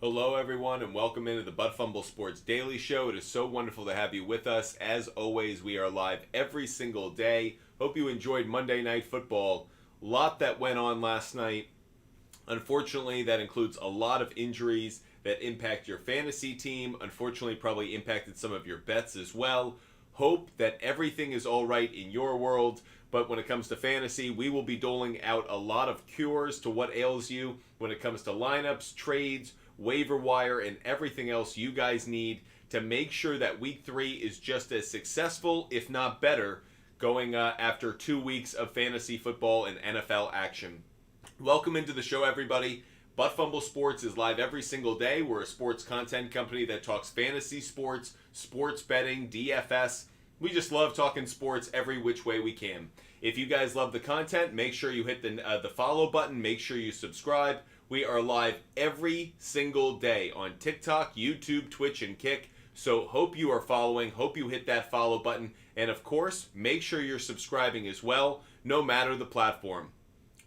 Hello, everyone, and welcome into the Butt Fumble Sports Daily Show. It is so wonderful to have you with us. As always, we are live every single day. Hope you enjoyed Monday Night Football. A lot that went on last night. Unfortunately, that includes a lot of injuries that impact your fantasy team. Unfortunately, probably impacted some of your bets as well. Hope that everything is all right in your world. But when it comes to fantasy, we will be doling out a lot of cures to what ails you when it comes to lineups, trades, waiver wire, and everything else you guys need to make sure that week 3 is just as successful, if not better, going after 2 weeks of fantasy football and NFL action. Welcome into the show, everybody. Butt Fumble Sports is live every single day. We're a sports content company that talks fantasy sports, sports betting, DFS. We just love talking sports every which way we can. If you guys love the content, make sure you hit the follow button. Make sure you subscribe. We are live every single day on TikTok, YouTube, Twitch, and Kick. So hope you are following. Hope you hit that follow button. And of course, make sure you're subscribing as well, no matter the platform.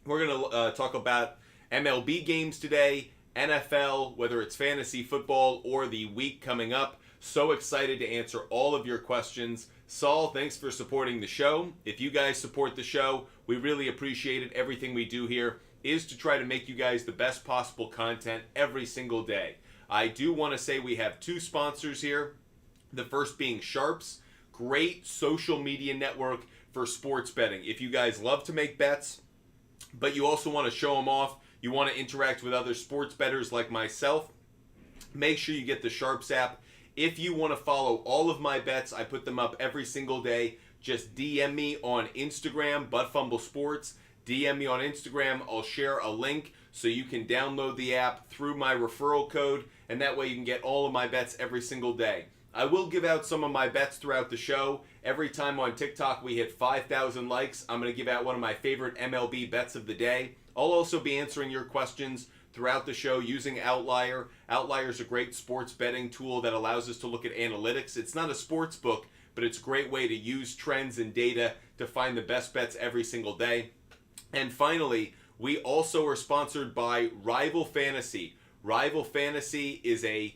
We're going to talk about MLB games today, NFL, whether it's fantasy football or the week coming up. So excited to answer all of your questions. Saul, thanks for supporting the show. If you guys support the show, we really appreciate it. Everything we do here is to try to make you guys the best possible content every single day. I do want to say we have 2 sponsors here. The first being SHARPZ, great social media network for sports betting. If you guys love to make bets, but you also want to show them off, you want to interact with other sports bettors like myself, make sure you get the SHARPZ app. If you want to follow all of my bets, I put them up every single day. Just DM me on Instagram, Butt Fumble Sports. DM me on Instagram. I'll share a link so you can download the app through my referral code, and that way you can get all of my bets every single day. I will give out some of my bets throughout the show. Every time on TikTok we hit 5,000 likes, I'm going to give out one of my favorite MLB bets of the day. I'll also be answering your questions throughout the show using Outlier. Outlier is a great sports betting tool that allows us to look at analytics. It's not a sports book, but it's a great way to use trends and data to find the best bets every single day. And finally, we also are sponsored by Rival Fantasy. Rival Fantasy is a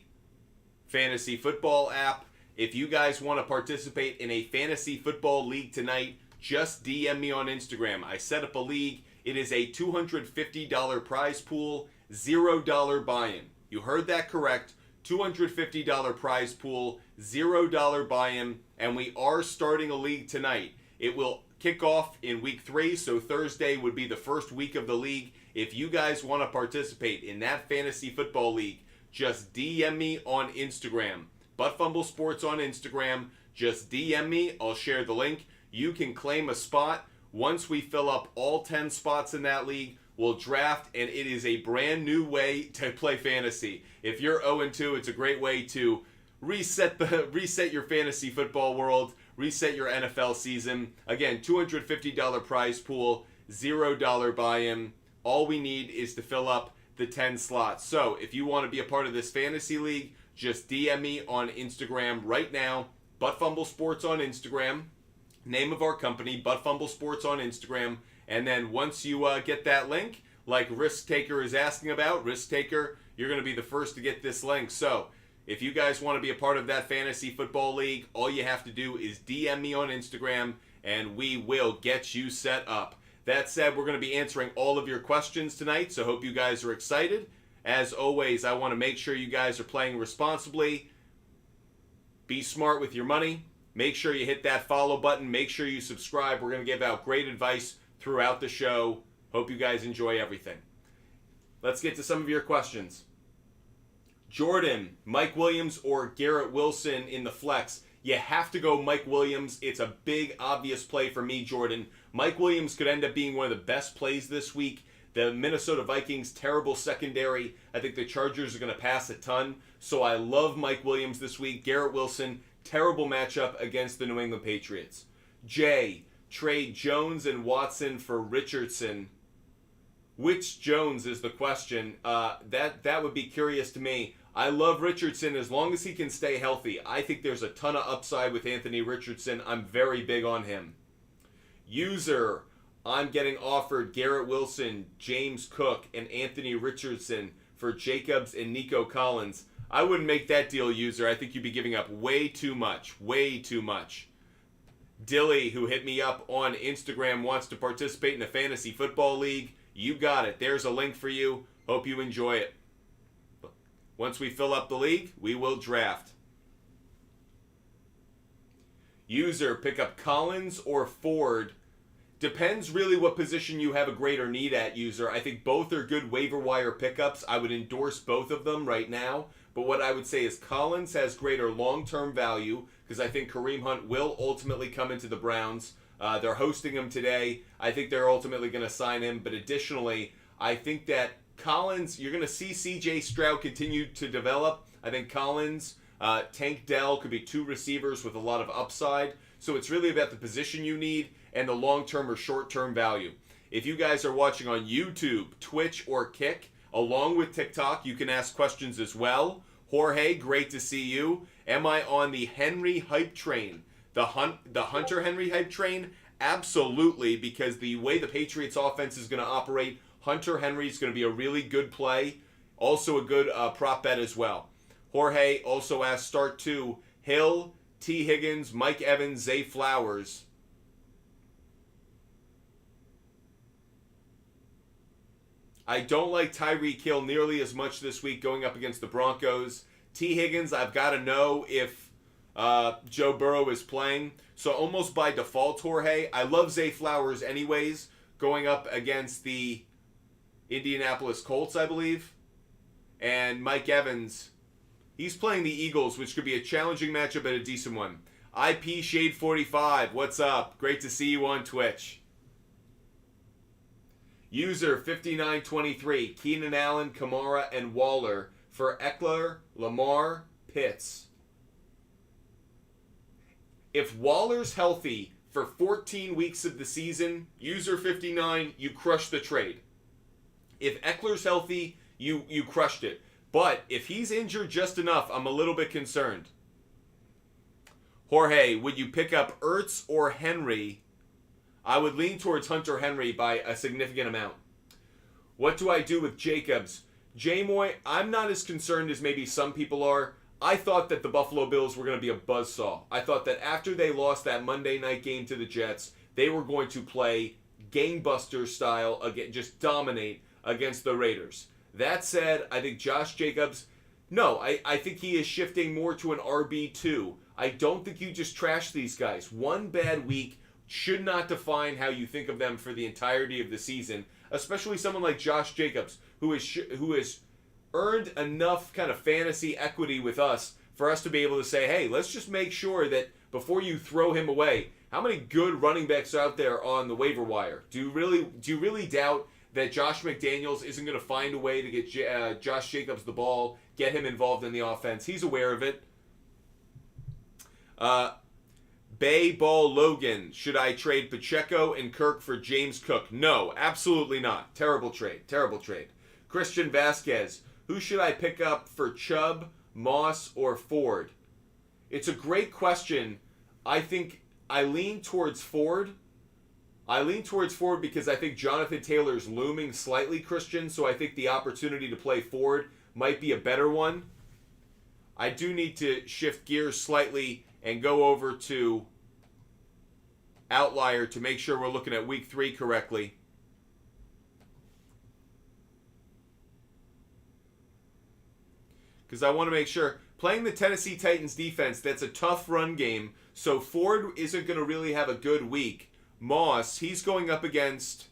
fantasy football app. If you guys want to participate in a fantasy football league tonight, just DM me on Instagram. I set up a league. It is a $250 prize pool, $0 buy-in. You heard that correct. $250 prize pool, $0 buy-in, and we are starting a league tonight. It will kick off in week 3, so Thursday would be the first week of the league. If you guys want to participate in that fantasy football league, just DM me on Instagram. Butt Fumble Sports on Instagram. Just DM me. I'll share the link. You can claim a spot. Once we fill up all 10 spots in that league, we'll draft, and it is a brand new way to play fantasy. If you're 0-2, it's a great way to reset your fantasy football world, reset your NFL season. Again, $250 prize pool, $0 buy-in. All we need is to fill up the 10 slots. So if you want to be a part of this fantasy league, just DM me on Instagram right now. Butt Fumble Sports on Instagram. Name of our company, Butt Fumble Sports on Instagram. And then once you get that link, like Risk Taker is asking about, Risk Taker, you're going to be the first to get this link. So if you guys want to be a part of that fantasy football league, all you have to do is DM me on Instagram, and we will get you set up. That said, we're going to be answering all of your questions tonight, so hope you guys are excited. As always, I want to make sure you guys are playing responsibly. Be smart with your money. Make sure you hit that follow button. Make sure you subscribe. We're going to give out great advice throughout the show. Hope you guys enjoy everything. Let's get to some of your questions. Jordan, Mike Williams or Garrett Wilson in the flex? You have to go Mike Williams. It's a big, obvious play for me, Jordan. Mike Williams could end up being one of the best plays this week. The Minnesota Vikings, terrible secondary. I think the Chargers are going to pass a ton. So I love Mike Williams this week. Garrett Wilson, terrible matchup against the New England Patriots. Jay, trade Jones and Watson for Richardson. Which Jones is the question? That would be curious to me. I love Richardson as long as he can stay healthy. I think there's a ton of upside with Anthony Richardson. I'm very big on him. User, I'm getting offered Garrett Wilson, James Cook, and Anthony Richardson for Jacobs and Nico Collins. I wouldn't make that deal, user. I think you'd be giving up way too much. Way too much. Dilly, who hit me up on Instagram, wants to participate in a fantasy football league. You got it. There's a link for you. Hope you enjoy it. Once we fill up the league, we will draft. User, pick up Collins or Ford. Depends really what position you have a greater need at, user. I think both are good waiver wire pickups. I would endorse both of them right now. But what I would say is Collins has greater long-term value because I think Kareem Hunt will ultimately come into the Browns. They're hosting him today. I think they're ultimately going to sign him. But additionally, I think that Collins, you're going to see C.J. Stroud continue to develop. I think Collins, Tank Dell could be two receivers with a lot of upside. So it's really about the position you need and the long-term or short-term value. If you guys are watching on YouTube, Twitch, or Kick, along with TikTok, you can ask questions as well. Jorge, great to see you. Am I on the Henry hype train? The Hunter Henry hype train? Absolutely, because the way the Patriots offense is going to operate, Hunter Henry is going to be a really good play. Also a good prop bet as well. Jorge also asked start two. Hill, T. Higgins, Mike Evans, Zay Flowers. I don't like Tyreek Hill nearly as much this week going up against the Broncos. T. Higgins, I've got to know if Joe Burrow is playing. So almost by default, Jorge, I love Zay Flowers anyways, going up against the Indianapolis Colts, I believe. And Mike Evans, he's playing the Eagles, which could be a challenging matchup and a decent one. IP Shade 45, what's up? Great to see you on Twitch. User 5923, Keenan Allen, Kamara, and Waller for Eckler, Lamar, Pitts. If Waller's healthy for 14 weeks of the season, user 59, you crush the trade. If Eckler's healthy, you crushed it. But if he's injured just enough, I'm a little bit concerned. Jorge, would you pick up Ertz or Henry? I would lean towards Hunter Henry by a significant amount. What do I do with Jacobs? J-Moy, I'm not as concerned as maybe some people are. I thought that the Buffalo Bills were going to be a buzzsaw. I thought that after they lost that Monday night game to the Jets, they were going to play gangbuster style, again, just dominate against the Raiders. That said, I think Josh Jacobs, no, I think he is shifting more to an RB2. I don't think you just trash these guys. One bad week should not define how you think of them for the entirety of the season, especially someone like Josh Jacobs, who has earned enough kind of fantasy equity with us for us to be able to say, hey, let's just make sure that before you throw him away, how many good running backs are out there on the waiver wire? Do you really doubt that Josh McDaniels isn't going to find a way to get Josh Jacobs the ball, get him involved in the offense? He's aware of it. Bay Ball Logan, should I trade Pacheco and Kirk for James Cook? No, absolutely not. Terrible trade. Terrible trade. Christian Vasquez, who should I pick up for Chubb, Moss, or Ford? It's a great question. I think I lean towards Ford. I lean towards Ford because I think Jonathan Taylor's looming slightly, Christian, so I think the opportunity to play Ford might be a better one. I do need to shift gears slightly and go over to Outlier to make sure we're looking at week 3 correctly. Because I want to make sure, playing the Tennessee Titans defense, that's a tough run game, so Ford isn't going to really have a good week. Moss, he's going up against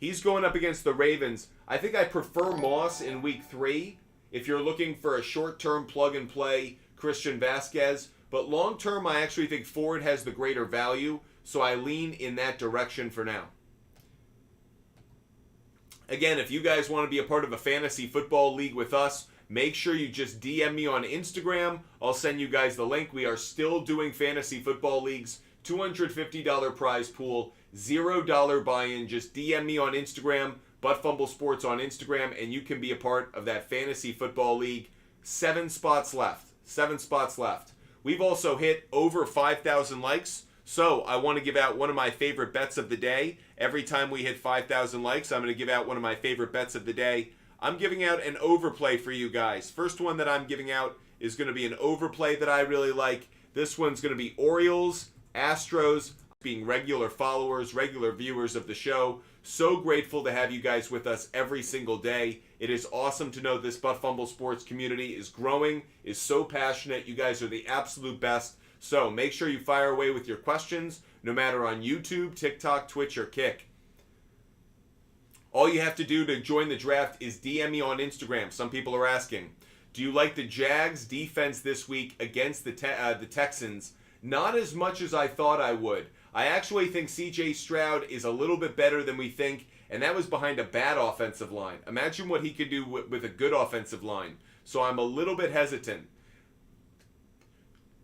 the Ravens. I think I prefer Moss in week 3 if you're looking for a short-term plug-and-play Christian Vasquez. But long-term, I actually think Ford has the greater value, so I lean in that direction for now. Again, if you guys want to be a part of a fantasy football league with us, make sure you just DM me on Instagram. I'll send you guys the link. We are still doing fantasy football leagues. $250 prize pool, $0 buy-in. Just DM me on Instagram, Butt Sports on Instagram, and you can be a part of that fantasy football league. 7 spots left. 7 spots left. We've also hit over 5,000 likes, So I want to give out one of my favorite bets of the day. Every time we hit 5,000 likes, I'm going to give out one of my favorite bets of the day. I'm giving out an overplay for you guys. First one that I'm giving out is going to be an overplay that I really like. This one's going to be Orioles, Astros, being regular followers, regular viewers of the show. So grateful to have you guys with us every single day. It is awesome to know this Butt Fumble Sports community is growing, is so passionate. You guys are the absolute best. So make sure you fire away with your questions, no matter on YouTube, TikTok, Twitch, or Kick. All you have to do to join the draft is DM me on Instagram. Some people are asking, do you like the Jags' defense this week against the Texans? Not as much as I thought I would. I actually think C.J. Stroud is a little bit better than we think, and that was behind a bad offensive line. Imagine what he could do with a good offensive line. So I'm a little bit hesitant.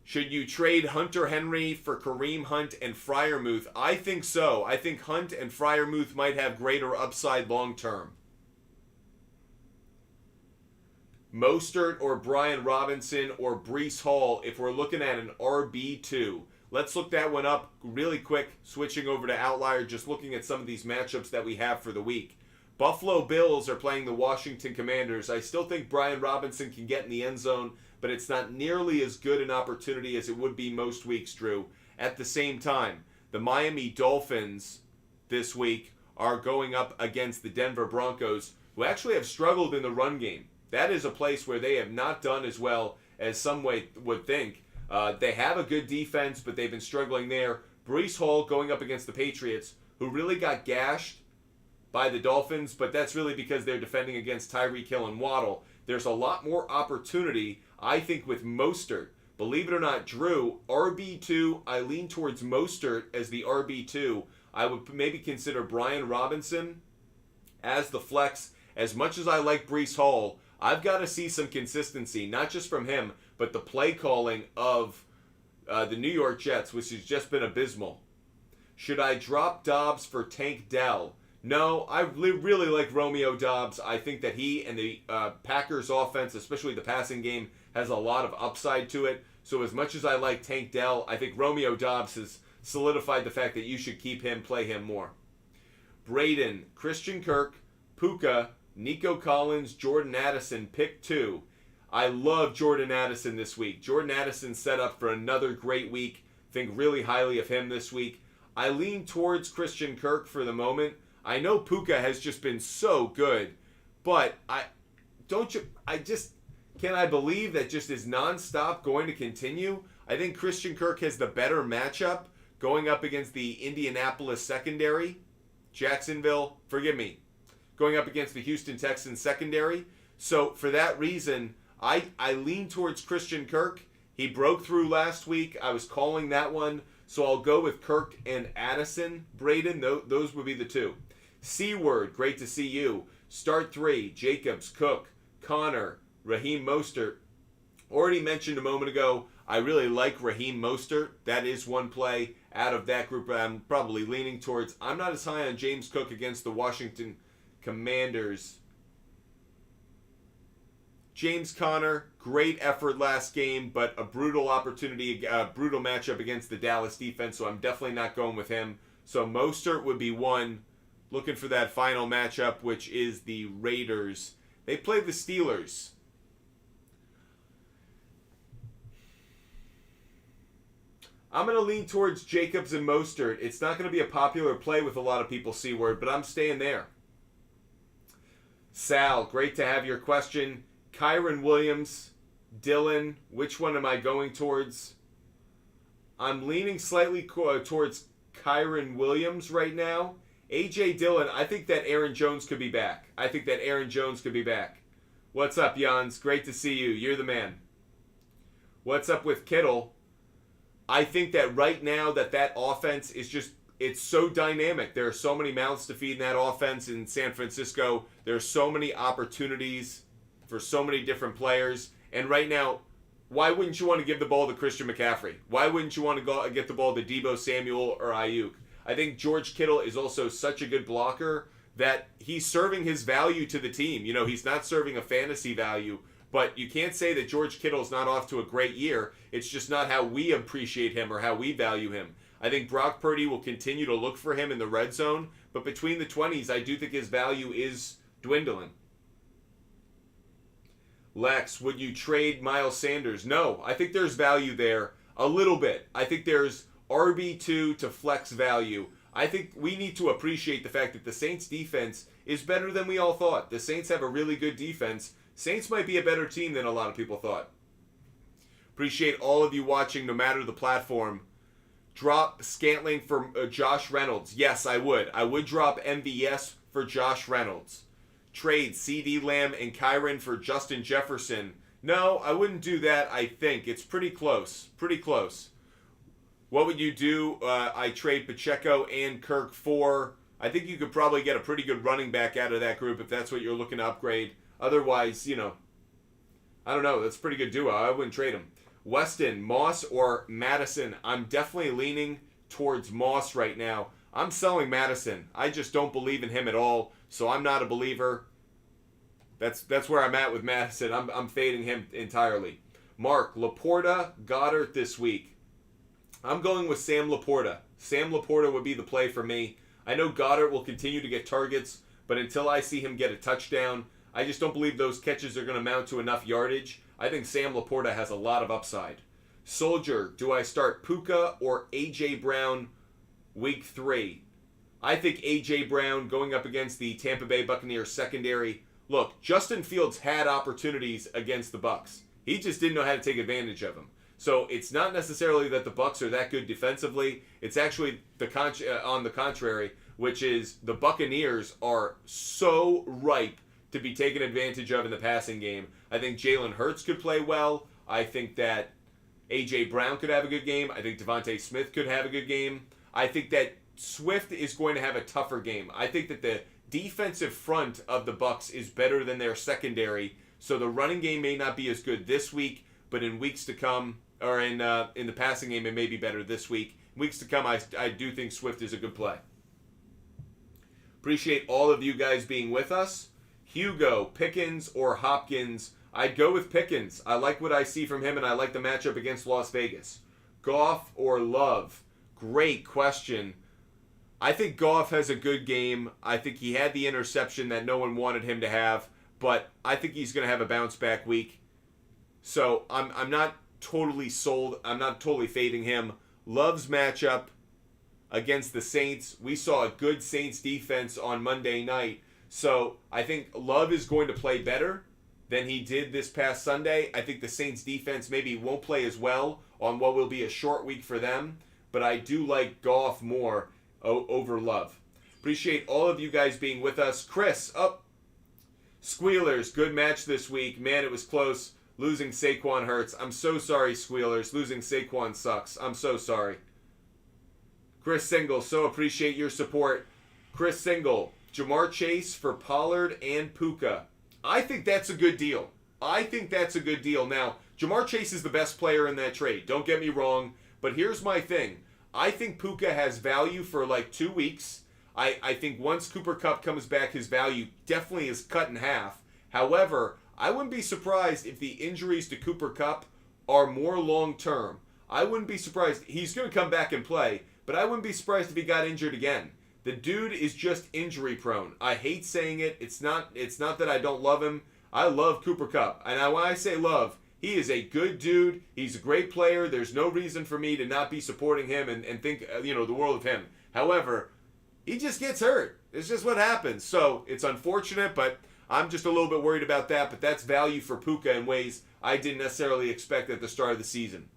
Should you trade Hunter Henry for Kareem Hunt and Freiermuth? I think so. I think Hunt and Freiermuth might have greater upside long term. Mostert or Brian Robinson or Breece Hall if we're looking at an RB2. Let's look that one up really quick, switching over to Outlier, just looking at some of these matchups that we have for the week. Buffalo Bills are playing the Washington Commanders. I still think Brian Robinson can get in the end zone, but it's not nearly as good an opportunity as it would be most weeks, Drew. At the same time, the Miami Dolphins this week are going up against the Denver Broncos, who actually have struggled in the run game. That is a place where they have not done as well as some would think. They have a good defense, but they've been struggling there. Breece Hall going up against the Patriots, who really got gashed by the Dolphins, but that's really because they're defending against Tyreek Hill and Waddle. There's a lot more opportunity, I think, with Mostert. Believe it or not, Drew, RB2, I lean towards Mostert as the RB2. I would maybe consider Brian Robinson as the flex. As much as I like Breece Hall, I've got to see some consistency, not just from him, but the play calling of the New York Jets, which has just been abysmal. Should I drop Dobbs for Tank Dell? No, I really like Romeo Dobbs. I think that he and the Packers offense, especially the passing game, has a lot of upside to it. So as much as I like Tank Dell, I think Romeo Dobbs has solidified the fact that you should keep him, play him more. Braden, Christian Kirk, Puka, Nico Collins, Jordan Addison, pick 2. I love Jordan Addison this week. Jordan Addison set up for another great week. Think really highly of him this week. I lean towards Christian Kirk for the moment. I know Puka has just been so good, but can I believe that just is nonstop going to continue? I think Christian Kirk has the better matchup going up against the Indianapolis secondary. Going up against the Houston Texans secondary. So for that reason, I lean towards Christian Kirk. He broke through last week. I was calling that one. So I'll go with Kirk and Addison. Braden, those would be the two. C-Word, great to see you. Start 3, Jacobs, Cook, Connor, Raheem Mostert. Already mentioned a moment ago, I really like Raheem Mostert. That is one play out of that group I'm probably leaning towards. I'm not as high on James Cook against the Washington Commanders. James Conner, great effort last game, but a brutal opportunity, brutal matchup against the Dallas defense, so I'm definitely not going with him. So Mostert would be one. Looking for that final matchup, which is the Raiders. They play the Steelers. I'm going to lean towards Jacobs and Mostert. It's not going to be a popular play with a lot of people, C-Word, but I'm staying there. Sal, great to have your question. Kyron Williams, Dylan, which one am I going towards? I'm leaning slightly towards Kyron Williams right now. A.J. Dillon, I think that Aaron Jones could be back. What's up, Jans? Great to see you. You're the man. What's up with Kittle? I think that right now that offense is just, it's so dynamic. There are so many mouths to feed in that offense in San Francisco. There are so many opportunities for so many different players. And right now, why wouldn't you want to give the ball to Christian McCaffrey? Why wouldn't you want to get the ball to Deebo Samuel or Ayuk? I think George Kittle is also such a good blocker that he's serving his value to the team. You know, he's not serving a fantasy value, but you can't say that George Kittle's not off to a great year. It's just not how we appreciate him or how we value him. I think Brock Purdy will continue to look for him in the red zone, but between the 20s, I do think his value is dwindling. Lex, would you trade Miles Sanders? No, I think there's value there a little bit. I think there's RB2 to flex value. I think we need to appreciate the fact that the Saints defense is better than we all thought. The Saints have a really good defense. Saints might be a better team than a lot of people thought. Appreciate all of you watching no matter the platform. Drop Scantling for Josh Reynolds. Yes, I would. I would drop MVS for Josh Reynolds. Trade CD Lamb and Kyron for Justin Jefferson. No, I wouldn't do that, I think. It's pretty close. Pretty close. What would you do? I trade Pacheco and Kirk for... I think you could probably get a pretty good running back out of that group if that's what you're looking to upgrade. Otherwise, I don't know. That's a pretty good duo. I wouldn't trade him. Weston, Moss, or Madison? I'm definitely leaning towards Moss right now. I'm selling Madison. I just don't believe in him at all, so I'm not a believer. That's where I'm at with Madison. I'm fading him entirely. Mark, Laporta, Goddard this week. I'm going with Sam Laporta. Sam Laporta would be the play for me. I know Goddard will continue to get targets, but until I see him get a touchdown, I just don't believe those catches are going to mount to enough yardage. I think Sam Laporta has a lot of upside. Soldier, do I start Puka or A.J. Brown week 3? I think A.J. Brown going up against the Tampa Bay Buccaneers secondary. Look, Justin Fields had opportunities against the Bucs. He just didn't know how to take advantage of them. So it's not necessarily that the Bucs are that good defensively. It's actually on the contrary, which is the Buccaneers are so ripe to be taken advantage of in the passing game. I think Jalen Hurts could play well. I think that A.J. Brown could have a good game. I think Devontae Smith could have a good game. I think that Swift is going to have a tougher game. I think that the defensive front of the Bucs is better than their secondary, so the running game may not be as good this week, but in weeks to come, or in the passing game, it may be better this week. In weeks to come, I do think Swift is a good play. Appreciate all of you guys being with us. Hugo, Pickens, or Hopkins? I'd go with Pickens. I like what I see from him, and I like the matchup against Las Vegas. Goff or Love? Great question. I think Goff has a good game. I think he had the interception that no one wanted him to have, but I think he's going to have a bounce-back week. So I'm not totally sold. I'm not totally fading him. Love's matchup against the Saints. We saw a good Saints defense on Monday night. So I think Love is going to play better than he did this past Sunday. I think the Saints defense maybe won't play as well on what will be a short week for them. But I do like Goff more over Love. Appreciate all of you guys being with us. Chris, Squealers, good match this week. Man, it was close. Losing Saquon hurts. I'm so sorry, Squealers. Losing Saquon sucks. I'm so sorry. Chris Single, so appreciate your support. Chris Single, Jamar Chase for Pollard and Puka. I think that's a good deal. Now, Jamar Chase is the best player in that trade. Don't get me wrong. But here's my thing. I think Puka has value for like 2 weeks. I think once Cooper Kupp comes back, his value definitely is cut in half. However, I wouldn't be surprised if the injuries to Cooper Kupp are more long-term. I wouldn't be surprised. He's going to come back and play, but I wouldn't be surprised if he got injured again. The dude is just injury-prone. I hate saying it. It's not that I don't love him. I love Cooper Kupp. And when I say love, he is a good dude. He's a great player. There's no reason for me to not be supporting him and think the world of him. However, he just gets hurt. It's just what happens. So it's unfortunate, but I'm just a little bit worried about that. But that's value for Puka in ways I didn't necessarily expect at the start of the season.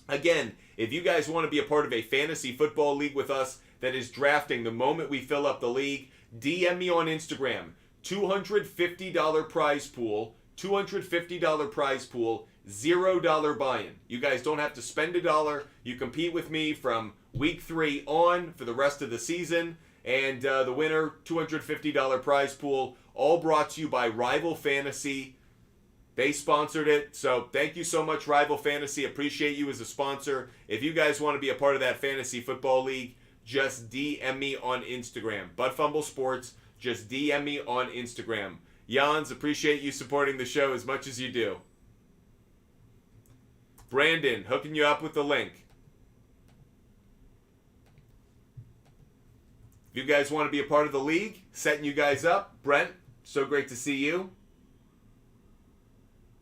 Again, if you guys want to be a part of a fantasy football league with us that is drafting the moment we fill up the league, DM me on Instagram. $250 prize pool. $250 prize pool, $0 buy-in. You guys don't have to spend $1. You compete with me from week 3 on for the rest of the season. And the winner, $250 prize pool, all brought to you by Rival Fantasy. They sponsored it. So thank you so much, Rival Fantasy. Appreciate you as a sponsor. If you guys want to be a part of that fantasy football league, just DM me on Instagram. Butt Fumble Sports, just DM me on Instagram. Jans, appreciate you supporting the show as much as you do. Brandon, hooking you up with the link. If you guys want to be a part of the league, setting you guys up, Brent, so great to see you.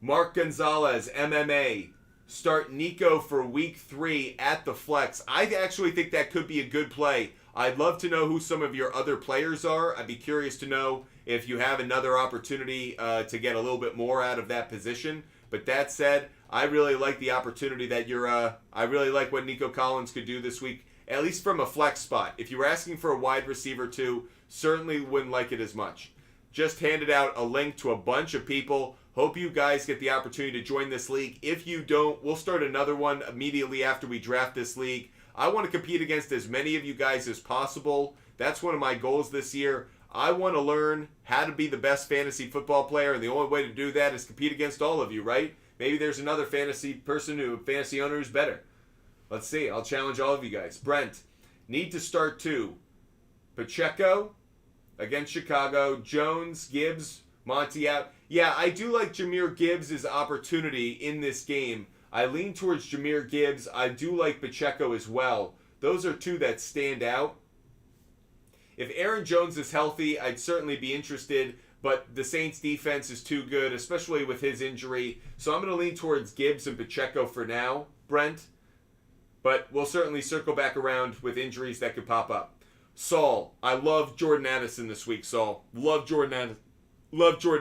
Mark Gonzalez, MMA. Start Nico for week 3 at the flex. I actually think that could be a good play. I'd love to know who some of your other players are. I'd be curious to know if you have another opportunity to get a little bit more out of that position. But that said, I really like the opportunity that I really like what Nico Collins could do this week, at least from a flex spot. If you were asking for a wide receiver too, certainly wouldn't like it as much. Just handed out a link to a bunch of people. Hope you guys get the opportunity to join this league. If you don't, we'll start another one immediately after we draft this league. I want to compete against as many of you guys as possible. That's one of my goals this year. I want to learn how to be the best fantasy football player, and the only way to do that is compete against all of you, right? Maybe there's another fantasy owner who's better. Let's see. I'll challenge all of you guys. Brent, need to start 2. Pacheco against Chicago. Jones, Gibbs, Monty out. Yeah, I do like Jahmyr Gibbs' opportunity in this game. I lean towards Jahmyr Gibbs. I do like Pacheco as well. Those are 2 that stand out. If Aaron Jones is healthy, I'd certainly be interested, but the Saints defense is too good, especially with his injury. So I'm going to lean towards Gibbs and Pacheco for now, Brent. But we'll certainly circle back around with injuries that could pop up. Saul, I love Jordan Addison this week, Saul. Love Jordan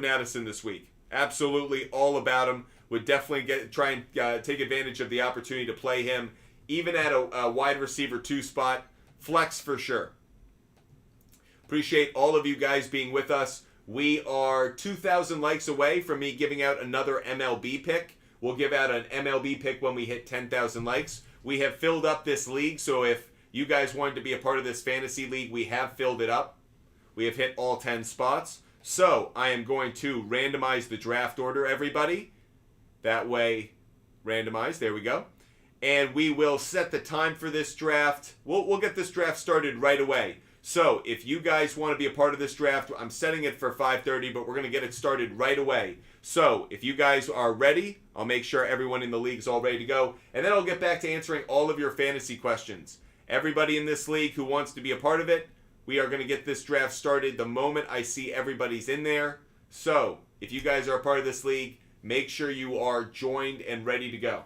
Addison this week. Absolutely all about him. Would definitely try and take advantage of the opportunity to play him, even at a wide receiver 2 spot. Flex for sure. Appreciate all of you guys being with us. We are 2,000 likes away from me giving out another MLB pick. We'll give out an MLB pick when we hit 10,000 likes. We have filled up this league, so if you guys wanted to be a part of this fantasy league, we have filled it up. We have hit all 10 spots. So I am going to randomize the draft order, everybody. That way, randomize. There we go. And we will set the time for this draft. We'll get this draft started right away. So if you guys want to be a part of this draft, I'm setting it for 5:30, but we're going to get it started right away. So if you guys are ready, I'll make sure everyone in the league is all ready to go. And then I'll get back to answering all of your fantasy questions. Everybody in this league who wants to be a part of it, we are going to get this draft started the moment I see everybody's in there. So if you guys are a part of this league, make sure you are joined and ready to go.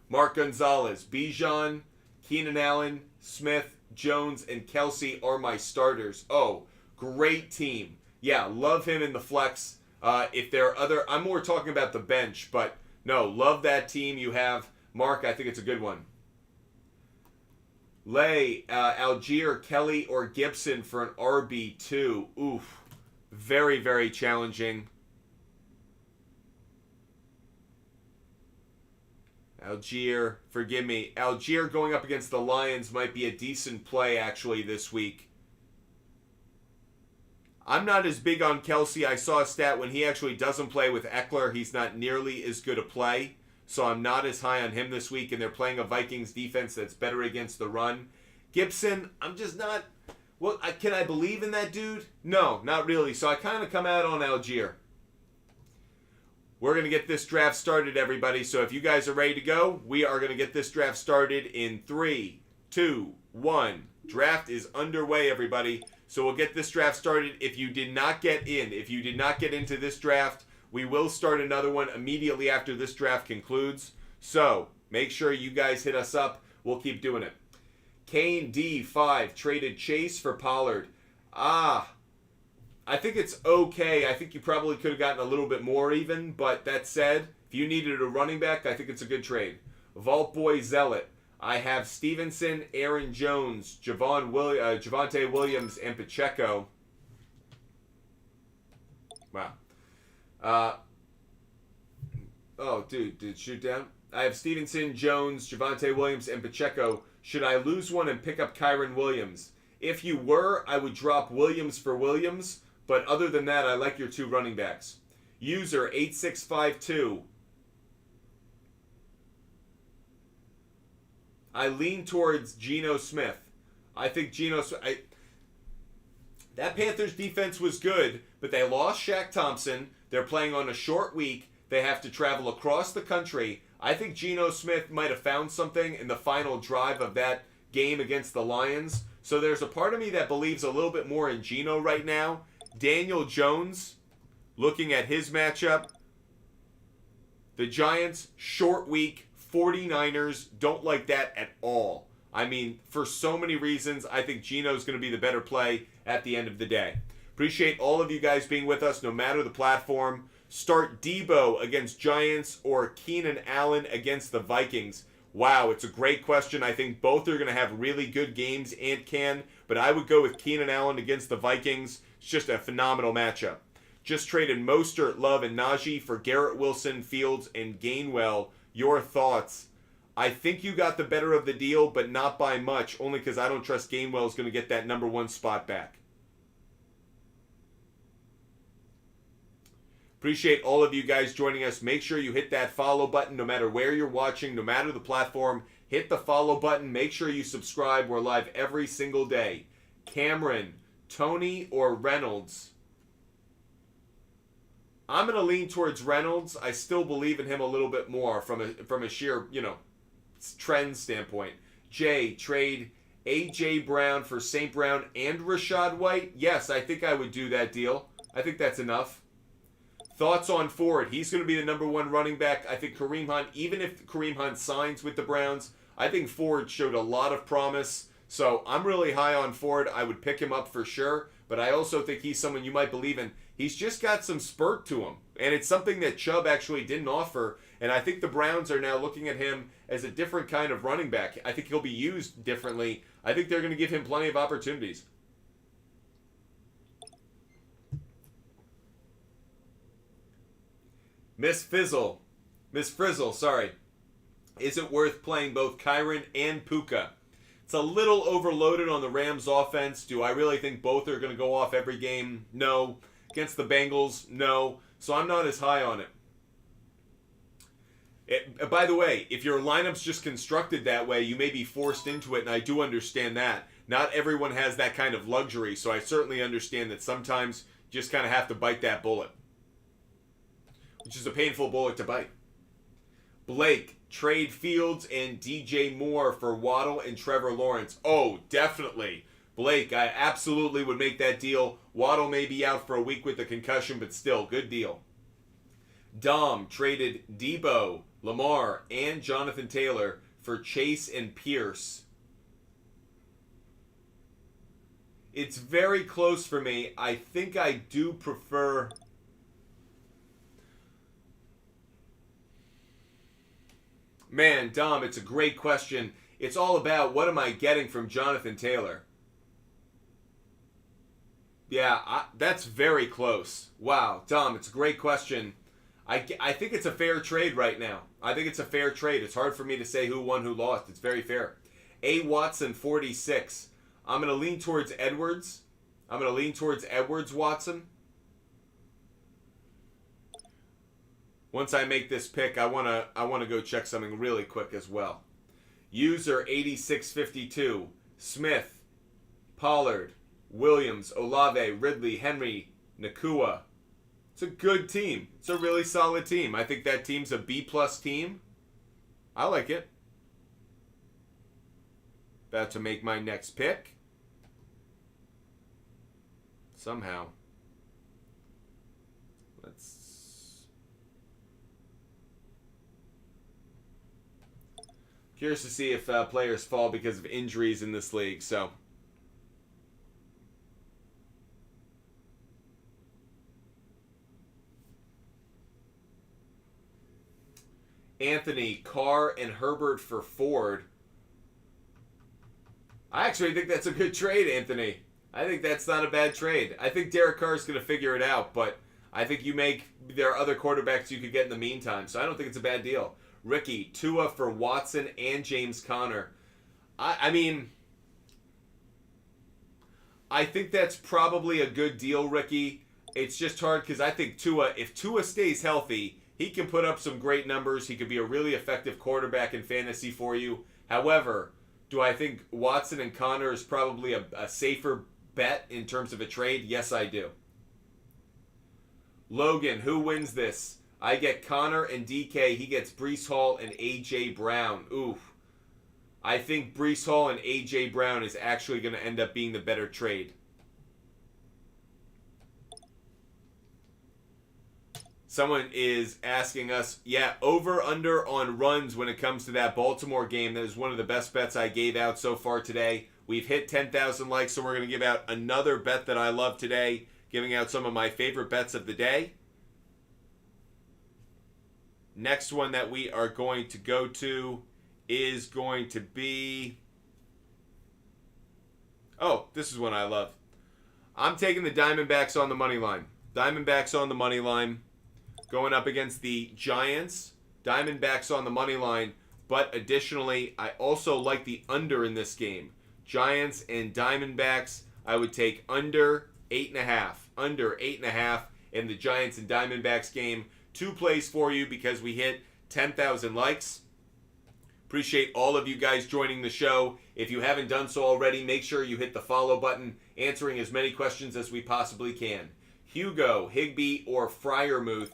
Mark Gonzalez, Bijan, Keenan Allen, Smith, Jones, and Kelsey are my starters. Oh, great team. Yeah, love him in the flex. If there are other, I'm more talking about the bench, but no, love that team you have. Mark, I think it's a good one. Lay, Algier, Kelly, or Gibson for an RB2. Oof. Very, very challenging. Algier, forgive me. Algier going up against the Lions might be a decent play, actually, this week. I'm not as big on Kelsey. I saw a stat when he actually doesn't play with Eckler, he's not nearly as good a play. So I'm not as high on him this week, and they're playing a Vikings defense that's better against the run. Gibson, I'm just not... Well, can I believe in that dude? No, not really. So I kind of come out on Algier. We're going to get this draft started, everybody. So if you guys are ready to go, we are going to get this draft started in 3, 2, 1. Draft is underway, everybody. So we'll get this draft started. If you did not get into this draft, we will start another one immediately after this draft concludes. So make sure you guys hit us up. We'll keep doing it. Kane D5 traded Chase for Pollard. I think it's okay. I think you probably could have gotten a little bit more even. But that said, if you needed a running back, I think it's a good trade. Vault Boy Zealot. I have Stevenson, Aaron Jones, Javonte Williams, and Pacheco. Wow. Dude, shoot down. I have Stevenson, Jones, Javonte Williams, and Pacheco. Should I lose one and pick up Kyron Williams? If you were, I would drop Williams for Williams. But other than that, I like your 2 running backs. User 8652. I lean towards Geno Smith. I think that Panthers defense was good, but they lost Shaq Thompson. They're playing on a short week. They have to travel across the country. I think Geno Smith might have found something in the final drive of that game against the Lions. So there's a part of me that believes a little bit more in Geno right now. Daniel Jones, looking at his matchup, the Giants, short week, 49ers, don't like that at all. I mean, for so many reasons, I think Geno's going to be the better play at the end of the day. Appreciate all of you guys being with us, no matter the platform. Start Debo against Giants or Keenan Allen against the Vikings. Wow, it's a great question. I think both are going to have really good games, but I would go with Keenan Allen against the Vikings. It's just a phenomenal matchup. Just traded Mostert, Love, and Najee for Garrett Wilson, Fields, and Gainwell. Your thoughts? I think you got the better of the deal, but not by much, only because I don't trust Gainwell is going to get that number 1 spot back. Appreciate all of you guys joining us. Make sure you hit that follow button no matter where you're watching, no matter the platform. Hit the follow button. Make sure you subscribe. We're live every single day. Cameron, Tony, or Reynolds? I'm going to lean towards Reynolds. I still believe in him a little bit more from a sheer, trend standpoint. Jay, trade A.J. Brown for St. Brown and Rachaad White? Yes, I think I would do that deal. I think that's enough. Thoughts on Ford? He's going to be the number 1 running back. I think Kareem Hunt, even if Kareem Hunt signs with the Browns, I think Ford showed a lot of promise. So I'm really high on Ford. I would pick him up for sure. But I also think he's someone you might believe in. He's just got some spurt to him. And it's something that Chubb actually didn't offer. And I think the Browns are now looking at him as a different kind of running back. I think he'll be used differently. I think they're going to give him plenty of opportunities. Miss Frizzle, sorry. Is it worth playing both Kyren and Puka? It's a little overloaded on the Rams offense. Do I really think both are going to go off every game? No. Against the Bengals? No. So I'm not as high on it. By the way, if your lineup's just constructed that way, you may be forced into it, and I do understand that. Not everyone has that kind of luxury, so I certainly understand that sometimes you just kind of have to bite that bullet. Which is a painful bullet to bite. Blake, trade Fields and DJ Moore for Waddle and Trevor Lawrence. Oh, definitely. Blake, I absolutely would make that deal. Waddle may be out for a week with a concussion, but still, good deal. Dom traded Debo, Lamar, and Jonathan Taylor for Chase and Pierce. It's very close for me. I think I do prefer... Man, Dom, it's a great question. It's all about what am I getting from Jonathan Taylor? Yeah, that's very close. Wow, Dom, it's a great question. I think it's a fair trade right now. I think it's a fair trade. It's hard for me to say who won, who lost. It's very fair. A. Watson, 46. I'm going to lean towards Edwards. Watson. Once I make this pick, I want to go check something really quick as well. User 8652, Smith, Pollard, Williams, Olave, Ridley, Henry, Nakua. It's a good team. It's a really solid team. I think that team's a B+ team. I like it. About to make my next pick. Somehow. Curious to see if players fall because of injuries in this league. So, Anthony, Carr, and Herbert for Ford. I actually think that's a good trade, Anthony. I think that's not a bad trade. I think Derek Carr is going to figure it out, but I think there are other quarterbacks you could get in the meantime. So I don't think it's a bad deal. Ricky, Tua for Watson and James Conner. I mean, I think that's probably a good deal, Ricky. It's just hard because I think if Tua stays healthy, he can put up some great numbers. He could be a really effective quarterback in fantasy for you. However, do I think Watson and Conner is probably a safer bet in terms of a trade? Yes, I do. Logan, who wins this? I get Connor and DK. He gets Breece Hall and A.J. Brown. Oof. I think Breece Hall and A.J. Brown is actually going to end up being the better trade. Someone is asking us, yeah, over under on runs when it comes to that Baltimore game. That is one of the best bets I gave out so far today. We've hit 10,000 likes, so we're going to give out another bet that I love today, giving out some of my favorite bets of the day. Next one that we are going to go to is going to be... Oh, this is one I love. I'm taking the Diamondbacks on the money line. Diamondbacks on the money line. Going up against the Giants. Diamondbacks on the money line. But additionally, I also like the under in this game. Giants and Diamondbacks, I would take under 8.5. Under 8.5 in the Giants and Diamondbacks game. 2 plays for you because we hit 10,000 likes. Appreciate all of you guys joining the show. If you haven't done so already, make sure you hit the follow button, answering as many questions as we possibly can. Hugo, Higbee, or Freiermuth.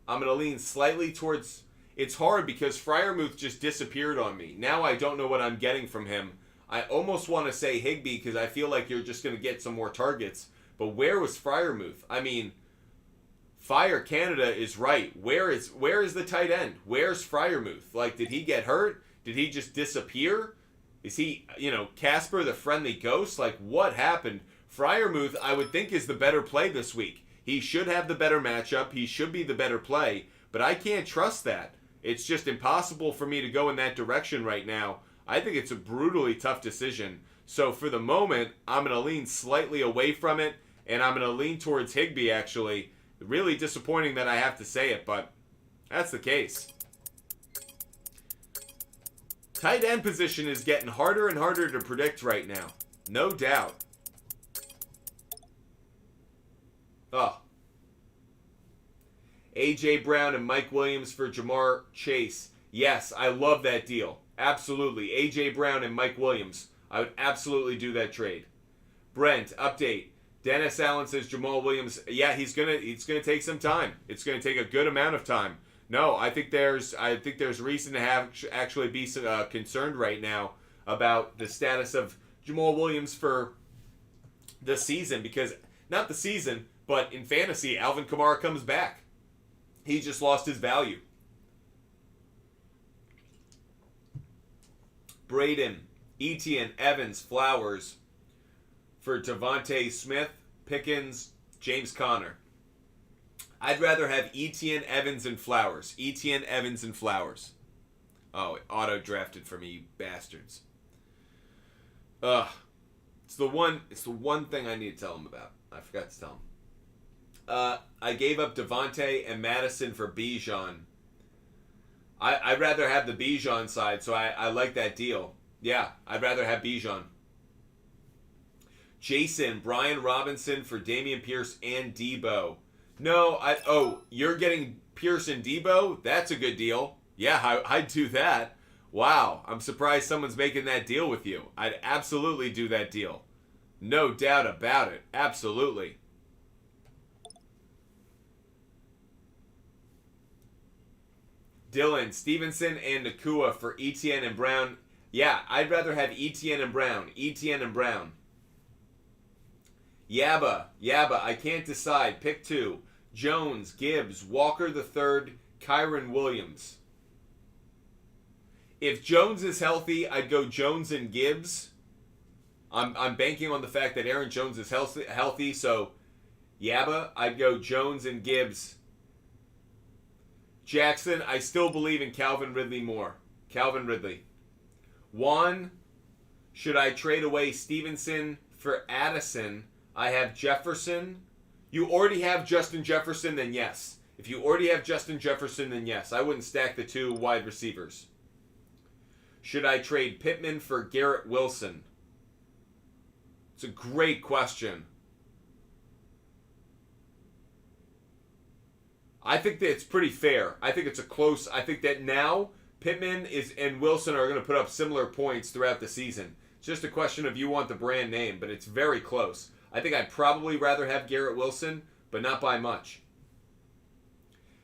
I'm going to lean slightly towards... It's hard because Freiermuth just disappeared on me. Now I don't know what I'm getting from him. I almost want to say Higbee because I feel like you're just going to get some more targets. But where was Freiermuth? I mean, Fire Canada is right. Where is the tight end? Where's Freiermuth? Like, did he get hurt? Did he just disappear? Is he, Casper the Friendly Ghost? Like, what happened? Freiermuth, I would think, is the better play this week. He should have the better matchup. He should be the better play. But I can't trust that. It's just impossible for me to go in that direction right now. I think it's a brutally tough decision. So for the moment, I'm going to lean slightly away from it. And I'm going to lean towards Higbee, actually. Really disappointing that I have to say it, but that's the case. Tight end position is getting harder and harder to predict right now. No doubt. Oh. A.J. Brown and Mike Williams for Jamar Chase. Yes, I love that deal. Absolutely. A.J. Brown and Mike Williams. I would absolutely do that trade. Brent, update. Dennis Allen says Jamal Williams. Yeah, it's gonna take some time. It's gonna take a good amount of time. No, I think there's reason to actually be concerned right now about the status of Jamal Williams for the season, because not the season, but in fantasy, Alvin Kamara comes back. He just lost his value. Braden, Etienne, Evans, Flowers for Devontae Smith, Pickens, James Conner. I'd rather have Etienne, Evans, and Flowers. Etienne, Evans, and Flowers. Oh, it auto-drafted for me, you bastards. It's the one thing I need to tell him about. I forgot to tell him. I gave up Devontae and Madison for Bijan. I'd rather have the Bijan side, so I like that deal. Yeah, I'd rather have Bijan. Jason, Brian Robinson for Dameon Pierce and Debo. No, you're getting Pierce and Debo? That's a good deal. Yeah, I'd do that. Wow, I'm surprised someone's making that deal with you. I'd absolutely do that deal. No doubt about it. Absolutely. Dylan, Stevenson, and Nakua for Etienne and Brown. Yeah, I'd rather have Etienne and Brown. Etienne and Brown. Yabba, I can't decide. Pick 2. Jones, Gibbs, Walker III, Kyron Williams. If Jones is healthy, I'd go Jones and Gibbs. I'm banking on the fact that Aaron Jones is healthy, so Yabba, I'd go Jones and Gibbs. Jackson, I still believe in Calvin Ridley more. Calvin Ridley. Juan, should I trade away Stevenson for Addison? I have Jefferson. You already have Justin Jefferson, then yes. If you already have Justin Jefferson, then yes. I wouldn't stack the 2 wide receivers. Should I trade Pittman for Garrett Wilson? It's a great question. I think that it's pretty fair. I think it's a close... I think that now Pittman and Wilson are going to put up similar points throughout the season. It's just a question of you want the brand name, but it's very close. I think I'd probably rather have Garrett Wilson, but not by much.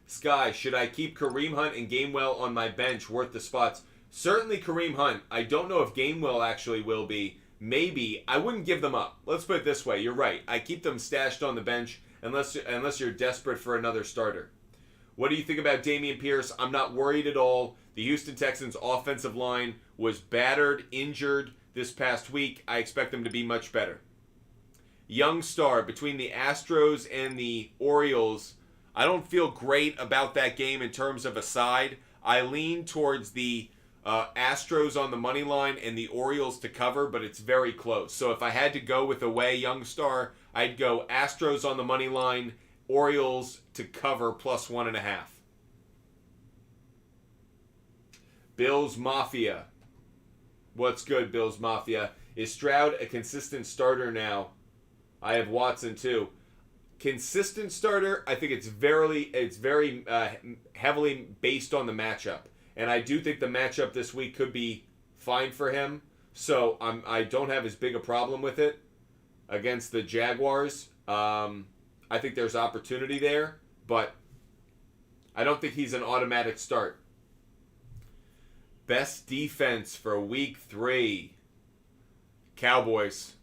Sky, should I keep Kareem Hunt and Gainwell on my bench worth the spots? Certainly Kareem Hunt. I don't know if Gainwell actually will be. Maybe. I wouldn't give them up. Let's put it this way. You're right. I keep them stashed on the bench unless you're desperate for another starter. What do you think about Dameon Pierce? I'm not worried at all. The Houston Texans offensive line was battered, injured this past week. I expect them to be much better. Young star between the Astros and the Orioles. I don't feel great about that game in terms of a side. I lean towards the Astros on the money line and the Orioles to cover, but it's very close. So if I had to go with away young star, I'd go Astros on the money line, Orioles to cover plus 1.5. Bills Mafia. What's good, Bills Mafia? Is Stroud a consistent starter now? I have Watson too. Consistent starter, I think it's very heavily based on the matchup. And I do think the matchup this week could be fine for him. So I don't have as big a problem with it against the Jaguars. I think there's opportunity there, but I don't think he's an automatic start. Best defense for week 3. Cowboys.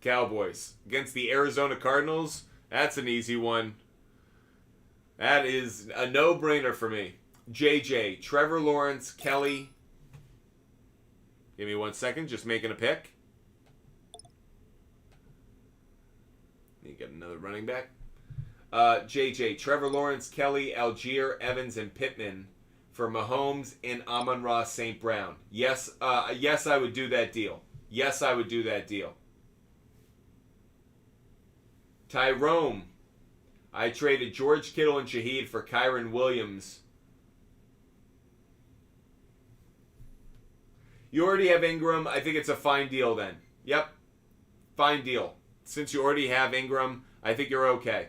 Against the Arizona Cardinals, that's an easy one. That is a no-brainer for me. JJ, Trevor Lawrence, Kelly. Give me 1 second, just making a pick. You get another running back. JJ, Trevor Lawrence, Kelly, Algier, Evans, and Pittman for Mahomes and Amon-Ra St. Brown. Yes, I would do that deal. Tyrone. I traded George Kittle and Shaheed for Kyron Williams. You already have Ingram. I think it's a fine deal then. Yep. Fine deal. Since you already have Ingram, I think you're okay.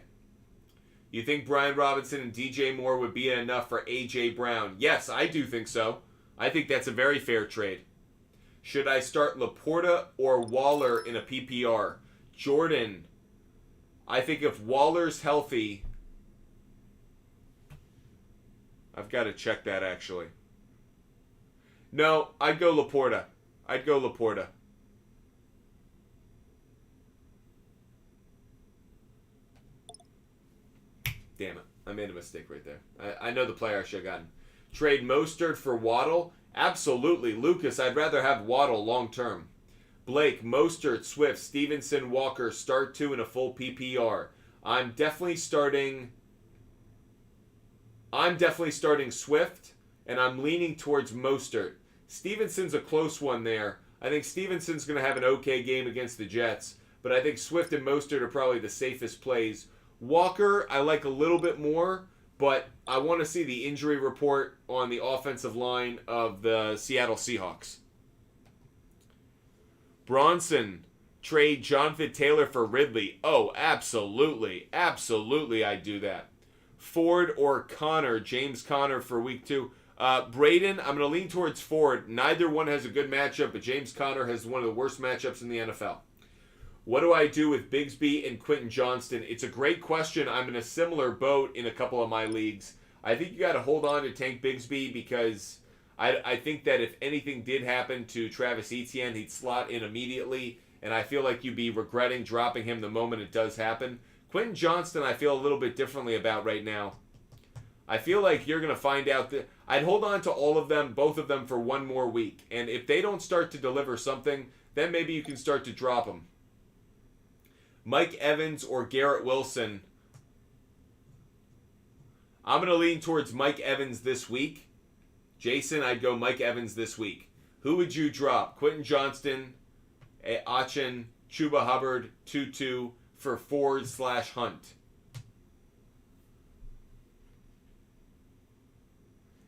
You think Brian Robinson and DJ Moore would be enough for A.J. Brown? Yes, I do think so. I think that's a very fair trade. Should I start Laporta or Waller in a PPR? Jordan. I think if Waller's healthy... I've got to check that actually. No, I'd go Laporta. Damn it. I made a mistake right there. I know the player I should have gotten. Trade Mostert for Waddle? Absolutely. Lucas, I'd rather have Waddle long term. Blake, Mostert, Swift, Stevenson, Walker, start 2 in a full PPR. I'm definitely starting Swift, and I'm leaning towards Mostert. Stevenson's a close one there. I think Stevenson's going to have an okay game against the Jets, but I think Swift and Mostert are probably the safest plays. Walker, I like a little bit more, but I want to see the injury report on the offensive line of the Seattle Seahawks. Bronson, trade Jonathan Taylor for Ridley. Oh, absolutely. Absolutely, I'd do that. Ford or Connor, James Conner for week 2. Braden, I'm going to lean towards Ford. Neither one has a good matchup, but James Conner has one of the worst matchups in the NFL. What do I do with Bigsby and Quentin Johnston? It's a great question. I'm in a similar boat in a couple of my leagues. I think you got to hold on to Tank Bigsby because I think that if anything did happen to Travis Etienne, he'd slot in immediately, and I feel like you'd be regretting dropping him the moment it does happen. Quentin Johnston, I feel a little bit differently about right now. I feel like you're going to find out that I'd hold on to all of them, both of them, for one more week. And if they don't start to deliver something, then maybe you can start to drop them. Mike Evans or Garrett Wilson. I'm going to lean towards Mike Evans this week. Jason, I'd go Mike Evans this week. Who would you drop? Quentin Johnston, Achin, Chuba Hubbard, Tutu for Ford/Hunt.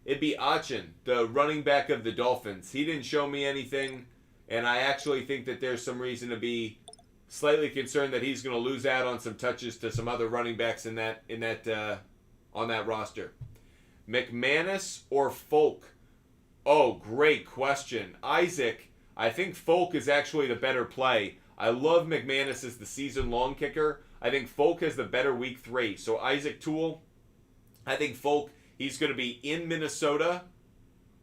It'd be Achin, the running back of the Dolphins. He didn't show me anything, and I actually think that there's some reason to be slightly concerned that he's going to lose out on some touches to some other running backs on that roster. McManus or Folk? Oh, great question. Isaac, I think Folk is actually the better play. I love McManus as the season-long kicker. I think Folk has the better week 3. So Isaac Toole, I think Folk, he's going to be in Minnesota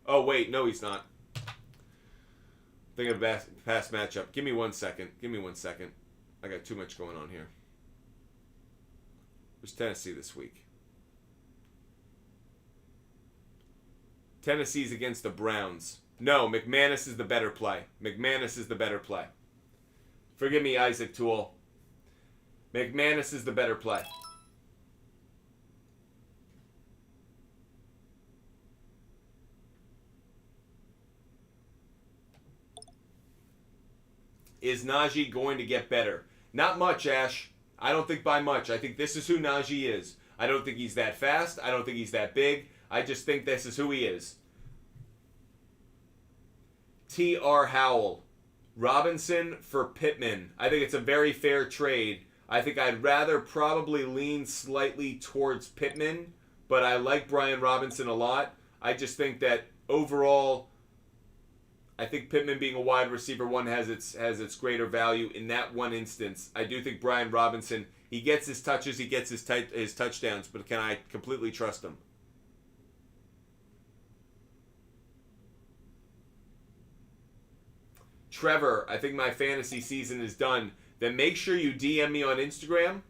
Oh, wait. No, he's not. Thinking of past matchup. Give me 1 second. I got too much going on here. Where's Tennessee this week? Tennessee's against the Browns. No, McManus is the better play. Forgive me, Isaac Toole. McManus is the better play. Is Najee going to get better? Not much, Ash. I don't think by much. I think this is who Najee is. I don't think he's that fast. I don't think he's that big. I just think this is who he is. T.R. Howell. Robinson for Pittman. I think it's a very fair trade. I think I'd rather probably lean slightly towards Pittman, but I like Brian Robinson a lot. I just think that overall, I think Pittman being a wide receiver one has its greater value in that one instance. I do think Brian Robinson, he gets his touches, he gets his touchdowns, but can I completely trust him? Trevor, I think my fantasy season is done. Then make sure you DM me on Instagram.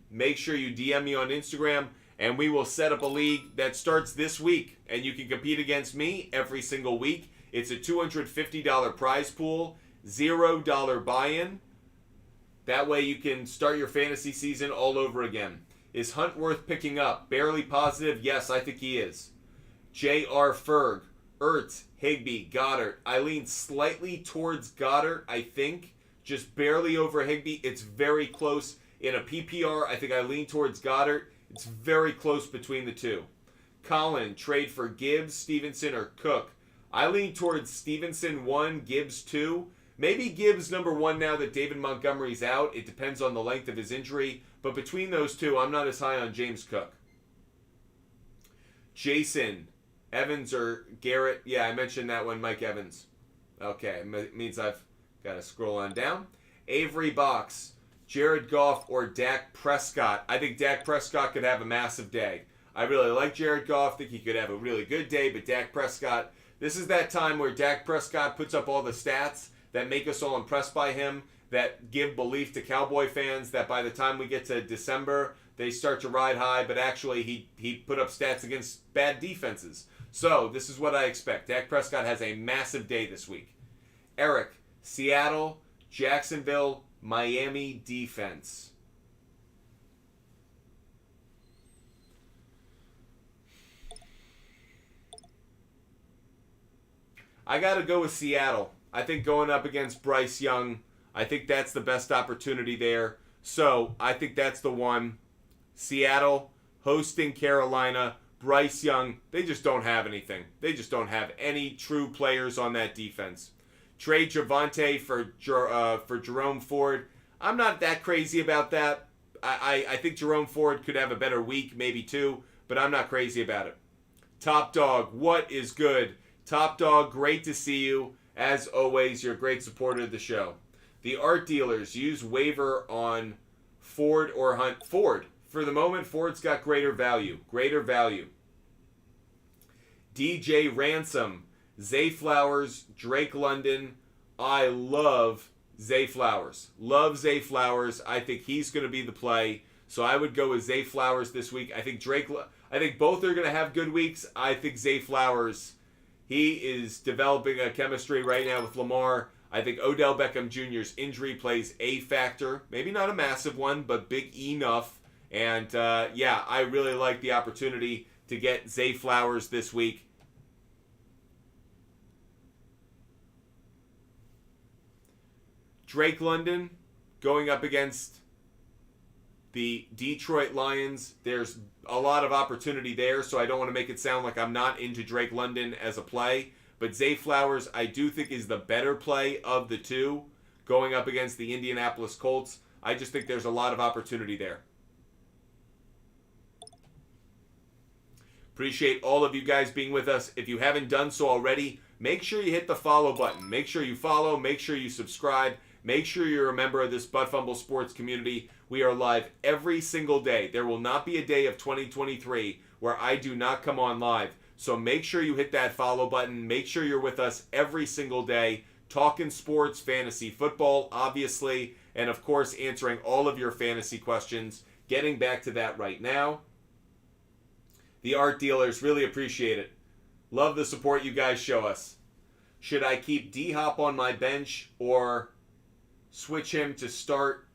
And we will set up a league that starts this week. And you can compete against me every single week. It's a $250 prize pool, $0 buy-in. That way you can start your fantasy season all over again. Is Hunt worth picking up? Barely positive. Yes, I think he is. J.R. Ferg, Ertz, Higbee, Goddard. I lean slightly towards Goddard, I think. Just barely over Higbee. It's very close. In a PPR, I think I lean towards Goddard. It's very close between the two. Colin, trade for Gibbs, Stevenson, or Cook. I lean towards Stevenson 1, Gibbs 2. Maybe Gibbs number 1 now that David Montgomery's out. It depends on the length of his injury. But between those two, I'm not as high on James Cook. Jason, Evans or Garrett? Yeah, I mentioned that one, Mike Evans. Okay, means I've got to scroll on down. Avery Box, Jared Goff or Dak Prescott? I think Dak Prescott could have a massive day. I really like Jared Goff. Think he could have a really good day, but Dak Prescott, this is that time where Dak Prescott puts up all the stats that make us all impressed by him, that give belief to Cowboy fans that by the time we get to December, they start to ride high, but actually he put up stats against bad defenses. So this is what I expect. Dak Prescott has a massive day this week. Eric, Seattle, Jacksonville, Miami defense. I got to go with Seattle. I think going up against Bryce Young, I think that's the best opportunity there. So I think that's the one. Seattle hosting Carolina. Bryce Young, they just don't have anything. They just don't have any true players on that defense. Trade Javonte for Jerome Ford. I'm not that crazy about that. I think Jerome Ford could have a better week, maybe two, but I'm not crazy about it. Top Dog, what is good? Top Dog, great to see you. As always, you're a great supporter of the show. The Art Dealers, use waiver on Ford or Hunt. Ford. For the moment, Ford's got greater value. DJ Ransom, Zay Flowers, Drake London. I love Zay Flowers. I think he's going to be the play. So I would go with Zay Flowers this week. I think both are going to have good weeks. I think Zay Flowers, he is developing a chemistry right now with Lamar. I think Odell Beckham Jr.'s injury plays a factor. Maybe not a massive one, but big enough. And I really like the opportunity to get Zay Flowers this week. Drake London going up against the Detroit Lions. There's a lot of opportunity there, so I don't want to make it sound like I'm not into Drake London as a play. But Zay Flowers, I do think, is the better play of the two going up against the Indianapolis Colts. I just think there's a lot of opportunity there. Appreciate all of you guys being with us. If you haven't done so already, make sure you hit the follow button. Make sure you follow. Make sure you subscribe. Make sure you're a member of this Butt Fumble Sports community. We are live every single day. There will not be a day of 2023 where I do not come on live. So make sure you hit that follow button. Make sure you're with us every single day, talking sports, fantasy football, obviously, and of course answering all of your fantasy questions. Getting back to that right now. The art dealers, really appreciate it. Love the support you guys show us. Should I keep D-Hop on my bench or switch him to start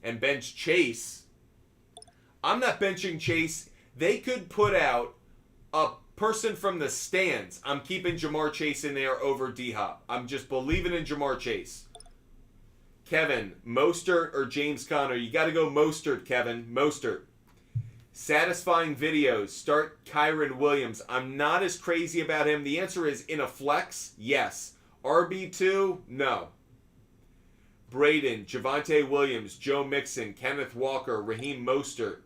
and bench Chase? I'm not benching Chase. They could put out a person from the stands. I'm keeping Jamar Chase in there over D-Hop. I'm just believing in Jamar Chase. Kevin, Mostert or James Conner? You got to go Mostert, Kevin. Mostert. Satisfying videos. Start Kyron Williams. I'm not as crazy about him. The answer is in a flex, yes. RB2, no. Braden, Javonte Williams, Joe Mixon, Kenneth Walker, Raheem Mostert.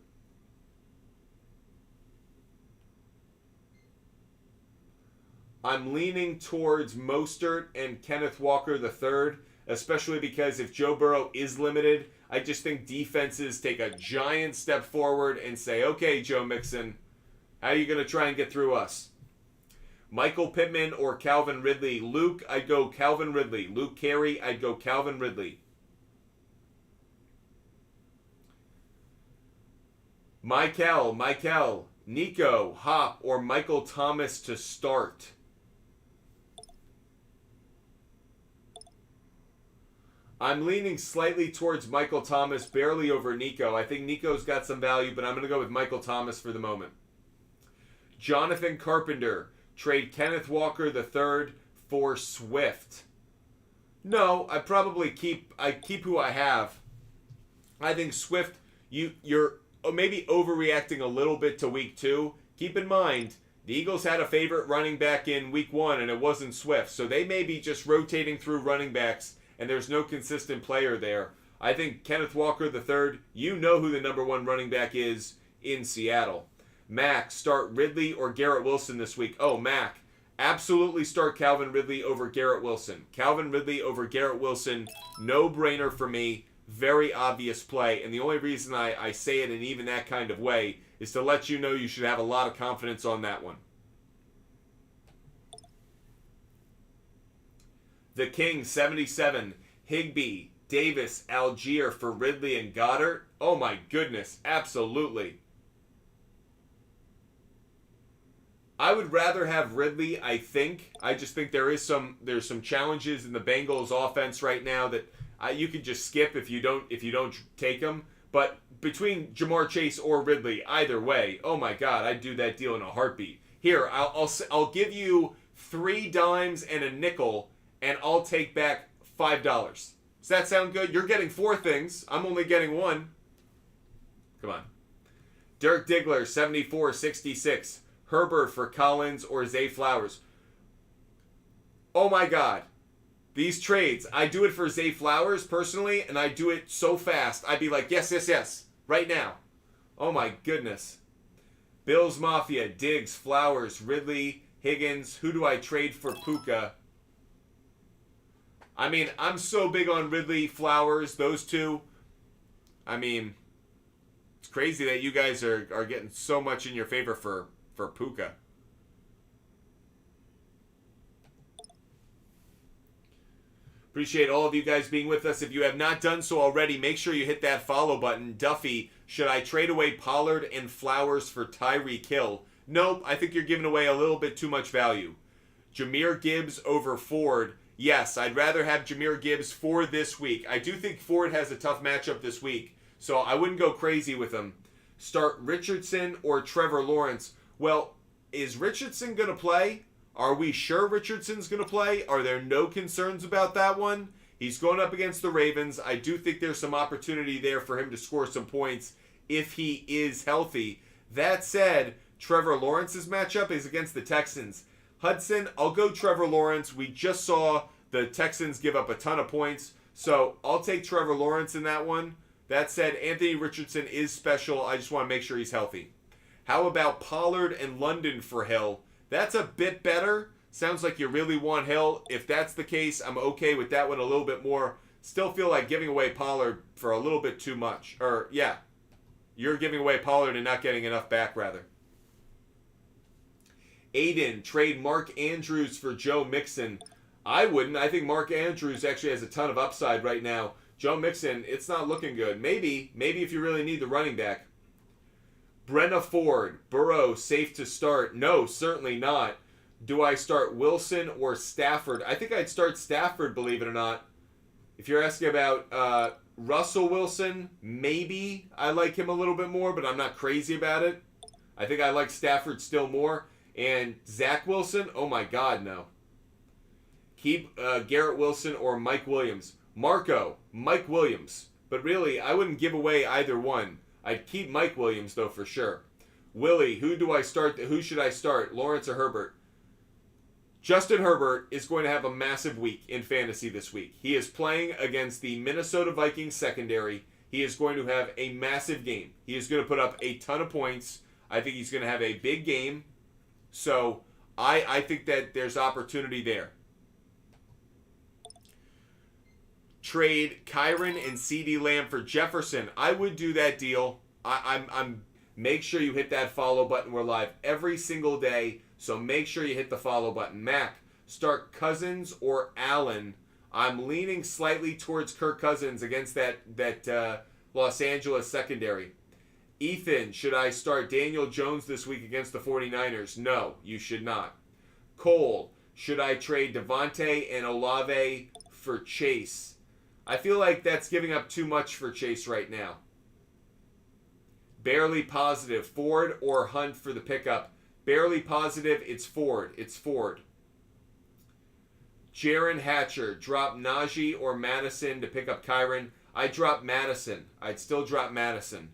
I'm leaning towards Mostert and Kenneth Walker III, especially because if Joe Burrow is limited, I just think defenses take a giant step forward and say, okay, Joe Mixon, how are you going to try and get through us? Michael Pittman or Calvin Ridley? Luke, I'd go Calvin Ridley. Luke Carey, I'd go Calvin Ridley. Michael, Nico, Hop, or Michael Thomas to start? I'm leaning slightly towards Michael Thomas, barely over Nico. I think Nico's got some value, but I'm going to go with Michael Thomas for the moment. Jonathan Carpenter, trade Kenneth Walker III for Swift. No, I probably keep who I have. I think Swift, you're maybe overreacting a little bit to week 2. Keep in mind, the Eagles had a favorite running back in week 1, and it wasn't Swift. So they may be just rotating through running backs, and there's no consistent player there. I think Kenneth Walker III, you know who the number 1 running back is in Seattle. Mac, start Ridley or Garrett Wilson this week. Oh, Mac, absolutely start Calvin Ridley over Garrett Wilson. Calvin Ridley over Garrett Wilson, no-brainer for me. Very obvious play, and the only reason I say it in even that kind of way is to let you know you should have a lot of confidence on that one. The King, 77. Higbee, Davis, Algier for Ridley and Goddard. Oh my goodness, absolutely. I would rather have Ridley, I think. I just think there's some challenges in the Bengals offense right now that you can just skip if you don't take them. But between Jamar Chase or Ridley, either way, oh my God, I'd do that deal in a heartbeat. Here, I'll give you 3 dimes and a nickel, and I'll take back $5. Does that sound good? You're getting 4 things. I'm only getting 1. Come on. Dirk Diggler, 74-66. Herbert for Collins or Zay Flowers. Oh my God. These trades, I do it for Zay Flowers personally, and I do it so fast. I'd be like, yes, yes, yes, right now. Oh my goodness. Bills Mafia, Diggs, Flowers, Ridley, Higgins. Who do I trade for Puka? I mean, I'm so big on Ridley, Flowers, those 2. I mean, it's crazy that you guys are getting so much in your favor for Puka. Appreciate all of you guys being with us. If you have not done so already, make sure you hit that follow button. Duffy, should I trade away Pollard and Flowers for Tyreek Hill? Nope, I think you're giving away a little bit too much value. Jahmyr Gibbs over Ford. Yes, I'd rather have Jahmyr Gibbs for this week. I do think Ford has a tough matchup this week, so I wouldn't go crazy with him. Start Richardson or Trevor Lawrence. Well, is Richardson going to play? Are we sure Richardson's going to play? Are there no concerns about that one? He's going up against the Ravens. I do think there's some opportunity there for him to score some points if he is healthy. That said, Trevor Lawrence's matchup is against the Texans. Hudson, I'll go Trevor Lawrence. We just saw the Texans give up a ton of points, so I'll take Trevor Lawrence in that one. That said, Anthony Richardson is special. I just want to make sure he's healthy. How about Pollard and London for Hill? That's a bit better. Sounds like you really want Hill. If that's the case, I'm okay with that one a little bit more. Still feel like giving away Pollard for a little bit too much. Or, yeah, you're giving away Pollard and not getting enough back, rather. Aiden, trade Mark Andrews for Joe Mixon. I wouldn't. I think Mark Andrews actually has a ton of upside right now. Joe Mixon, it's not looking good. Maybe if you really need the running back. Brenna Ford, Burrow, safe to start. No, certainly not. Do I start Wilson or Stafford? I think I'd start Stafford, believe it or not. If you're asking about Russell Wilson, maybe I like him a little bit more, but I'm not crazy about it. I think I like Stafford still more. And Zach Wilson, oh my God, no. Keep Garrett Wilson or Mike Williams. Mike Williams. But really, I wouldn't give away either one. I'd keep Mike Williams, though, for sure. Willie, who do I start? Who should I start? Lawrence or Herbert? Justin Herbert is going to have a massive week in fantasy this week. He is playing against the Minnesota Vikings secondary. He is going to have a massive game. He is going to put up a ton of points. I think he's going to have a big game. So I think that there's opportunity there. Trade Kyron and CeeDee Lamb for Jefferson. I would do that deal. I'm make sure you hit that follow button. We're live every single day, so make sure you hit the follow button. Mac, start Cousins or Allen. I'm leaning slightly towards Kirk Cousins against that Los Angeles secondary. Ethan, should I start Daniel Jones this week against the 49ers? No, you should not. Cole, should I trade Devontae and Olave for Chase? I feel like that's giving up too much for Chase right now. Barely positive. Ford or Hunt for the pickup? Barely positive. It's Ford. Jaron Hatcher. Drop Najee or Madison to pick up Kyron. I drop Madison. I'd still drop Madison.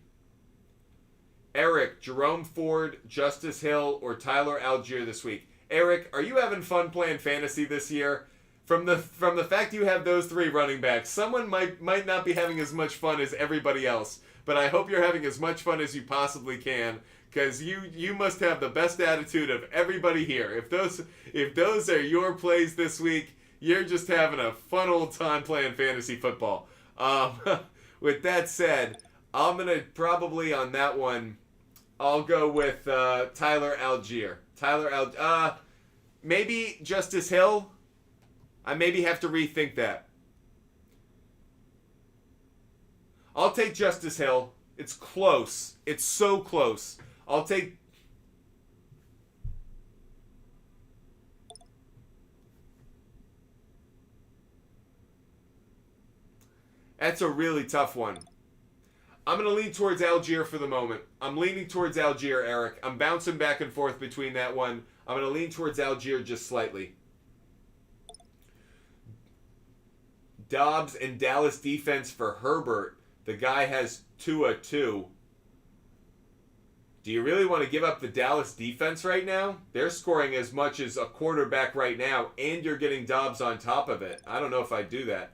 Eric. Jerome Ford, Justice Hill, or Tyler Algier this week. Eric, are you having fun playing fantasy this year? From the fact you have those three running backs, someone might not be having as much fun as everybody else. But I hope you're having as much fun as you possibly can, because you must have the best attitude of everybody here. If those are your plays this week, you're just having a fun old time playing fantasy football. With that said, I'm gonna probably on that one, I'll go with Tyler Algier. Maybe Justice Hill. I maybe have to rethink that. I'll take Justice Hill. It's close. It's so close. I'll take... That's a really tough one. I'm going to lean towards Algier for the moment. I'm leaning towards Algier, Eric. I'm bouncing back and forth between that one. I'm going to lean towards Algier just slightly. Dobbs and Dallas defense for Herbert. The guy has 2-2. Do you really want to give up the Dallas defense right now? They're scoring as much as a quarterback right now, and you're getting Dobbs on top of it. I don't know if I'd do that.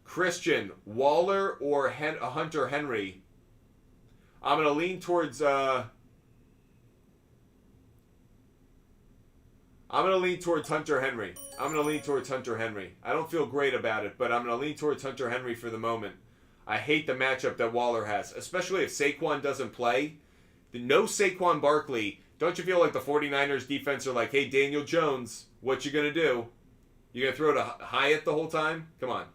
Christian, Waller or Hunter Henry? I'm going to lean towards... I'm going to lean towards Hunter Henry. I don't feel great about it, but I'm going to lean towards Hunter Henry for the moment. I hate the matchup that Waller has, especially if Saquon doesn't play. No Saquon Barkley. Don't you feel like the 49ers defense are like, hey, Daniel Jones, what you going to do? You going to throw to Hyatt the whole time? Come on.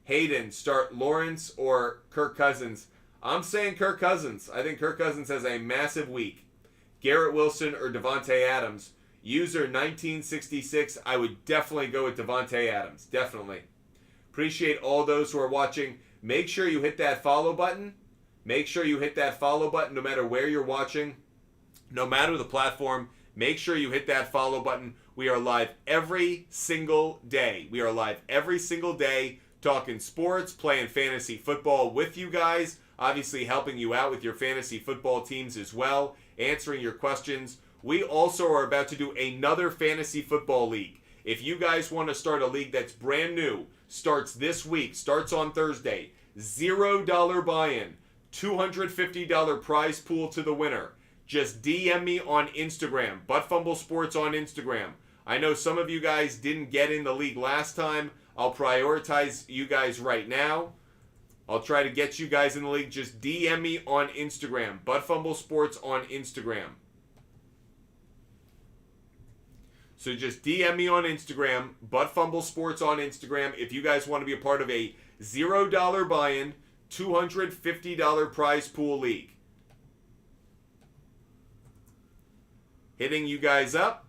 Hayden, start Lawrence or Kirk Cousins? I'm saying Kirk Cousins. I think Kirk Cousins has a massive week. Garrett Wilson or Devontae Adams? User 1966, I would definitely go with Devontae Adams. Definitely. Appreciate all those who are watching. Make sure you hit that follow button. No matter where you're watching. No matter the platform. Make sure you hit that follow button. We are live every single day. Talking sports, playing fantasy football with you guys. Obviously helping you out with your fantasy football teams as well. Answering your questions. We also are about to do another fantasy football league. If you guys want to start a league that's brand new, starts this week, starts on Thursday, $0 buy-in, $250 prize pool to the winner. Just DM me on Instagram, Buttfumble Sports on Instagram. I know some of you guys didn't get in the league last time. I'll prioritize you guys right now. I'll try to get you guys in the league. Just DM me on Instagram, Buttfumble Sports on Instagram. So just DM me on Instagram, Butt Fumble Sports on Instagram, if you guys want to be a part of a $0 buy-in, $250 prize pool league. Hitting you guys up.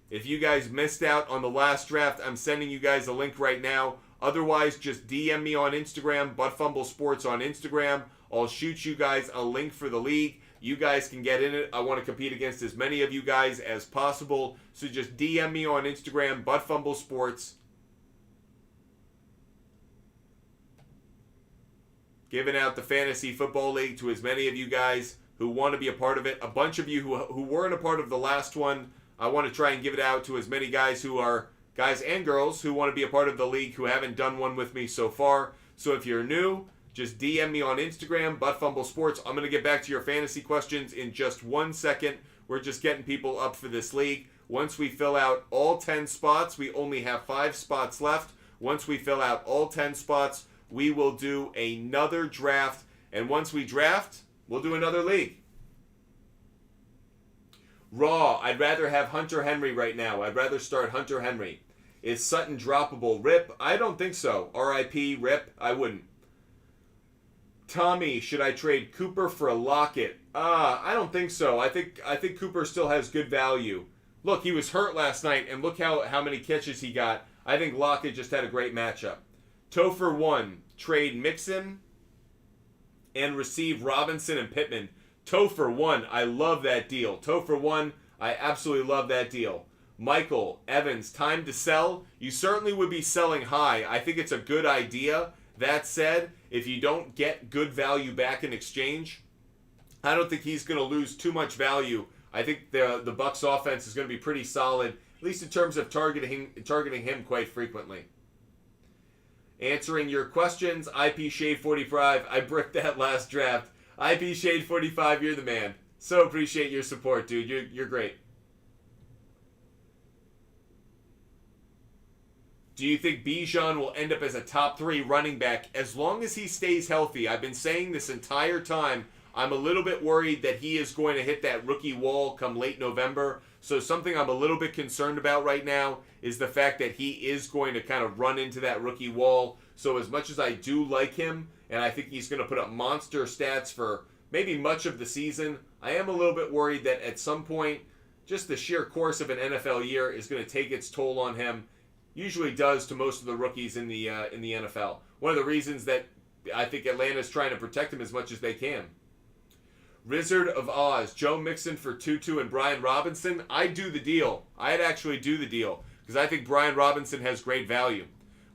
If you guys missed out on the last draft, I'm sending you guys a link right now. Otherwise, just DM me on Instagram, Butt Fumble Sports on Instagram. I'll shoot you guys a link for the league. You guys can get in it. I want to compete against as many of you guys as possible. So just DM me on Instagram, Butt Fumble Sports. Giving out the Fantasy Football League to as many of you guys who want to be a part of it. A bunch of you who weren't a part of the last one, I want to try and give it out to as many guys who are, guys and girls, who want to be a part of the league who haven't done one with me so far. So if you're new, just DM me on Instagram, Butt Fumble Sports. I'm going to get back to your fantasy questions in just 1 second. We're just getting people up for this league. Once we fill out all 10 spots, we only have 5 spots left. Once we fill out all 10 spots, we will do another draft. And once we draft, we'll do another league. Raw, I'd rather have Hunter Henry right now. I'd rather start Hunter Henry. Is Sutton droppable? Rip? I don't think so. RIP, rip? I wouldn't. Tommy, should I trade Cooper for a Lockett? I don't think so. I think Cooper still has good value. Look, he was hurt last night, and look how many catches he got. I think Lockett just had a great matchup. Topher 1, trade Mixon and receive Robinson and Pittman. Topher 1, I love that deal. Topher 1, I absolutely love that deal. Michael, Evans, time to sell? You certainly would be selling high. I think it's a good idea. That said, if you don't get good value back in exchange, I don't think he's going to lose too much value. I think the Bucs offense is going to be pretty solid, at least in terms of targeting him quite frequently. Answering your questions, IP Shade 45. I bricked that last draft. IP Shade 45, you're the man. So appreciate your support, dude. You're great. Do you think Bijan will end up as a top 3 running back as long as he stays healthy? I've been saying this entire time. I'm a little bit worried that he is going to hit that rookie wall come late November. So something I'm a little bit concerned about right now is the fact that he is going to kind of run into that rookie wall. So as much as I do like him, and I think he's going to put up monster stats for maybe much of the season, I am a little bit worried that at some point, just the sheer course of an NFL year is going to take its toll on him. Usually does to most of the rookies in the NFL. One of the reasons that I think Atlanta's trying to protect him as much as they can. Wizard of Oz, Joe Mixon for Tutu and Brian Robinson. I'd do the deal. I'd actually do the deal because I think Brian Robinson has great value.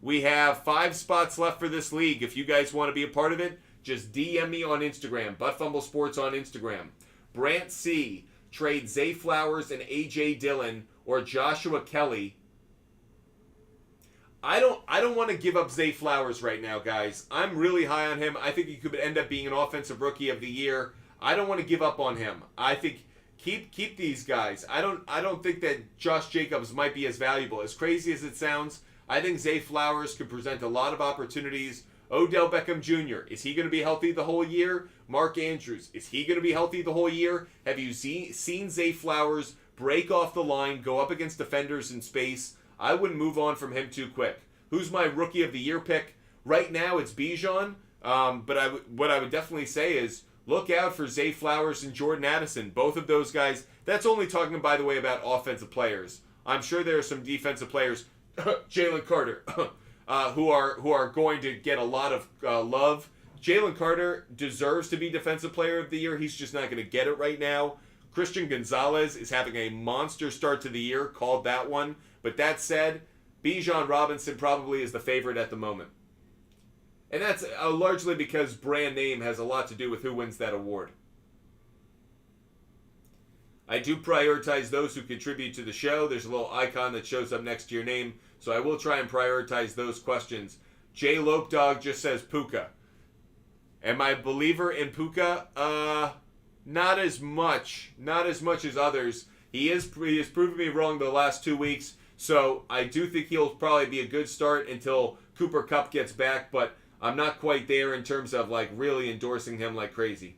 We have 5 spots left for this league. If you guys want to be a part of it, just DM me on Instagram, Butt Fumble Sports on Instagram. Brant C, trade Zay Flowers and AJ Dillon or Joshua Kelly. I don't want to give up Zay Flowers right now, guys. I'm really high on him. I think he could end up being an offensive rookie of the year. I don't want to give up on him. I think keep these guys. I don't think that Josh Jacobs might be as valuable. As crazy as it sounds, I think Zay Flowers could present a lot of opportunities. Odell Beckham Jr., is he going to be healthy the whole year? Mark Andrews, is he going to be healthy the whole year? Have you seen Zay Flowers break off the line, go up against defenders in space? I wouldn't move on from him too quick. Who's my rookie of the year pick? Right now it's Bijan, but what I would definitely say is look out for Zay Flowers and Jordan Addison. Both of those guys, that's only talking, by the way, about offensive players. I'm sure there are some defensive players, Jalen Carter, who are going to get a lot of love. Jalen Carter deserves to be Defensive Player of the Year. He's just not going to get it right now. Christian Gonzalez is having a monster start to the year, called that one. But that said, Bijan Robinson probably is the favorite at the moment. And that's largely because brand name has a lot to do with who wins that award. I do prioritize those who contribute to the show. There's a little icon that shows up next to your name, so I will try and prioritize those questions. Jay Lopedog just says Puka. Am I a believer in Puka? Not as much. Not as much as others. He has proven me wrong the last 2 weeks, so I do think he'll probably be a good start until Cooper Kupp gets back, but I'm not quite there in terms of like really endorsing him like crazy.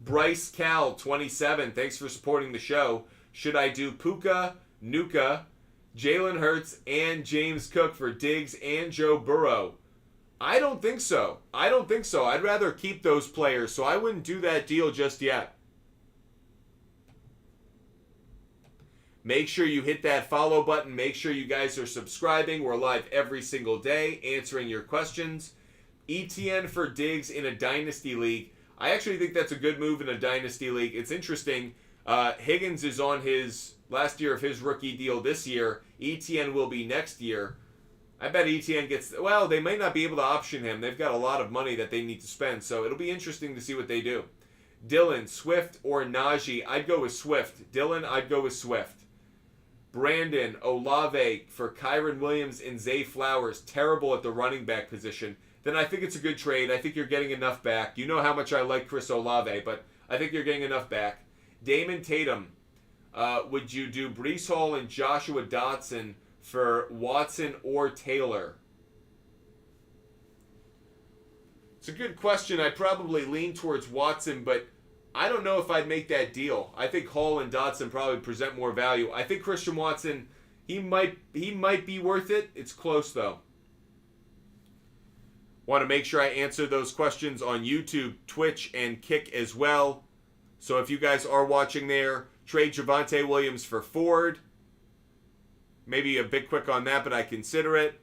Bryce Cal, 27. Thanks for supporting the show. Should I do Puka, Nuka, Jalen Hurts, and James Cook for Diggs and Joe Burrow? I don't think so. I'd rather keep those players, so I wouldn't do that deal just yet. Make sure you hit that follow button. Make sure you guys are subscribing. We're live every single day answering your questions. ETN for Diggs in a Dynasty League. I actually think that's a good move in a Dynasty League. It's interesting. Higgins is on his last year of his rookie deal this year. ETN will be next year. I bet ETN gets... Well, they might not be able to option him. They've got a lot of money that they need to spend, so it'll be interesting to see what they do. Dylan, Swift or Najee? I'd go with Swift. Dylan, I'd go with Swift. Brandon, Olave for Kyron Williams and Zay Flowers. Terrible at the running back position. Then I think it's a good trade. I think you're getting enough back. You know how much I like Chris Olave, but I think you're getting enough back. Damon Tatum, would you do Breece Hall and Joshua Dotson for Watson or Taylor? It's a good question. I'd probably lean towards Watson, but I don't know if I'd make that deal. I think Hall and Dotson probably present more value. I think Christian Watson, he might be worth it. It's close though. Want to make sure I answer those questions on YouTube, Twitch, and Kick as well. So if you guys are watching there, trade Javonte Williams for Ford. Maybe a bit quick on that, but I consider it.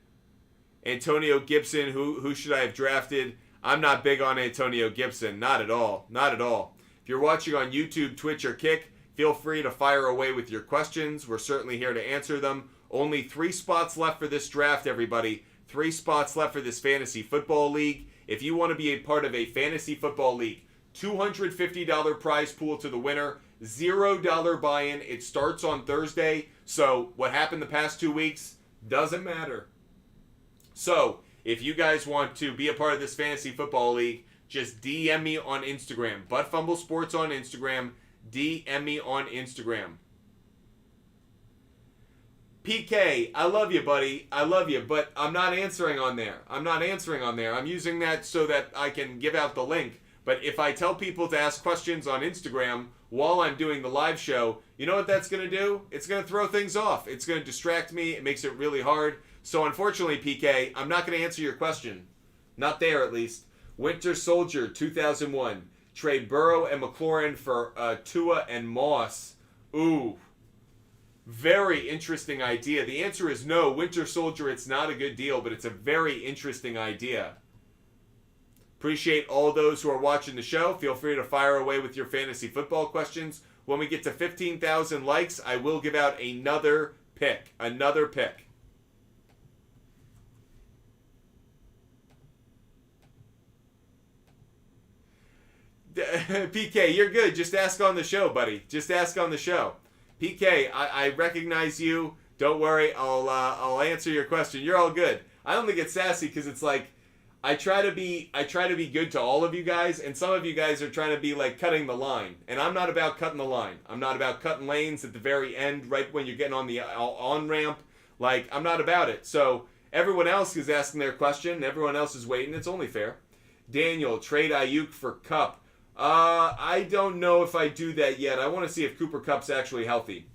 Antonio Gibson, who should I have drafted? I'm not big on Antonio Gibson. Not at all. Not at all. If you're watching on YouTube, Twitch, or Kick, feel free to fire away with your questions. We're certainly here to answer them. Only 3 spots left for this draft, everybody. 3 spots left for this fantasy football league. If you want to be a part of a fantasy football league, $250 prize pool to the winner, $0 buy-in. It starts on Thursday. So what happened the past 2 weeks doesn't matter. So if you guys want to be a part of this fantasy football league, just DM me on Instagram. Butt Fumble Sports on Instagram. DM me on Instagram. PK, I love you, buddy. I love you, but I'm not answering on there. I'm using that so that I can give out the link. But if I tell people to ask questions on Instagram while I'm doing the live show, you know what that's going to do? It's going to throw things off. It's going to distract me. It makes it really hard. So unfortunately, PK, I'm not going to answer your question. Not there, at least. Winter Soldier, 2001. Trade Burrow and McLaurin for Tua and Moss. Ooh. Very interesting idea. The answer is no. Winter Soldier, it's not a good deal, but it's a very interesting idea. Appreciate all those who are watching the show. Feel free to fire away with your fantasy football questions. When we get to 15,000 likes, I will give out another pick. Another pick. PK, you're good. Just ask on the show, buddy. Just ask on the show. PK, I recognize you. Don't worry. I'll answer your question. You're all good. I only get sassy because it's like I try to be good to all of you guys, and some of you guys are trying to be like cutting the line, and I'm not about cutting the line. I'm not about cutting lanes at the very end, right when you're getting on the on ramp. Like, I'm not about it. So everyone else is asking their question. Everyone else is waiting. It's only fair. Daniel, trade Ayuk for Cup. I don't know if I do that yet. I want to see if Cooper Kupp's actually healthy.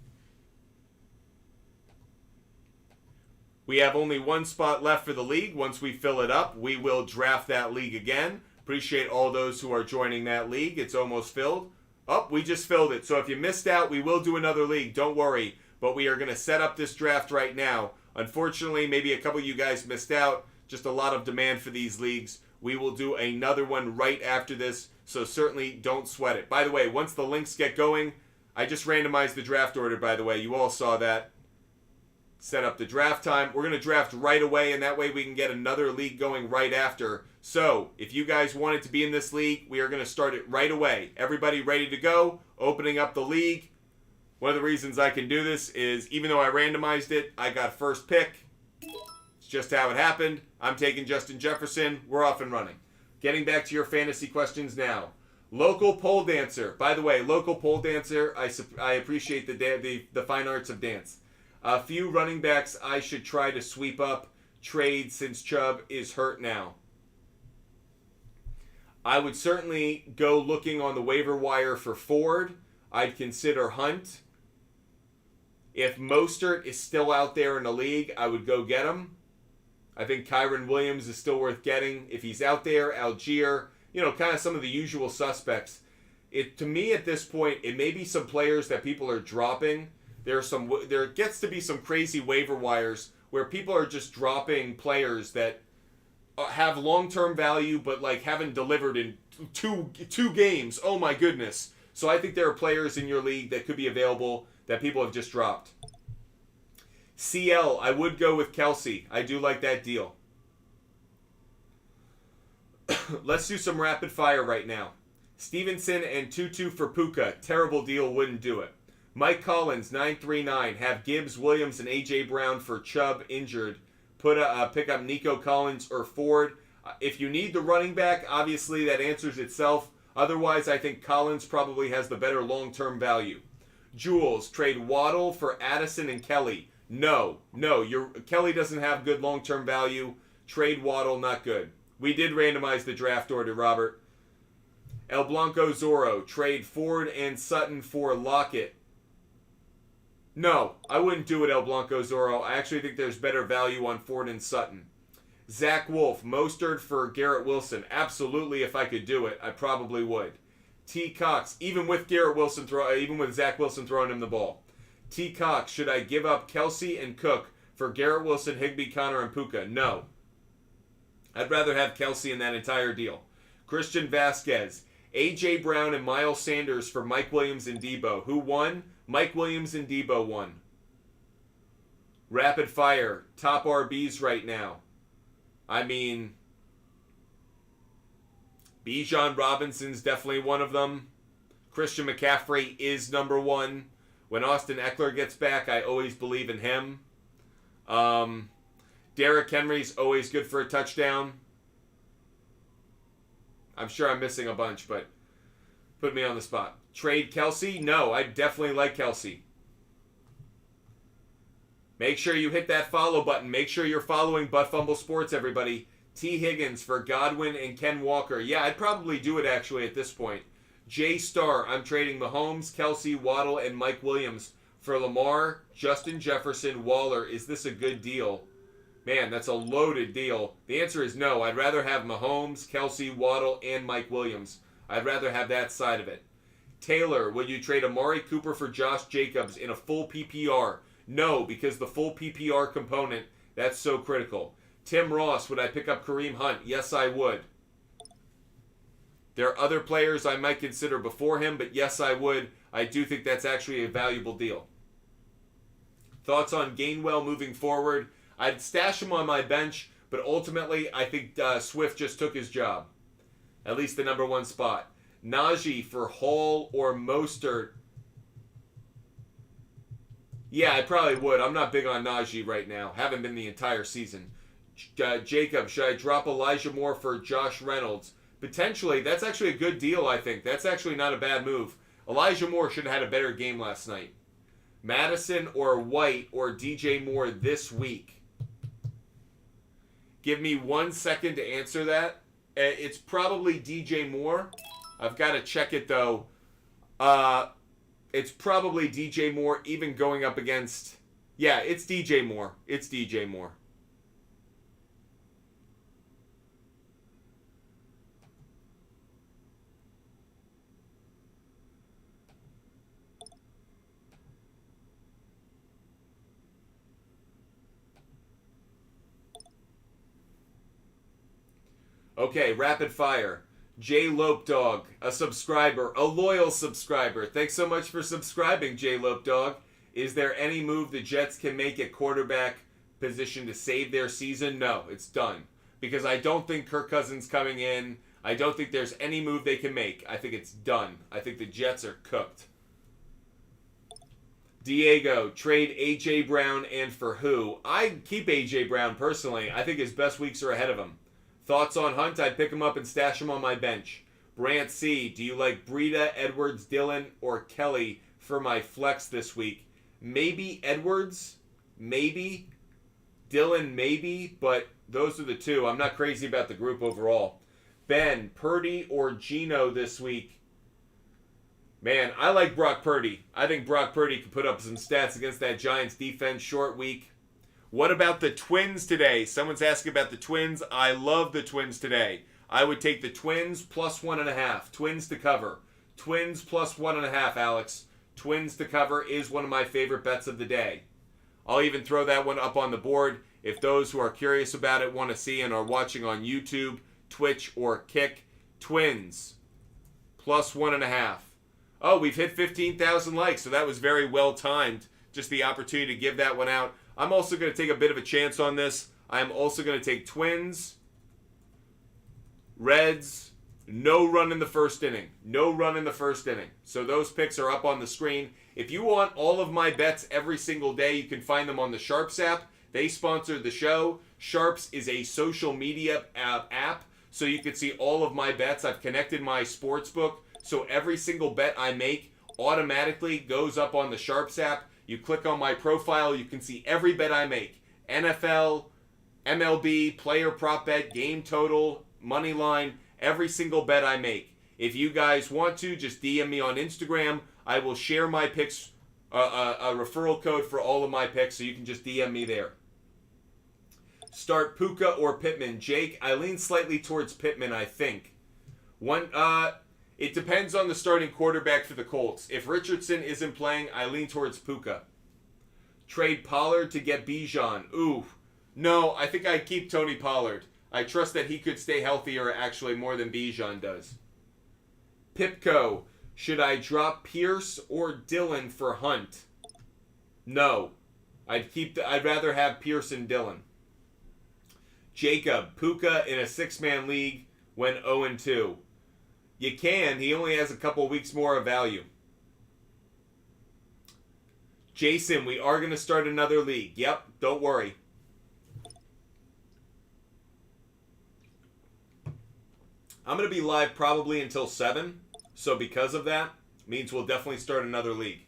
We have only 1 spot left for the league. Once we fill it up, we will draft that league again. Appreciate all those who are joining that league. It's almost filled. Oh, we just filled it. So if you missed out, we will do another league. Don't worry. But we are going to set up this draft right now. Unfortunately, maybe a couple of you guys missed out. Just a lot of demand for these leagues. We will do another one right after this. So certainly don't sweat it. By the way, once the links get going, I just randomized the draft order, by the way. You all saw that. Set up the draft time. We're going to draft right away, and that way we can get another league going right after. So if you guys wanted to be in this league, we are going to start it right away. Everybody ready to go? Opening up the league. One of the reasons I can do this is even though I randomized it, I got first pick. It's just how it happened. I'm taking Justin Jefferson. We're off and running. Getting back to your fantasy questions now. Local pole dancer. By the way, local pole dancer, I appreciate the fine arts of dance. A few running backs I should try to sweep up, trade since Chubb is hurt now. I would certainly go looking on the waiver wire for Ford. I'd consider Hunt. If Mostert is still out there in the league, I would go get him. I think Kyron Williams is still worth getting. If he's out there, Algier, kind of some of the usual suspects. To me at this point, it may be some players that people are dropping. There gets to be some crazy waiver wires where people are just dropping players that have long-term value but haven't delivered in two games. Oh my goodness. So I think there are players in your league that could be available that people have just dropped. CL, I would go with Kelsey. I do like that deal. Let's do some rapid fire right now. Stevenson and Tutu for Puka. Terrible deal, wouldn't do it. Mike Collins, 939. Have Gibbs, Williams, and A.J. Brown for Chubb injured. Pick up Nico Collins or Ford. If you need the running back, obviously that answers itself. Otherwise, I think Collins probably has the better long-term value. Jules, trade Waddle for Addison and Kelly. No. Kelly doesn't have good long-term value. Trade Waddle, not good. We did randomize the draft order, Robert. El Blanco Zorro, trade Ford and Sutton for Lockett. No, I wouldn't do it, El Blanco Zorro. I actually think there's better value on Ford and Sutton. Zach Wolf, Mostert for Garrett Wilson. Absolutely, if I could do it, I probably would. T. Cox, even with Zach Wilson throwing him the ball. T. Cox, should I give up Kelsey and Cook for Garrett Wilson, Higbee, Connor, and Puka? No. I'd rather have Kelsey in that entire deal. Christian Vasquez, A.J. Brown and Miles Sanders for Mike Williams and Debo. Who won? Mike Williams and Debo won. Rapid fire. Top RBs right now. I mean, Bijan Robinson's definitely one of them. Christian McCaffrey is number one. When Austin Eckler gets back, I always believe in him. Derrick Henry's always good for a touchdown. I'm sure I'm missing a bunch, but put me on the spot. Trade Kelsey? No, I definitely like Kelsey. Make sure you hit that follow button. Make sure you're following Butt Fumble Sports, everybody. T. Higgins for Godwin and Ken Walker. Yeah, I'd probably do it actually at this point. J. Star, I'm trading Mahomes, Kelsey, Waddle, and Mike Williams for Lamar, Justin Jefferson, Waller. Is this a good deal? Man, that's a loaded deal. The answer is no. I'd rather have Mahomes, Kelsey, Waddle, and Mike Williams. I'd rather have that side of it. Taylor, would you trade Amari Cooper for Josh Jacobs in a full PPR? No, because the full PPR component, that's so critical. Tim Ross, would I pick up Kareem Hunt? Yes, I would. There are other players I might consider before him, but yes, I would. I do think that's actually a valuable deal. Thoughts on Gainwell moving forward? I'd stash him on my bench, but ultimately, I think Swift just took his job. At least the number one spot. Najee for Hall or Mostert. Yeah, I probably would. I'm not big on Najee right now. Haven't been the entire season. Jacob, should I drop Elijah Moore for Josh Reynolds? Potentially. That's actually a good deal, I think. That's actually not a bad move. Elijah Moore should have had a better game last night. Madison or White or DJ Moore this week? Give me 1 second to answer that. It's probably DJ Moore. I've got to check it, though. It's probably DJ Moore, even going up against... Yeah, it's DJ Moore. It's DJ Moore. Okay, rapid fire. J Lope Dog, a subscriber, a loyal subscriber. Thanks so much for subscribing, J Lope Dog. Is there any move the Jets can make at quarterback position to save their season? No, it's done. Because I don't think Kirk Cousins coming in. I don't think there's any move they can make. I think it's done. I think the Jets are cooked. Diego, trade A.J. Brown and for who? I'd keep A.J. Brown personally. I think his best weeks are ahead of him. Thoughts on Hunt? I'd pick him up and stash him on my bench. Brant C. Do you like Breida, Edwards, Dillon, or Kelly for my flex this week? Maybe Edwards. Maybe. Dillon, maybe. But those are the two. I'm not crazy about the group overall. Ben, Purdy or Geno this week? Man, I like Brock Purdy. I think Brock Purdy can put up some stats against that Giants defense. Short week. What about the Twins today? Someone's asking about the Twins. I love the Twins today. I would take the Twins plus 1.5. Twins to cover. Twins plus 1.5, Alex. Twins to cover is one of my favorite bets of the day. I'll even throw that one up on the board. If those who are curious about it want to see and are watching on YouTube, Twitch, or Kick, Twins plus 1.5. Oh, we've hit 15,000 likes, so that was very well timed. Just the opportunity to give that one out. I'm also going to take a bit of a chance on this. I'm also going to take Twins, Reds, no run in the first inning. No run in the first inning. So those picks are up on the screen. If you want all of my bets every single day, you can find them on the SHARPZ app. They sponsored the show. SHARPZ is a social media app, so you can see all of my bets. I've connected my sports book, so every single bet I make automatically goes up on the SHARPZ app. You click on my profile, you can see every bet I make. NFL, MLB, player prop bet, game total, money line, every single bet I make. If you guys want to, just DM me on Instagram. I will share my picks, a referral code for all of my picks, so you can just DM me there. Start Puka or Pittman. Jake, I lean slightly towards Pittman, I think. It depends on the starting quarterback for the Colts. If Richardson isn't playing, I lean towards Puka. Trade Pollard to get Bijan. Ooh. No, I think I'd keep Tony Pollard. I trust that he could stay healthier actually more than Bijan does. Pipco. Should I drop Pierce or Dillon for Hunt? No. I'd rather have Pierce and Dillon. Jacob. Puka in a 6-man league went 0-2. You can. He only has a couple weeks more of value. Jason, we are going to start another league. Yep, don't worry. I'm going to be live probably until 7. So because of that, means we'll definitely start another league.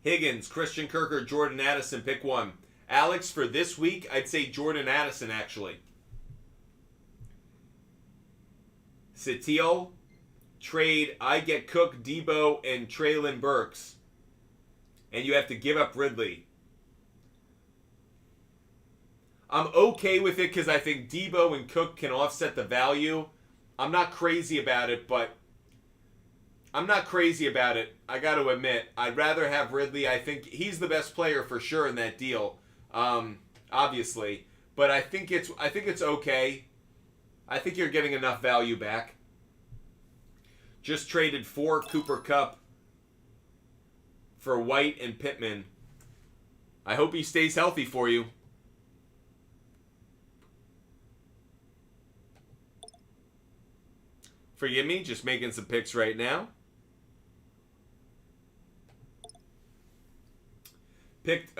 Higgins, Christian Kirk, or Jordan Addison, pick one. Alex, for this week, I'd say Jordan Addison, actually. Setiel, trade, I get Cook, Debo, and Treylon Burks. And you have to give up Ridley. I'm okay with it because I think Debo and Cook can offset the value. I'm not crazy about it, but I got to admit. I'd rather have Ridley. I think he's the best player for sure in that deal, obviously. But I think it's okay. I think you're getting enough value back. Just traded 4 Cooper Kupp for White and Pittman. I hope he stays healthy for you. Forgive me, just making some picks right now. Pick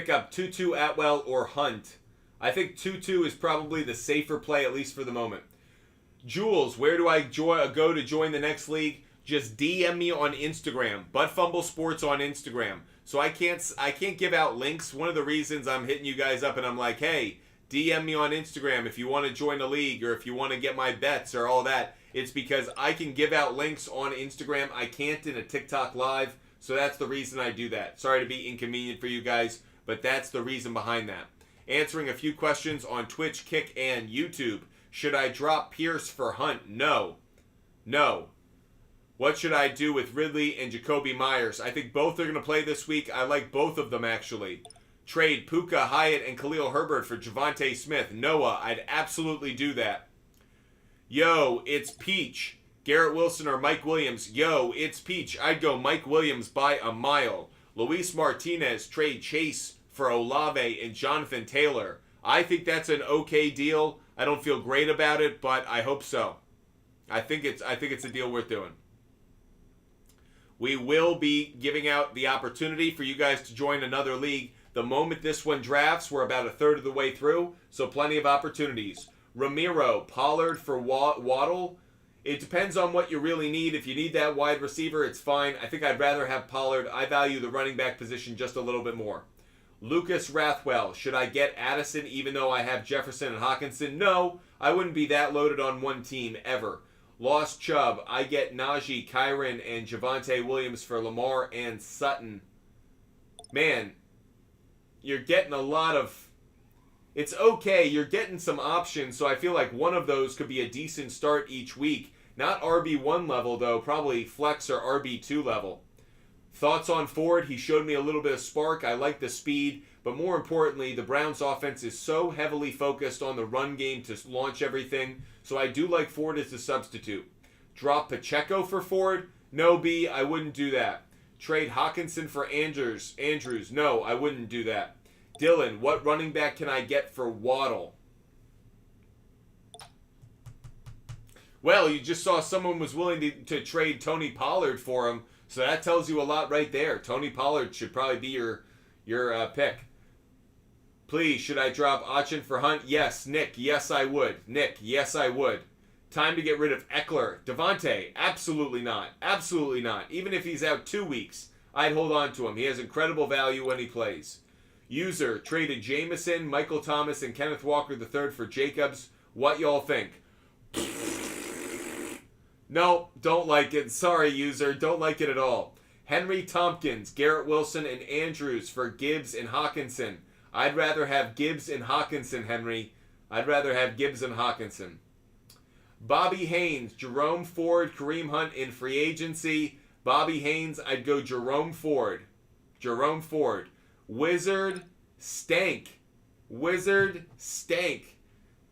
up Tutu, Atwell, or Hunt. I think Tutu is probably the safer play, at least for the moment. Jules, where do I go to join the next league? Just DM me on Instagram. Butt Fumble Sports on Instagram. So I can't give out links. One of the reasons I'm hitting you guys up and I'm like, hey, DM me on Instagram if you want to join a league or if you want to get my bets or all that. It's because I can give out links on Instagram. I can't in a TikTok live. So that's the reason I do that. Sorry to be inconvenient for you guys, but that's the reason behind that. Answering a few questions on Twitch, Kick, and YouTube. Should I drop Pierce for Hunt? No. What should I do with Ridley and Jacoby Myers? I think both are going to play this week. I like both of them, actually. Trade Puka, Hyatt, and Khalil Herbert for Javonte Smith. Noah, I'd absolutely do that. Yo, it's Peach. Garrett Wilson or Mike Williams. Yo, it's Peach. I'd go Mike Williams by a mile. Luis Martinez, trade Chase for Olave and Jonathan Taylor. I think that's an okay deal. I don't feel great about it, but I hope so. I think it's a deal worth doing. We will be giving out the opportunity for you guys to join another league. The moment this one drafts, we're about a third of the way through, so plenty of opportunities. Ramiro, Pollard for Waddle. It depends on what you really need. If you need that wide receiver, it's fine. I think I'd rather have Pollard. I value the running back position just a little bit more. Lucas Rathwell, should I get Addison even though I have Jefferson and Hawkinson? No, I wouldn't be that loaded on one team ever. Lost Chubb, I get Najee, Kyron, and Javonte Williams for Lamar and Sutton. Man, you're getting a lot of... It's okay, you're getting some options, so I feel like one of those could be a decent start each week. Not RB1 level, though, probably flex or RB2 level. Thoughts on Ford? He showed me a little bit of spark. I like the speed, but more importantly, the Browns' offense is so heavily focused on the run game to launch everything, so I do like Ford as a substitute. Drop Pacheco for Ford? No, B, I wouldn't do that. Trade Hawkinson for Andrews? No, I wouldn't do that. Dylan, what running back can I get for Waddle? Well, you just saw someone was willing to trade Tony Pollard for him, so that tells you a lot right there. Tony Pollard should probably be your pick. Please, should I drop Achin for Hunt? Yes. Nick, yes I would. Nick, yes I would. Time to get rid of Eckler. Devontae, absolutely not. Absolutely not. Even if he's out 2 weeks, I'd hold on to him. He has incredible value when he plays. User, traded Jameson, Michael Thomas, and Kenneth Walker III for Jacobs. What y'all think? No, don't like it. Sorry, user. Don't like it at all. Henry Tompkins, Garrett Wilson, and Andrews for Gibbs and Hawkinson. I'd rather have Gibbs and Hawkinson, Henry. I'd rather have Gibbs and Hawkinson. Bobby Haynes, Jerome Ford, Kareem Hunt in free agency. Bobby Haynes, I'd go Jerome Ford. Jerome Ford. Wizard, stank. Wizard, stank.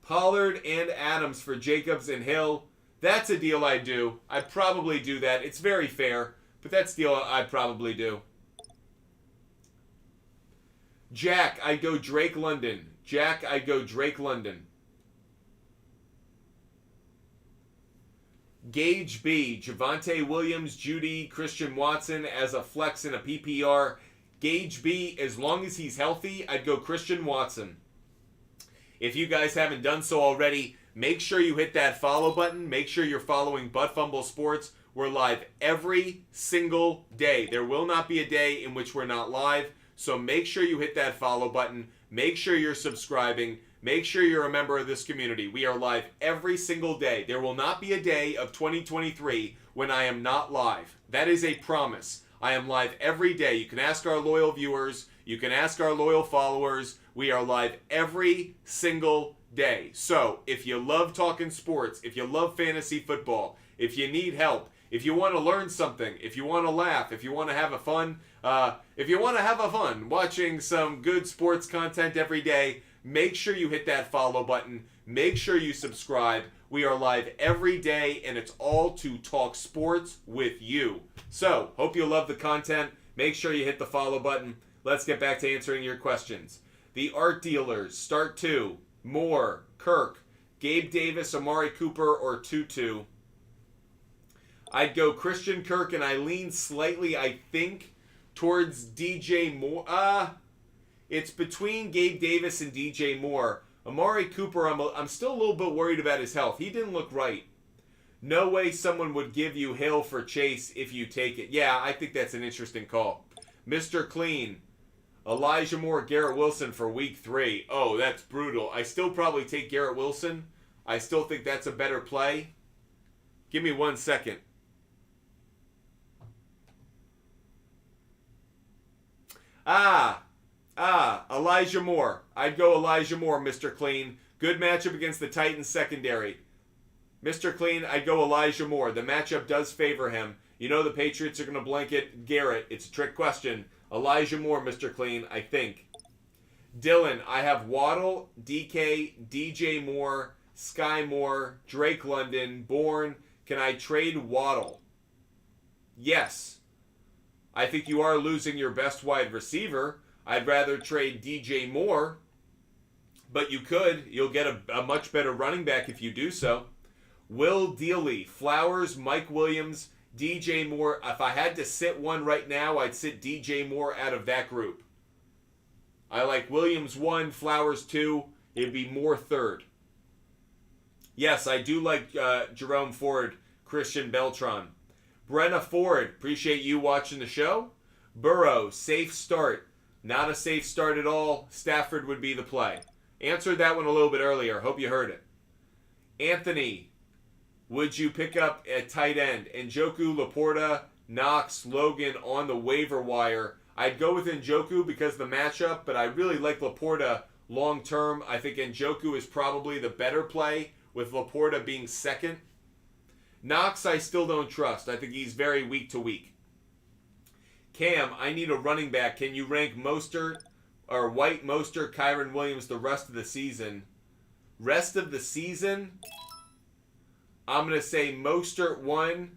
Pollard and Adams for Jacobs and Hill. That's a deal I'd do. I'd probably do that. It's very fair, but that's a deal I'd probably do. Jack, I'd go Drake London. Jack, I'd go Drake London. Gage B, Javonte Williams, Judy, Christian Watson as a flex in a PPR. Gage B, as long as he's healthy, I'd go Christian Watson. If you guys haven't done so already, make sure you hit that follow button. Make sure you're following Butt Fumble Sports. We're live every single day. There will not be a day in which we're not live. So make sure you hit that follow button. Make sure you're subscribing. Make sure you're a member of this community. We are live every single day. There will not be a day of 2023 when I am not live. That is a promise. I am live every day. You can ask our loyal viewers. You can ask our loyal followers. We are live every single day. So if you love talking sports, if you love fantasy football, if you need help, if you want to learn something, if you want to laugh, if you want to have a fun, watching some good sports content every day, make sure you hit that follow button. Make sure you subscribe. We are live every day, and it's all to talk sports with you. So, hope you love the content. Make sure you hit the follow button. Let's get back to answering your questions. The Art Dealers, Start 2, Moore, Kirk, Gabe Davis, Amari Cooper, or Tutu. I'd go Christian Kirk, and I lean slightly, I think, towards DJ Moore. It's between Gabe Davis and DJ Moore. Amari Cooper, I'm still a little bit worried about his health. He didn't look right. No way someone would give you Hill for Chase if you take it. Yeah, I think that's an interesting call. Mr. Clean, Elijah Moore, Garrett Wilson for week 3. Oh, that's brutal. I still probably take Garrett Wilson. I still think that's a better play. Give me 1 second. Elijah Moore. I'd go Elijah Moore, Mr. Clean. Good matchup against the Titans secondary. Mr. Clean, I'd go Elijah Moore. The matchup does favor him. You know the Patriots are going to blanket Garrett. It's a trick question. Elijah Moore, Mr. Clean, I think. Dylan, I have Waddle, DK, DJ Moore, Sky Moore, Drake London, Bourne. Can I trade Waddle? Yes. I think you are losing your best wide receiver. I'd rather trade DJ Moore, but you could. You'll get a much better running back if you do so. Will Dealey, Flowers, Mike Williams, DJ Moore. If I had to sit one right now, I'd sit DJ Moore out of that group. I like Williams 1, Flowers 2. It'd be Moore 3rd. Yes, I do like Jerome Ford, Christian Beltran. Brenna Ford, appreciate you watching the show. Burrow, safe start. Not a safe start at all. Stafford would be the play. Answered that one a little bit earlier. Hope you heard it. Anthony, would you pick up a tight end? Njoku, Laporta, Knox, Logan on the waiver wire. I'd go with Njoku because of the matchup, but I really like Laporta long term. I think Njoku is probably the better play, with Laporta being second. Knox, I still don't trust. I think he's very week to week. Cam, I need a running back. Can you rank Mostert or White, Mostert, Kyron Williams the rest of the season? Rest of the season, I'm going to say Mostert 1.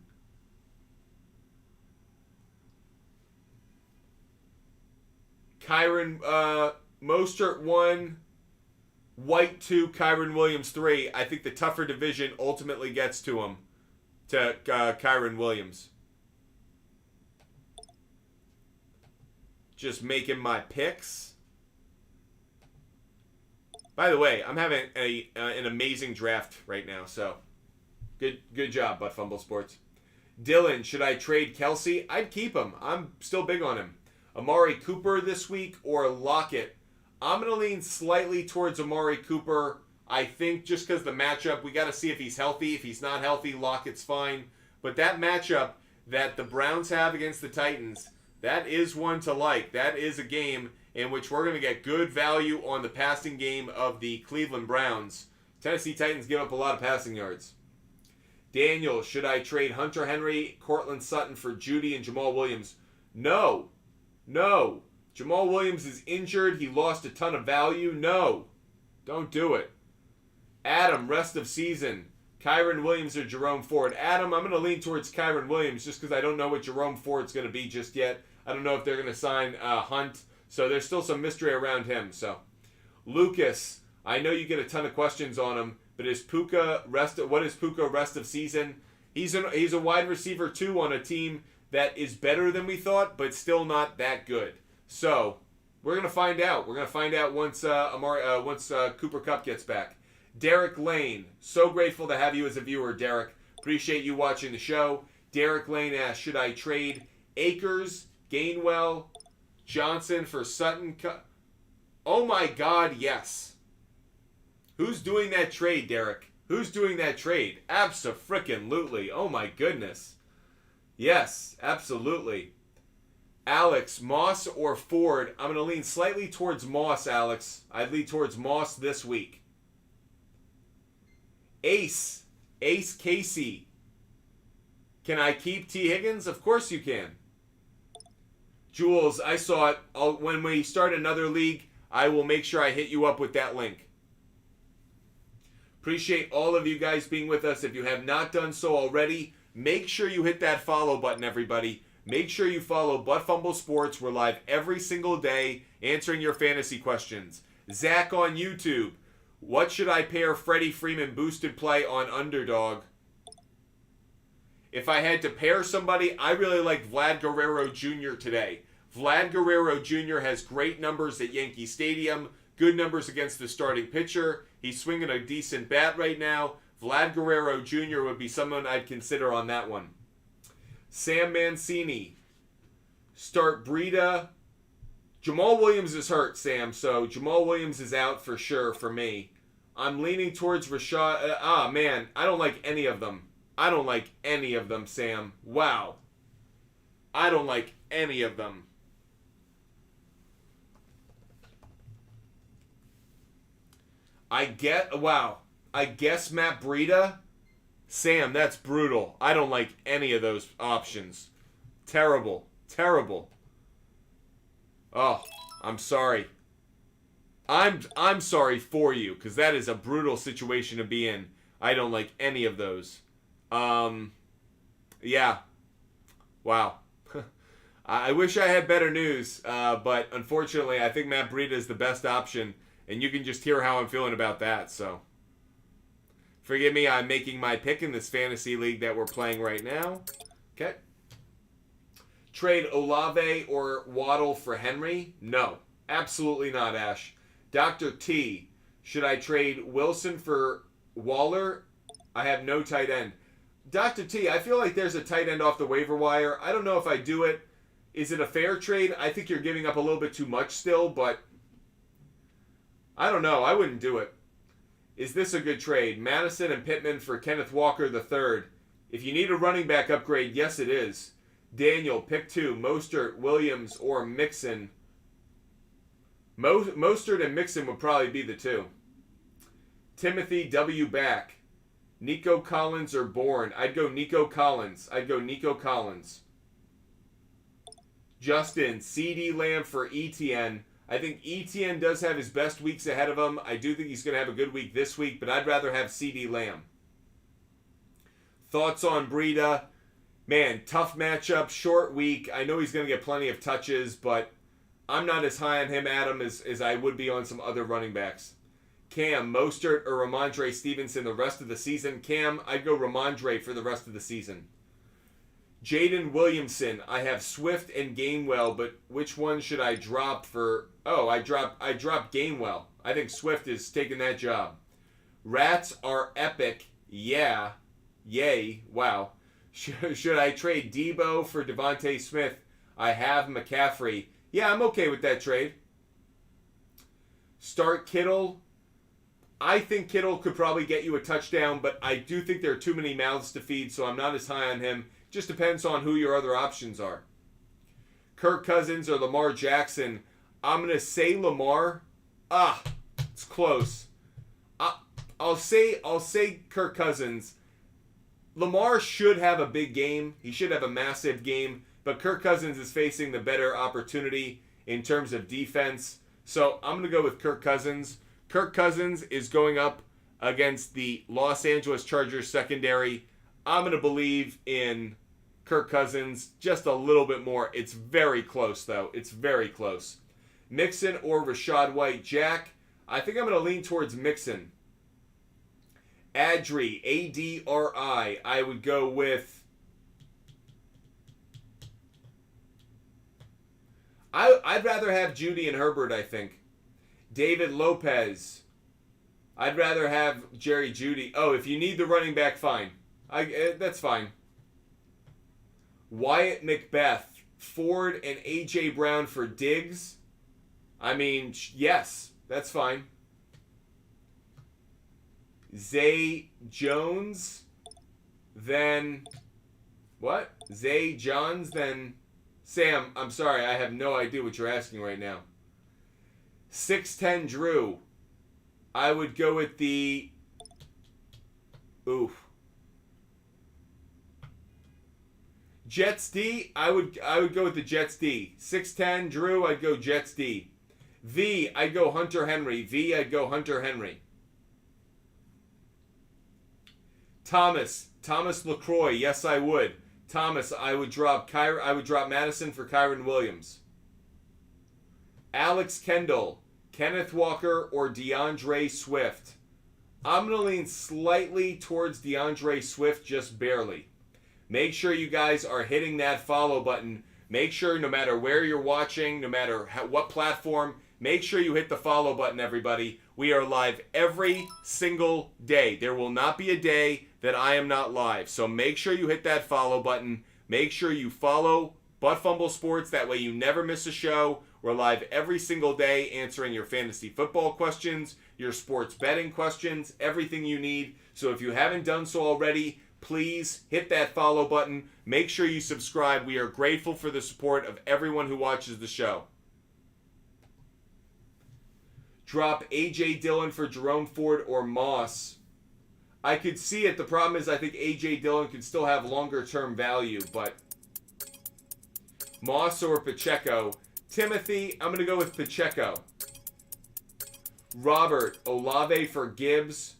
Mostert 1. White 2. Kyron Williams 3. I think the tougher division ultimately gets to him. To Kyron Williams. Just making my picks. By the way, I'm having an amazing draft right now, so good job, Butt Fumble Sports. Dylan, should I trade Kelsey? I'd keep him. I'm still big on him. Amari Cooper this week or Lockett? I'm going to lean slightly towards Amari Cooper. I think just because the matchup, we got to see if he's healthy. If he's not healthy, Lockett's fine. But that matchup that the Browns have against the Titans, that is one to like. That is a game in which we're going to get good value on the passing game of the Cleveland Browns. Tennessee Titans give up a lot of passing yards. Daniel, should I trade Hunter Henry, Cortland Sutton for Judy and Jamal Williams? No. Jamal Williams is injured. He lost a ton of value. No. Don't do it. Adam, rest of season. Kyron Williams or Jerome Ford? Adam, I'm going to lean towards Kyron Williams just because I don't know what Jerome Ford's going to be just yet. I don't know if they're going to sign Hunt. So there's still some mystery around him. So Lucas, I know you get a ton of questions on him, but what is Puka rest of season? He's a wide receiver too on a team that is better than we thought, but still not that good. So we're going to find out. We're going to find out once Cooper Kupp gets back. Derek Lane, so grateful to have you as a viewer, Derek. Appreciate you watching the show. Derek Lane asks, should I trade Akers, Gainwell, Johnson for Sutton? Oh my God, yes. Who's doing that trade, Derek? Who's doing that trade? Abso-frickin-lutely. Oh my goodness. Yes, absolutely. Alex, Moss or Ford? I'm going to lean slightly towards Moss, Alex. I'd lean towards Moss this week. Ace Casey. Can I keep T. Higgins? Of course you can. Jules, I saw it. When we start another league, I will make sure I hit you up with that link. Appreciate all of you guys being with us. If you have not done so already, make sure you hit that follow button, everybody. Make sure you follow Butt Fumble Sports. We're live every single day answering your fantasy questions. Zach on YouTube. What should I pair Freddie Freeman boosted play on Underdog? If I had to pair somebody, I really like Vlad Guerrero Jr. today. Vlad Guerrero Jr. has great numbers at Yankee Stadium, good numbers against the starting pitcher. He's swinging a decent bat right now. Vlad Guerrero Jr. would be someone I'd consider on that one. Sam Mancini. Start Breida. Jamal Williams is hurt, Sam, so Jamal Williams is out for sure for me. I'm leaning towards Rashad. Man, I don't like any of them. I don't like any of them, Sam. Wow. I don't like any of them. I guess Matt Breida. Sam, that's brutal. I don't like any of those options. Terrible. Oh, I'm sorry. I'm sorry for you, because that is a brutal situation to be in. I don't like any of those. Yeah. Wow. I wish I had better news, but unfortunately, I think Matt Breida is the best option, and you can just hear how I'm feeling about that, so. Forgive me, I'm making my pick in this fantasy league that we're playing right now. Okay. Trade Olave or Waddle for Henry? No. Absolutely not, Ash. Dr. T, should I trade Wilson for Waller? I have no tight end. Dr. T, I feel like there's a tight end off the waiver wire. I don't know if I do it. Is it a fair trade? I think you're giving up a little bit too much still, but I don't know. I wouldn't do it. Is this a good trade? Madison and Pittman for Kenneth Walker III. If you need a running back upgrade, yes it is. Daniel, pick 2. Mostert, Williams, or Mixon. Mostert and Mixon would probably be the 2. Timothy W. back. Nico Collins or Bourne. I'd go Nico Collins. Justin, CD Lamb for ETN. I think ETN does have his best weeks ahead of him. I do think he's going to have a good week this week, but I'd rather have CD Lamb. Thoughts on Breida? Man, tough matchup, short week. I know he's going to get plenty of touches, but I'm not as high on him, Adam, as I would be on some other running backs. Cam, Mostert, or Ramondre Stevenson the rest of the season? Cam, I'd go Ramondre for the rest of the season. Jaden Williamson, I have Swift and Gainwell, but which one should I drop for... Oh, I dropped Gainwell. I think Swift is taking that job. Rats are epic. Yeah. Yay. Wow. Should I trade Debo for Devontae Smith? I have McCaffrey. Yeah, I'm okay with that trade. Start Kittle. I think Kittle could probably get you a touchdown, but I do think there are too many mouths to feed, so I'm not as high on him. Just depends on who your other options are. Kirk Cousins or Lamar Jackson. I'm going to say Lamar. It's close. I'll say Kirk Cousins. Lamar should have a big game. He should have a massive game, but Kirk Cousins is facing the better opportunity in terms of defense. So I'm going to go with Kirk Cousins. Kirk Cousins is going up against the Los Angeles Chargers secondary. I'm going to believe in Kirk Cousins just a little bit more. It's very close, though. It's very close. Mixon or Rachaad White. Jack, I think I'm going to lean towards Mixon. Adri, A-D-R-I. I would go with... I'd rather have Judy and Herbert, I think. David Lopez. I'd rather have Jerry Judy. Oh, if you need the running back, fine. That's fine. Wyatt McBeth, Ford, and A.J. Brown for Diggs. I mean, yes, that's fine. Zay Jones, then what? Zay Johns, then Sam. I'm sorry, I have no idea what you're asking right now. 6'10 Drew. I would go with the... Oof. Jets D, I would go with the Jets D. 6'10 Drew, I'd go Jets D. V, I'd go Hunter Henry. I'd go Hunter Henry. Thomas LaCroix, yes I would. Thomas, I would drop Madison for Kyron Williams. Alex Kendall, Kenneth Walker, or DeAndre Swift. I'm going to lean slightly towards DeAndre Swift, just barely. Make sure you guys are hitting that follow button. Make sure no matter where you're watching, no matter what platform, make sure you hit the follow button, everybody. We are live every single day. There will not be a day that I am not live. So make sure you hit that follow button. Make sure you follow Butt Fumble Sports. That way you never miss a show. We're live every single day answering your fantasy football questions, your sports betting questions, everything you need. So if you haven't done so already, please hit that follow button. Make sure you subscribe. We are grateful for the support of everyone who watches the show. Drop A.J. Dillon for Jerome Ford or Moss. I could see it. The problem is I think A.J. Dillon could still have longer term value, but Moss or Pacheco. Timothy, I'm going to go with Pacheco. Robert, Olave for Gibbs.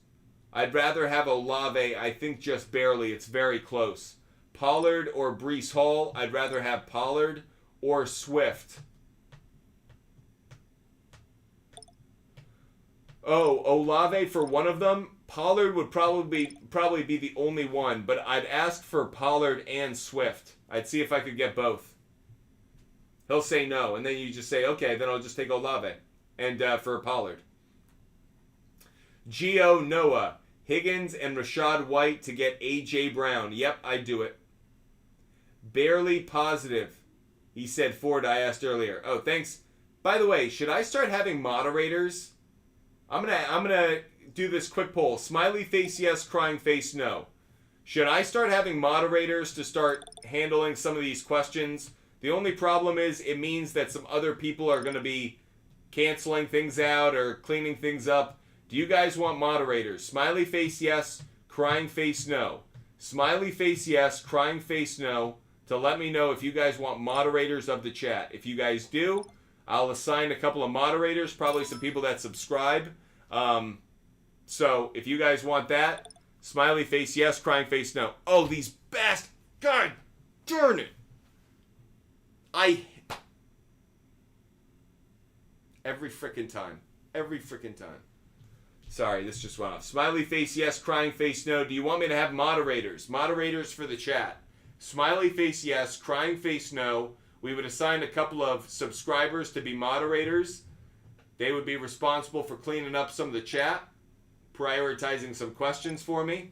I'd rather have Olave, I think just barely. It's very close. Pollard or Breece Hall. I'd rather have Pollard or Swift. Oh, Olave for one of them. Pollard would probably be the only one, but I'd ask for Pollard and Swift. I'd see if I could get both. He'll say no, and then you just say, okay, then I'll just take Olave and for Pollard. Gio Noah, Higgins, and Rachaad White to get A.J. Brown. Yep, I'd do it. Barely positive. He said Ford, I asked earlier. Oh, thanks. By the way, should I start having moderators? I'm gonna do this quick poll. Smiley face yes, crying face no. Should I start having moderators to start handling some of these questions? The only problem is it means that some other people are going to be canceling things out or cleaning things up. Do you guys want moderators? Smiley face yes, crying face no. Smiley face yes, crying face no, to let me know if you guys want moderators of the chat. If you guys do, I'll assign a couple of moderators, probably some people that subscribe. So if you guys want that, smiley face yes, crying face no. Oh, these bastards. God darn it. Every frickin' time. Every frickin' time. Sorry, this just went off. Smiley face yes, crying face no. Do you want me to have moderators? Moderators for the chat. Smiley face yes, crying face no. We would assign a couple of subscribers to be moderators. They would be responsible for cleaning up some of the chat, prioritizing some questions for me.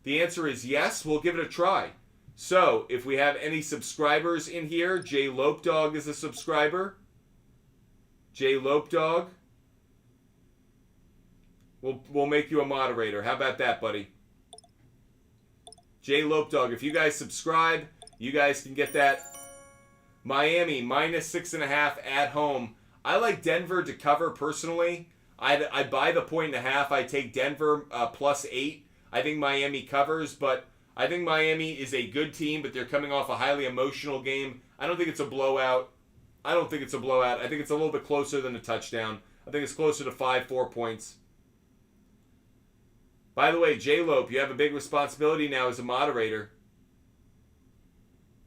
The answer is yes. We'll give it a try. So, if we have any subscribers in here, Jay Lopedog is a subscriber. Jay Lopedog. We'll make you a moderator. How about that, buddy? Jay Lopedog, if you guys subscribe, you guys can get that. Miami, -6.5 at home. I like Denver to cover personally. I buy the 1.5. I take Denver +8. I think Miami covers, but I think Miami is a good team, but they're coming off a highly emotional game. I don't think it's a blowout. I think it's a little bit closer than a touchdown. I think it's closer to 4 points. By the way, J-Lope, you have a big responsibility now as a moderator.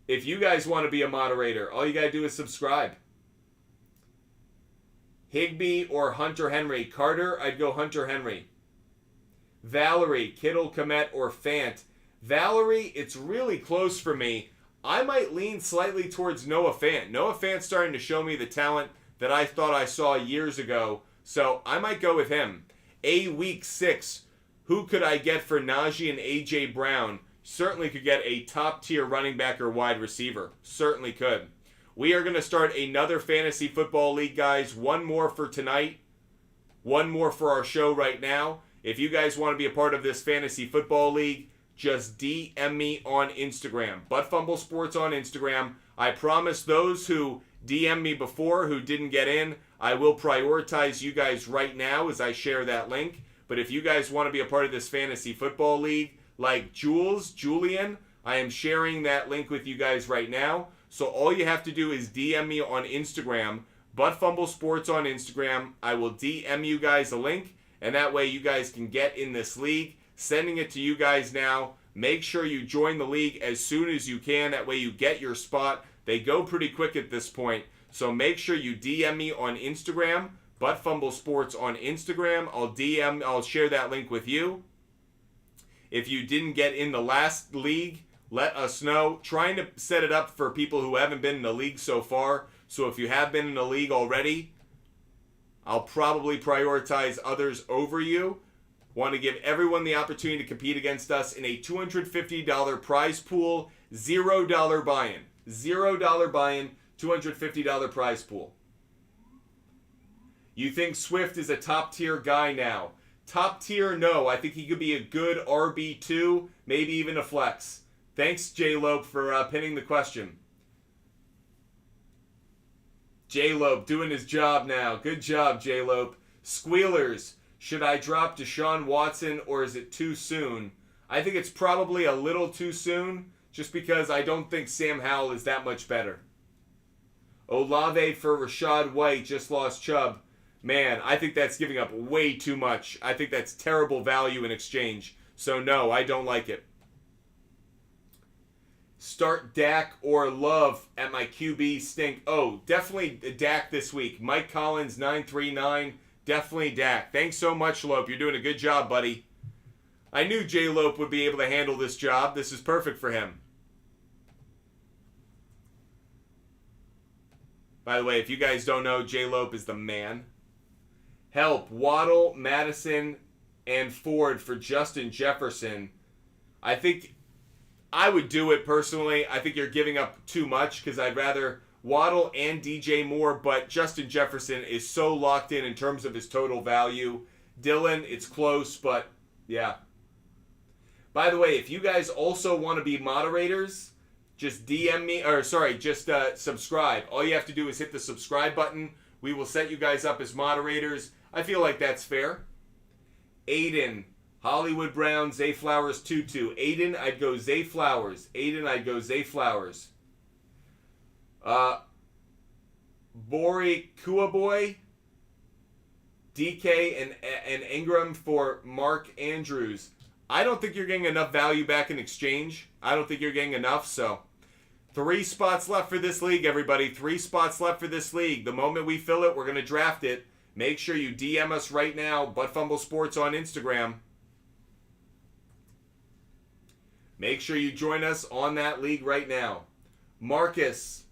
If you guys want to be a moderator, all you got to do is subscribe. Higbee or Hunter Henry? Carter, I'd go Hunter Henry. Valerie, Kittle, Komet, or Fant? Valerie, it's really close for me. I might lean slightly towards Noah Fant. Noah Fant's starting to show me the talent that I thought I saw years ago, so I might go with him. Week 6, who could I get for Najee and A.J. Brown? Certainly could get a top-tier running back or wide receiver. Certainly could. We are going to start another fantasy football league, guys. One more for tonight. One more for our show right now. If you guys want to be a part of this fantasy football league, just DM me on Instagram. Buttfumble Sports on Instagram. I promise those who DM me before who didn't get in, I will prioritize you guys right now as I share that link. But if you guys want to be a part of this fantasy football league, like Julian, I am sharing that link with you guys right now. So all you have to do is DM me on Instagram, Buttfumble Sports on Instagram. I will DM you guys a link, and that way you guys can get in this league. Sending it to you guys now. Make sure you join the league as soon as you can. That way you get your spot. They go pretty quick at this point. So make sure you DM me on Instagram, Buttfumble Sports on Instagram. I'll share that link with you. If you didn't get in the last league, let us know. Trying to set it up for people who haven't been in the league so far. So if you have been in the league already, I'll probably prioritize others over you. Want to give everyone the opportunity to compete against us in a $250 prize pool. $0 buy-in. $0 buy-in, $250 prize pool. You think Swift is a top-tier guy now? Top tier, no. I think he could be a good RB2, maybe even a flex. Thanks, J-Lope, for pinning the question. J-Lope doing his job now. Good job, J-Lope. Squealers, should I drop Deshaun Watson or is it too soon? I think it's probably a little too soon, just because I don't think Sam Howell is that much better. Olave for Rashad White, just lost Chubb. Man, I think that's giving up way too much. I think that's terrible value in exchange. So no, I don't like it. Start Dak or Love at my QB stink. Oh, definitely Dak this week. Mike Collins, 939. Definitely Dak. Thanks so much, Lope. You're doing a good job, buddy. I knew J. Lope would be able to handle this job. This is perfect for him. By the way, if you guys don't know, J. Lope is the man. Help, Waddle, Madison, and Ford for Justin Jefferson. I think I would do it personally. I think you're giving up too much because I'd rather Waddle and DJ Moore, but Justin Jefferson is so locked in terms of his total value. Dylan, it's close, but yeah. By the way, if you guys also want to be moderators, just DM me, just subscribe. All you have to do is hit the subscribe button. We will set you guys up as moderators. I feel like that's fair. Aiden, Hollywood Brown, Zay Flowers, Tutu. Aiden, I'd go Zay Flowers. Bori Kuaboy, DK, and Ingram for Mark Andrews. I don't think you're getting enough value back in exchange. I don't think you're getting enough, so 3 spots left for this league, everybody. 3 spots left for this league. The moment we fill it, we're going to draft it. Make sure you DM us right now, Butt Fumble Sports on Instagram. Make sure you join us on that league right now. Marcus,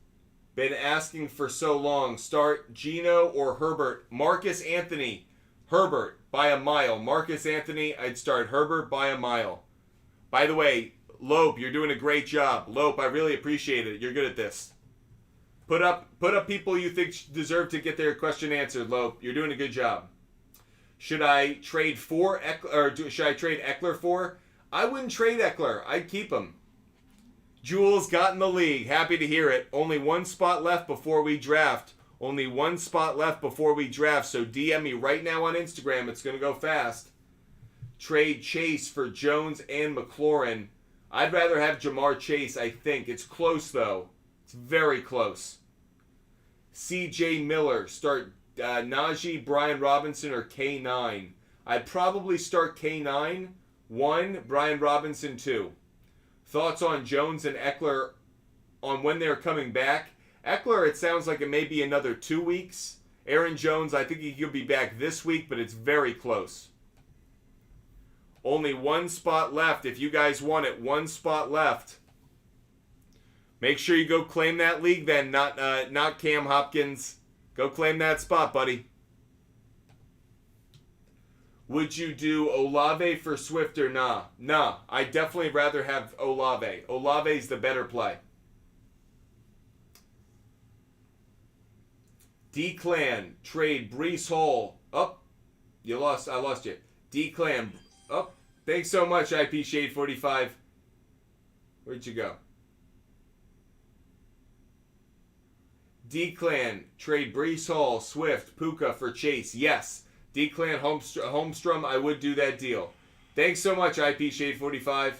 been asking for so long. Start Gino or Herbert. Marcus Anthony, Herbert by a mile. Marcus Anthony, I'd start Herbert by a mile. By the way, Lope, you're doing a great job. Lope, I really appreciate it. You're good at this. Put up people you think deserve to get their question answered, Lope. You're doing a good job. Should I trade for Eckler, or should I trade Eckler for? I wouldn't trade Eckler. I'd keep him. Jules got in the league. Happy to hear it. Only 1 spot left before we draft. So DM me right now on Instagram. It's going to go fast. Trade Chase for Jones and McLaurin. I'd rather have Jamar Chase, I think. It's close, though. It's very close. CJ Miller. Start Najee, Brian Robinson, or K9. I'd probably start K9. 1, Brian Robinson 2. Thoughts on Jones and Eckler on when they're coming back? Eckler, it sounds like it may be another 2 weeks. Aaron Jones, I think he could be back this week, but it's very close. Only 1 spot left. If you guys want it, 1 spot left. Make sure you go claim that league then, not Cam Hopkins. Go claim that spot, buddy. Would you do Olave for Swift or nah? Nah, I'd definitely rather have Olave. Olave's the better play. D-Clan, trade Breece Hall. I lost you. D-Clan, thanks so much, IP Shade 45. Where'd you go? D-Clan, trade Breece Hall, Swift, Puka for Chase. Yes. D-Clan, Holmstrom, I would do that deal. Thanks so much, IP Shade 45.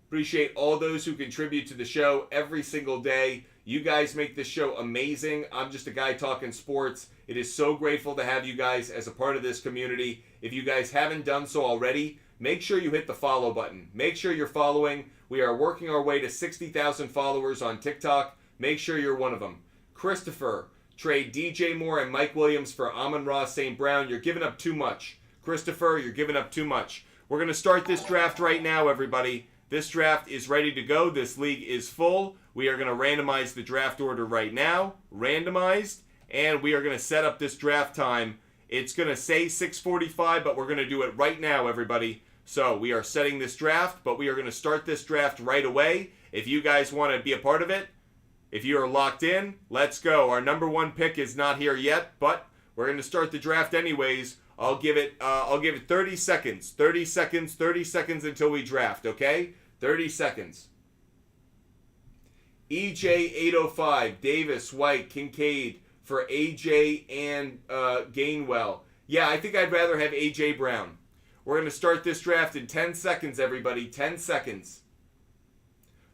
Appreciate all those who contribute to the show every single day. You guys make this show amazing. I'm just a guy talking sports. It is so grateful to have you guys as a part of this community. If you guys haven't done so already, make sure you hit the follow button. Make sure you're following. We are working our way to 60,000 followers on TikTok. Make sure you're one of them. Christopher, trade DJ Moore and Mike Williams for Amon-Ra St. Brown. You're giving up too much. Christopher, you're giving up too much. We're going to start this draft right now, everybody. This draft is ready to go. This league is full. We are going to randomize the draft order right now. Randomized. And we are going to set up this draft time. It's going to say 6:45, but we're going to do it right now, everybody. So we are setting this draft, but we are going to start this draft right away. If you guys want to be a part of it, if you are locked in, let's go. Our number 1 pick is not here yet, but we're going to start the draft anyways. I'll give it 30 seconds. 30 seconds until we draft, okay? 30 seconds. EJ805, Davis, White, Kincaid for AJ and Gainwell. Yeah, I think I'd rather have AJ Brown. We're going to start this draft in 10 seconds, everybody. 10 seconds.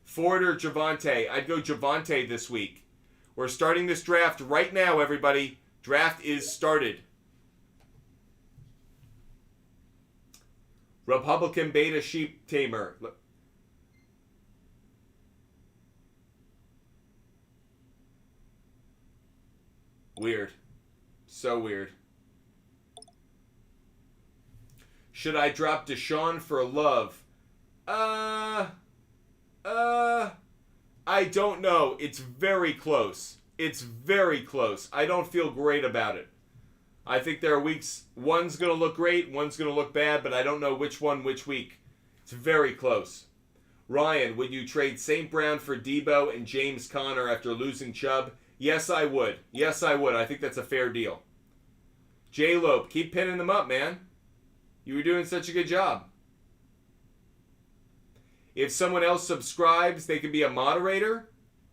Ford or Javonte? I'd go Javonte this week. We're starting this draft right now, everybody. Draft is started. Republican Beta Sheep Tamer. Weird. So weird. Should I drop Deshaun for Love? I don't know. It's very close. It's very close. I don't feel great about it. I think there are weeks, one's going to look great, one's going to look bad, but I don't know which one which week. It's very close. Ryan, would you trade St. Brown for Debo and James Conner after losing Chubb? Yes, I would. Yes, I would. I think that's a fair deal. J-Lope, keep pinning them up, man. You were doing such a good job. If someone else subscribes, they could be a moderator.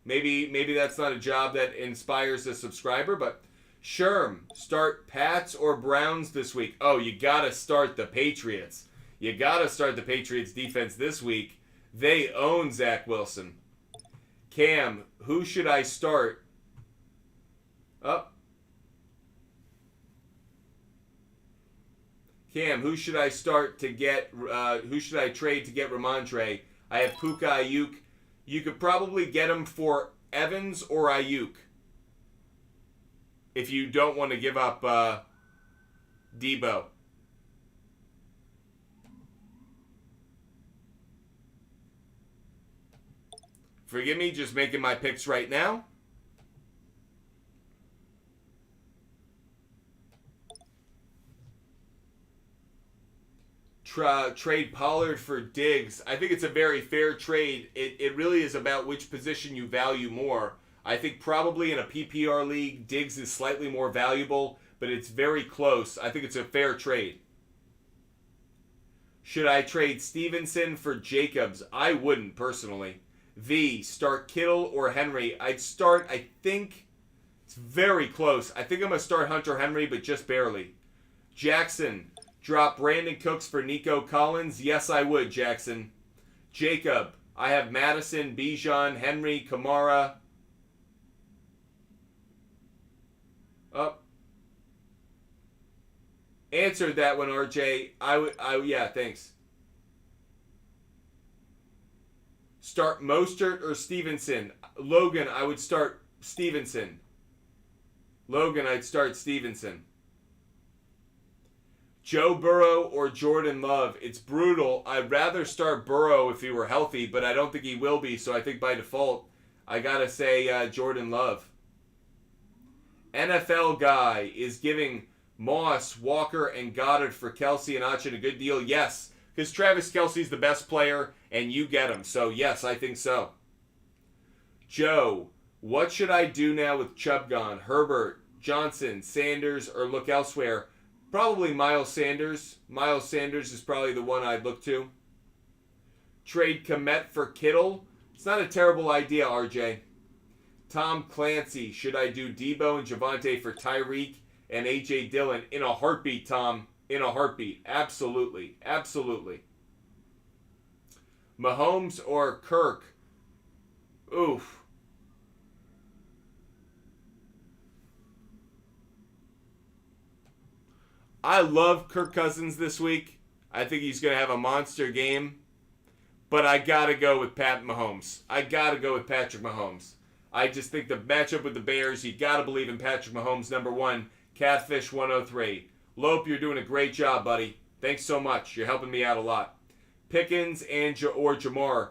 Maybe that's not a job that inspires a subscriber, but Sherm, start Pats or Browns this week. Oh, you got to start the Patriots. You got to start the Patriots defense this week. They own Zach Wilson. Cam, who should I start? Cam, who should I start to get? Who should I trade to get Ramondre? I have Puka Ayuk. You could probably get him for Evans or Ayuk if you don't want to give up Debo. Forgive me, just making my picks right now. Trade Pollard for Diggs. I think it's a very fair trade. It really is about which position you value more. I think probably in a PPR league, Diggs is slightly more valuable, but it's very close. I think it's a fair trade. Should I trade Stevenson for Jacobs? I wouldn't, personally. Start Kittle or Henry? I'd start, I think, it's very close. I think I'm going to start Hunter Henry, but just barely. Jackson, drop Brandon Cooks for Nico Collins? Yes, I would, Jackson. Jacob, I have Madison, Bijan, Henry, Kamara. Answered that one, RJ. Yeah, thanks. Start Mostert or Stevenson? Logan, I would start Stevenson. I'd start Stevenson. Joe Burrow or Jordan Love? It's brutal. I'd rather start Burrow if he were healthy, but I don't think he will be, so I think by default, I gotta say Jordan Love. NFL guy is giving Moss, Walker, and Goddard for Kelsey and Achin a good deal. Yes, because Travis Kelsey's the best player, and you get him. So, yes, I think so. Joe, what should I do now with Chubb gone? Herbert, Johnson, Sanders, or look elsewhere? Probably Miles Sanders. Miles Sanders is probably the one I'd look to. Trade Kmet for Kittle? It's not a terrible idea, RJ. Tom Clancy, should I do Debo and Javonte for Tyreek and A.J. Dillon? In a heartbeat, Tom. In a heartbeat. Absolutely. Absolutely. Mahomes or Kirk? Oof. I love Kirk Cousins this week. I think he's going to have a monster game. But I got to go with Pat Mahomes. I got to go with Patrick Mahomes. I just think the matchup with the Bears, you got to believe in Patrick Mahomes, number one. Catfish 103. Lope, you're doing a great job, buddy. Thanks so much. You're helping me out a lot. Pickens or Jamar.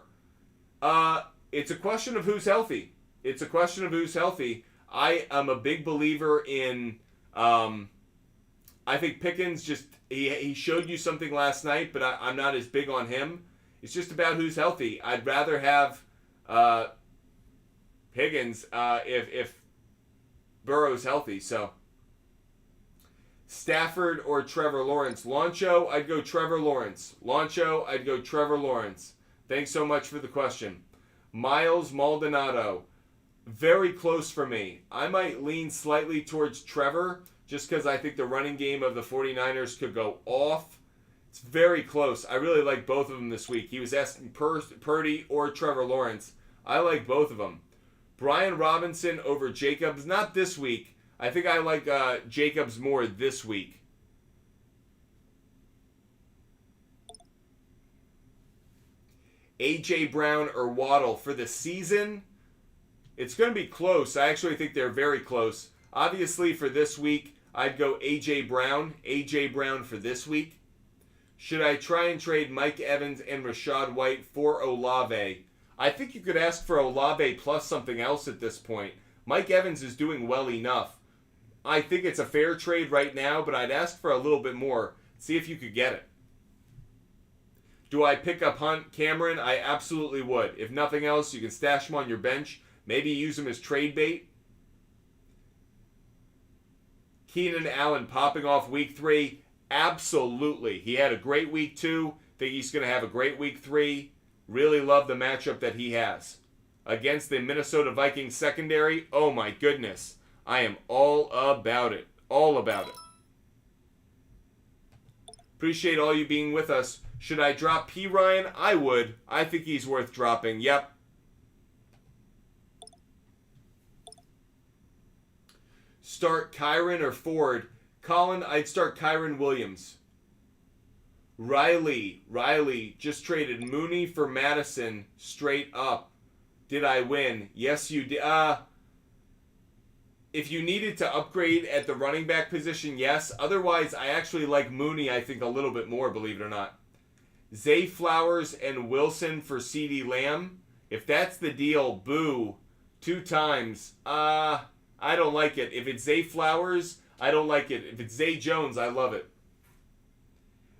It's a question of who's healthy. It's a question of who's healthy. I am a big believer in... I think Pickens just... He showed you something last night, but I'm not as big on him. It's just about who's healthy. I'd rather have Higgins if Burrow's healthy. So Stafford or Trevor Lawrence? Loncho, I'd go Trevor Lawrence. Thanks so much for the question. Miles Maldonado. Very close for me. I might lean slightly towards Trevor just because I think the running game of the 49ers could go off. It's very close. I really like both of them this week. He was asking Purdy or Trevor Lawrence. I like both of them. Brian Robinson over Jacobs. Not this week. I think I like Jacobs more this week. A.J. Brown or Waddle for the season? It's going to be close. I actually think they're very close. Obviously, for this week, I'd go A.J. Brown. A.J. Brown for this week. Should I try and trade Mike Evans and Rachaad White for Olave? I think you could ask for Olave plus something else at this point. Mike Evans is doing well enough. I think it's a fair trade right now, but I'd ask for a little bit more. See if you could get it. Do I pick up Hunt Cameron? I absolutely would. If nothing else, you can stash him on your bench. Maybe use him as trade bait. Keenan Allen popping off week 3. Absolutely. He had a great week 2. Think he's going to have a great week 3. Really love the matchup that he has. Against the Minnesota Vikings secondary, oh my goodness. I am all about it. All about it. Appreciate all you being with us. Should I drop P. Ryan? I would. I think he's worth dropping. Yep. Start Kyron or Ford? Colin, I'd start Kyron Williams. Riley just traded Mooney for Madison straight up. Did I win? Yes, you did. If you needed to upgrade at the running back position, yes. Otherwise, I actually like Mooney, I think, a little bit more, believe it or not. Zay Flowers and Wilson for CeeDee Lamb. If that's the deal, boo. 2 times. I don't like it. If it's Zay Flowers, I don't like it. If it's Zay Jones, I love it.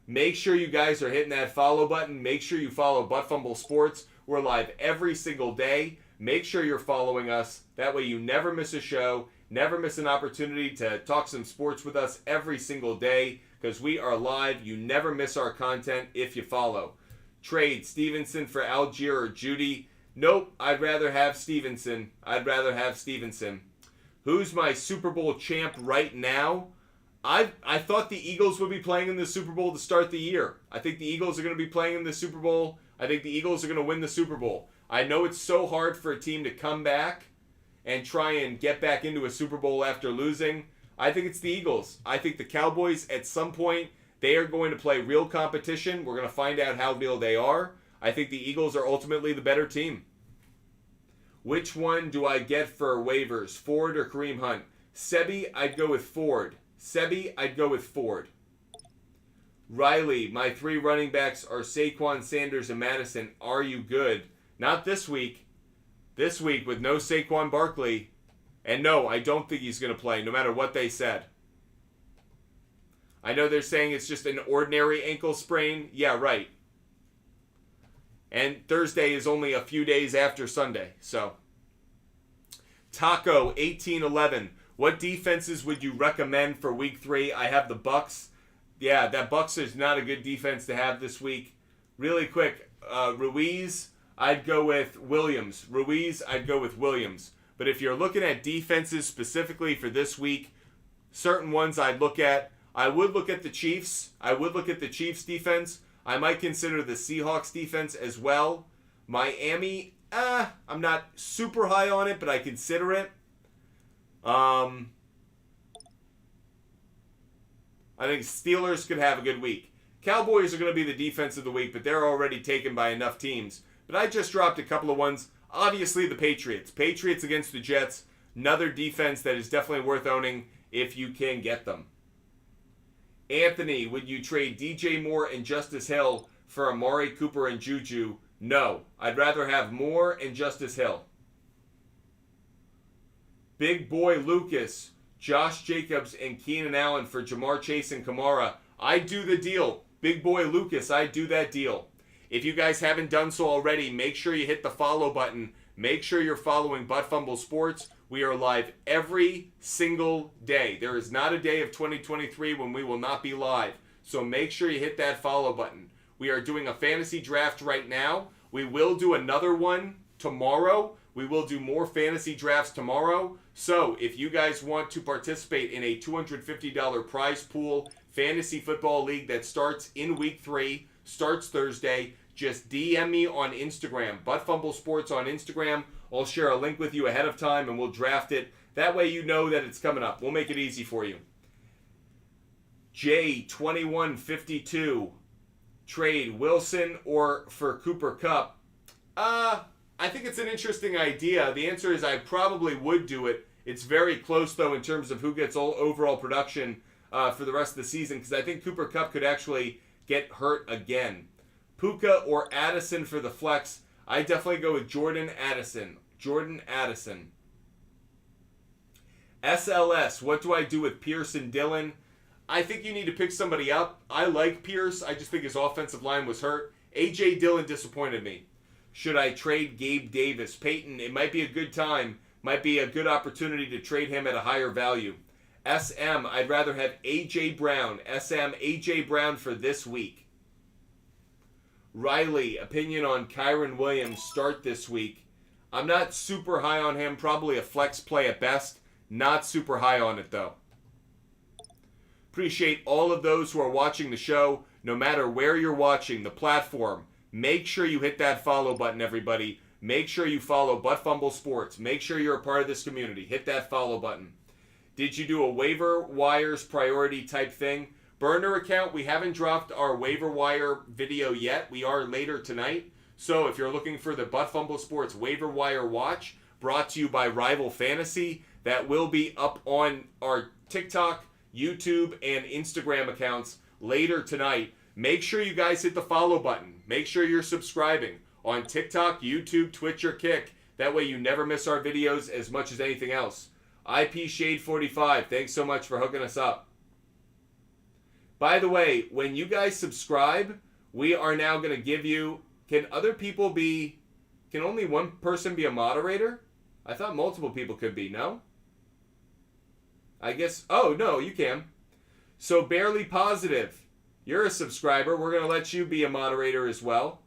Make sure you guys are hitting that follow button. Make sure you follow Butt Fumble Sports. We're live every single day. Make sure you're following us. That way you never miss a show, never miss an opportunity to talk some sports with us every single day because we are live. You never miss our content if you follow. Trade Stevenson for Algier or Judy. Nope, I'd rather have Stevenson. Who's my Super Bowl champ right now? I thought the Eagles would be playing in the Super Bowl to start the year. I think the Eagles are going to be playing in the Super Bowl. I think the Eagles are going to win the Super Bowl. I know it's so hard for a team to come back and try and get back into a Super Bowl after losing. I think it's the Eagles. I think the Cowboys, at some point, they are going to play real competition. We're going to find out how real they are. I think the Eagles are ultimately the better team. Which one do I get for waivers, Ford or Kareem Hunt? Sebi, I'd go with Ford. Riley, my 3 running backs are Saquon, Sanders, and Madison. Are you good? Not this week. This week with no Saquon Barkley. And no, I don't think he's going to play, no matter what they said. I know they're saying it's just an ordinary ankle sprain. Yeah, right. And Thursday is only a few days after Sunday. So, Taco, 1811. What defenses would you recommend for week 3? I have the Bucks. Yeah, that Bucks is not a good defense to have this week. Really quick, Ruiz, I'd go with Williams. But if you're looking at defenses specifically for this week, certain ones I'd look at. I would look at the Chiefs. Defense. I might consider the Seahawks defense as well. Miami, I'm not super high on it, but I consider it. I think Steelers could have a good week. Cowboys are going to be the defense of the week, but they're already taken by enough teams. But I just dropped a couple of ones. Obviously, the Patriots. Patriots against the Jets. Another defense that is definitely worth owning if you can get them. Anthony, would you trade DJ Moore and Justice Hill for Amari Cooper and Juju? No. I'd rather have Moore and Justice Hill. Big Boy Lucas, Josh Jacobs, and Keenan Allen for Jamar Chase and Kamara. I do the deal. Big Boy Lucas, I do that deal. If you guys haven't done so already, make sure you hit the follow button. Make sure you're following Butt Fumble Sports. We are live every single day. There is not a day of 2023 when we will not be live. So make sure you hit that follow button. We are doing a fantasy draft right now. We will do another one tomorrow. We will do more fantasy drafts tomorrow. So if you guys want to participate in a $250 prize pool fantasy football league that starts in week 3, starts Thursday, just DM me on Instagram, Butt Fumble Sports on Instagram. I'll share a link with you ahead of time and we'll draft it. That way you know that it's coming up. We'll make it easy for you. J2152. Trade Wilson or for Cooper Kupp? I think it's an interesting idea. The answer is I probably would do it. It's very close, though, in terms of who gets overall production for the rest of the season, because I think Cooper Kupp could actually get hurt again. Puka or Addison for the flex? I definitely go with Jordan Addison. SLS, what do I do with Pierce and Dillon? I think you need to pick somebody up. I like Pierce. I just think his offensive line was hurt. A.J. Dillon disappointed me. Should I trade Gabe Davis? Peyton, it might be a good time. Might be a good opportunity to trade him at a higher value. SM, I'd rather have A.J. Brown. SM, A.J. Brown for this week. Riley, opinion on Kyron Williams start this week. I'm not super high on him. Probably a flex play at best. Not super high on it, though. Appreciate all of those who are watching the show. No matter where you're watching, the platform. Make sure you hit that follow button, everybody. Make sure you follow Butt Fumble Sports. Make sure you're a part of this community. Hit that follow button. Did you do a waiver wires priority type thing? Burner account, we haven't dropped our waiver wire video yet. We are later tonight. So if you're looking for the Butt Fumble Sports waiver wire watch, brought to you by Rival Fantasy, that will be up on our TikTok, YouTube, and Instagram accounts later tonight. Make sure you guys hit the follow button. Make sure you're subscribing on TikTok, YouTube, Twitch, or Kick. That way you never miss our videos as much as anything else. IP Shade 45, thanks so much for hooking us up. By the way, when you guys subscribe, we are now going to give you... Can only one person be a moderator? I thought multiple people could be, no? I guess... Oh, no, you can. So, Barely Positive, you're a subscriber. We're going to let you be a moderator as well.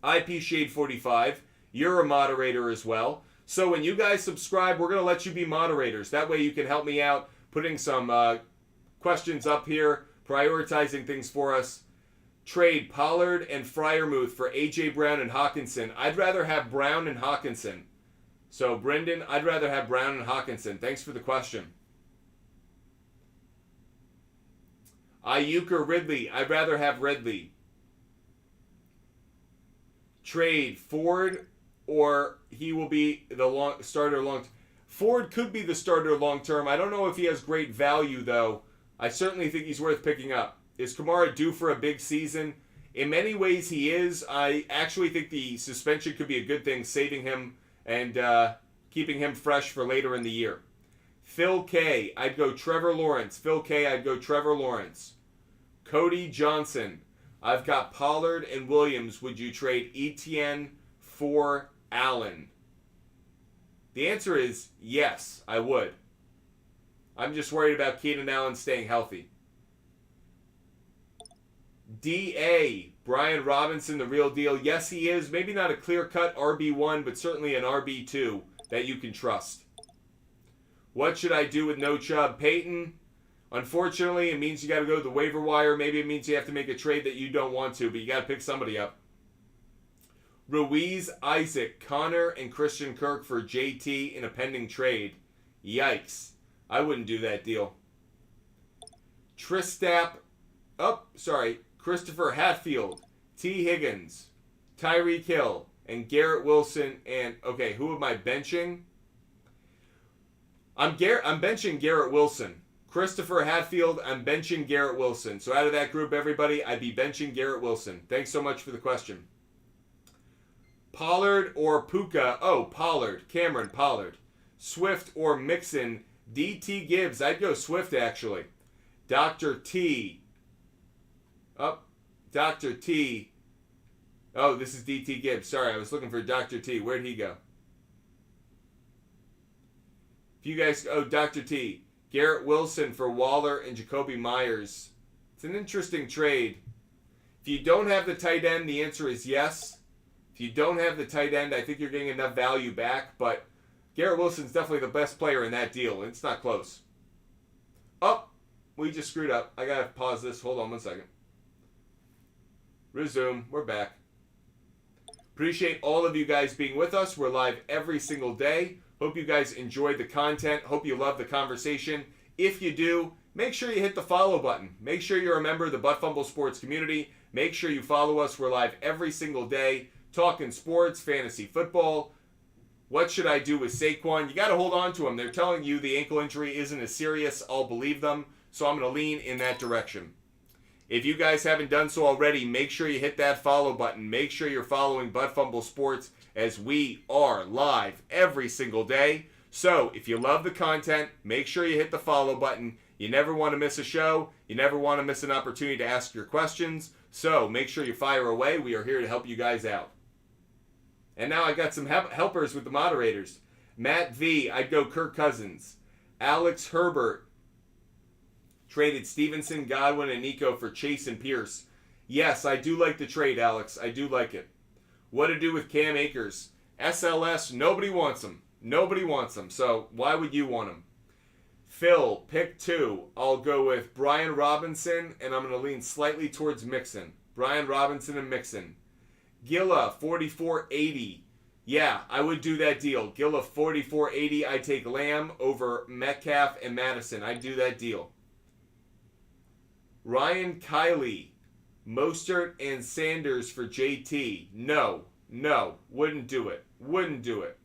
IP Shade 45, you're a moderator as well. So when you guys subscribe, we're going to let you be moderators. That way you can help me out putting some questions up here, prioritizing things for us. Trade Pollard and Freiermuth for A.J. Brown and Hawkinson. I'd rather have Brown and Hawkinson. So, Brendan, I'd rather have Brown and Hawkinson. Thanks for the question. Ayuk or Ridley? I'd rather have Ridley. Trade Ford, or he will be the starter long. Ford could be the starter long term. I don't know if he has great value though. I certainly think he's worth picking up. Is Kamara due for a big season? In many ways he is. I actually think the suspension could be a good thing, saving him and keeping him fresh for later in the year. Phil K, I'd go Trevor Lawrence. Phil K, I'd go Trevor Lawrence. Cody Johnson, I've got Pollard and Williams. Would you trade Etienne for Allen? The answer is yes, I would. I'm just worried about Keenan Allen staying healthy. D.A. Brian Robinson, the real deal. Yes, he is. Maybe not a clear-cut RB1, but certainly an RB2 that you can trust. What should I do with no Chubb? Peyton, unfortunately, it means you got to go to the waiver wire. Maybe it means you have to make a trade that you don't want to, but you got to pick somebody up. Ruiz, Isaac, Connor, and Christian Kirk for JT in a pending trade. Yikes. I wouldn't do that deal. Christopher Hatfield, T. Higgins, Tyreek Hill, and Garrett Wilson. And, okay, who am I benching? I'm benching Garrett Wilson. Christopher Hatfield, I'm benching Garrett Wilson. So out of that group, everybody, I'd be benching Garrett Wilson. Thanks so much for the question. Pollard or Puka? Oh, Pollard. Cameron Pollard. Swift or Mixon? DT Gibbs. I'd go Swift, actually. Dr. T. Dr. T. Oh, this is DT Gibbs. Sorry, I was looking for Dr. T. Where'd he go? If you guys... Oh, Dr. T. Garrett Wilson for Waller and Jacoby Myers. It's an interesting trade. If you don't have the tight end, the answer is yes. If you don't have the tight end, I think you're getting enough value back. But Garrett Wilson's definitely the best player in that deal. It's not close. Oh, we just screwed up. I got to pause this. Hold on one second. Resume. We're back. Appreciate all of you guys being with us. We're live every single day. Hope you guys enjoyed the content. Hope you love the conversation. If you do, make sure you hit the follow button. Make sure you're a member of the Butt Fumble Sports community. Make sure you follow us. We're live every single day, talking sports, fantasy football. What should I do with Saquon? You got to hold on to him. They're telling you the ankle injury isn't as serious. I'll believe them. So I'm going to lean in that direction. If you guys haven't done so already, make sure you hit that follow button. Make sure you're following Butt Fumble Sports as we are live every single day. So if you love the content, make sure you hit the follow button. You never want to miss a show. You never want to miss an opportunity to ask your questions. So make sure you fire away. We are here to help you guys out. And now I got some helpers with the moderators. Matt V, I'd go Kirk Cousins. Alex Herbert traded Stevenson, Godwin, and Nico for Chase and Pierce. Yes, I do like the trade, Alex. I do like it. What to do with Cam Akers? SLS, nobody wants him. Nobody wants him. So why would you want him? Phil, pick 2. I'll go with Brian Robinson, and I'm going to lean slightly towards Mixon. Brian Robinson and Mixon. Gilla, 44.80. Yeah, I would do that deal. Gilla, 44.80. I'd take Lamb over Metcalf and Madison. I'd do that deal. Ryan Kiley, Mostert and Sanders for JT. No, wouldn't do it. Wouldn't do it.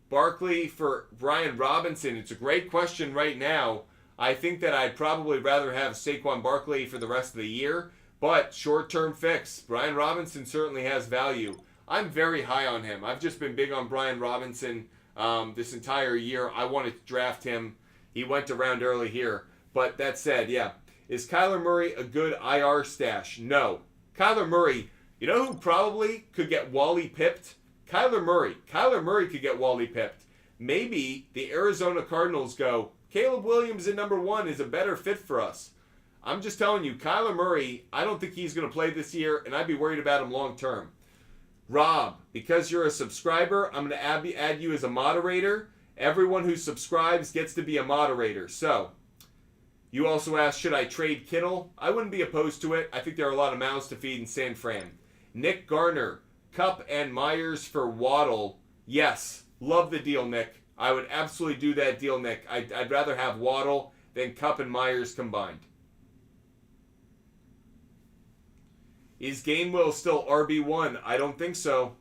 Barkley for Brian Robinson. It's a great question right now. I think that I'd probably rather have Saquon Barkley for the rest of the year, but short-term fix. Brian Robinson certainly has value. I'm very high on him. I've just been big on Brian Robinson this entire year. I wanted to draft him. He went around early here. But that said, yeah. Is Kyler Murray a good IR stash? No. Kyler Murray, you know who probably could get Wally pipped? Kyler Murray. Kyler Murray could get Wally pipped. Maybe the Arizona Cardinals go, Caleb Williams at number 1 is a better fit for us. I'm just telling you, Kyler Murray, I don't think he's going to play this year, and I'd be worried about him long term. Rob, because you're a subscriber, I'm going to add you as a moderator. Everyone who subscribes gets to be a moderator. So, you also asked, should I trade Kittle? I wouldn't be opposed to it. I think there are a lot of mouths to feed in San Fran. Nick Garner, Kupp and Myers for Waddle. Yes, love the deal, Nick. I would absolutely do that deal, Nick. I'd rather have Waddle than Kupp and Myers combined. Is Gainwell still RB1? I don't think so.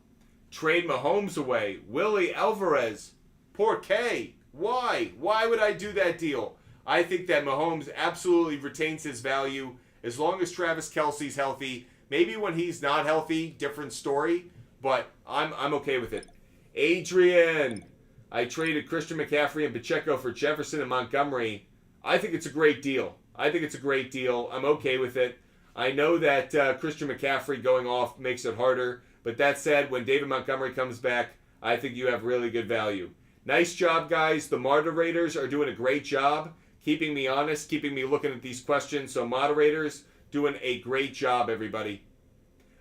Trade Mahomes away. Willie Alvarez. Poor K. Why? Why would I do that deal? I think that Mahomes absolutely retains his value as long as Travis Kelce's healthy. Maybe when he's not healthy, different story, but I'm okay with it. Adrian, I traded Christian McCaffrey and Pacheco for Jefferson and Montgomery. I think it's a great deal. I'm okay with it. I know that Christian McCaffrey going off makes it harder, but that said, when David Montgomery comes back, I think you have really good value. Nice job, guys. The moderators are doing a great job, keeping me honest, keeping me looking at these questions. So moderators, doing a great job, everybody.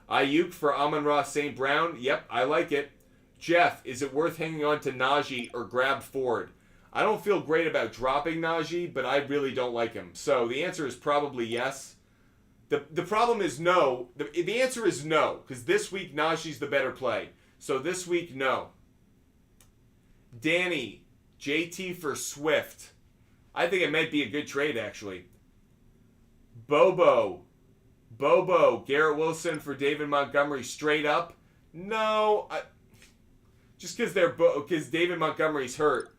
Ayuk for Amon-Ra St. Brown. Yep, I like it. Jeff, is it worth hanging on to Najee or grab Ford? I don't feel great about dropping Najee, but I really don't like him. So the answer is probably yes. The problem is no. The answer is no, because this week Najee's the better play. So this week, no. Danny, JT for Swift. I think it might be a good trade, actually. Bobo, Garrett Wilson for David Montgomery straight up. No, just because David Montgomery's hurt.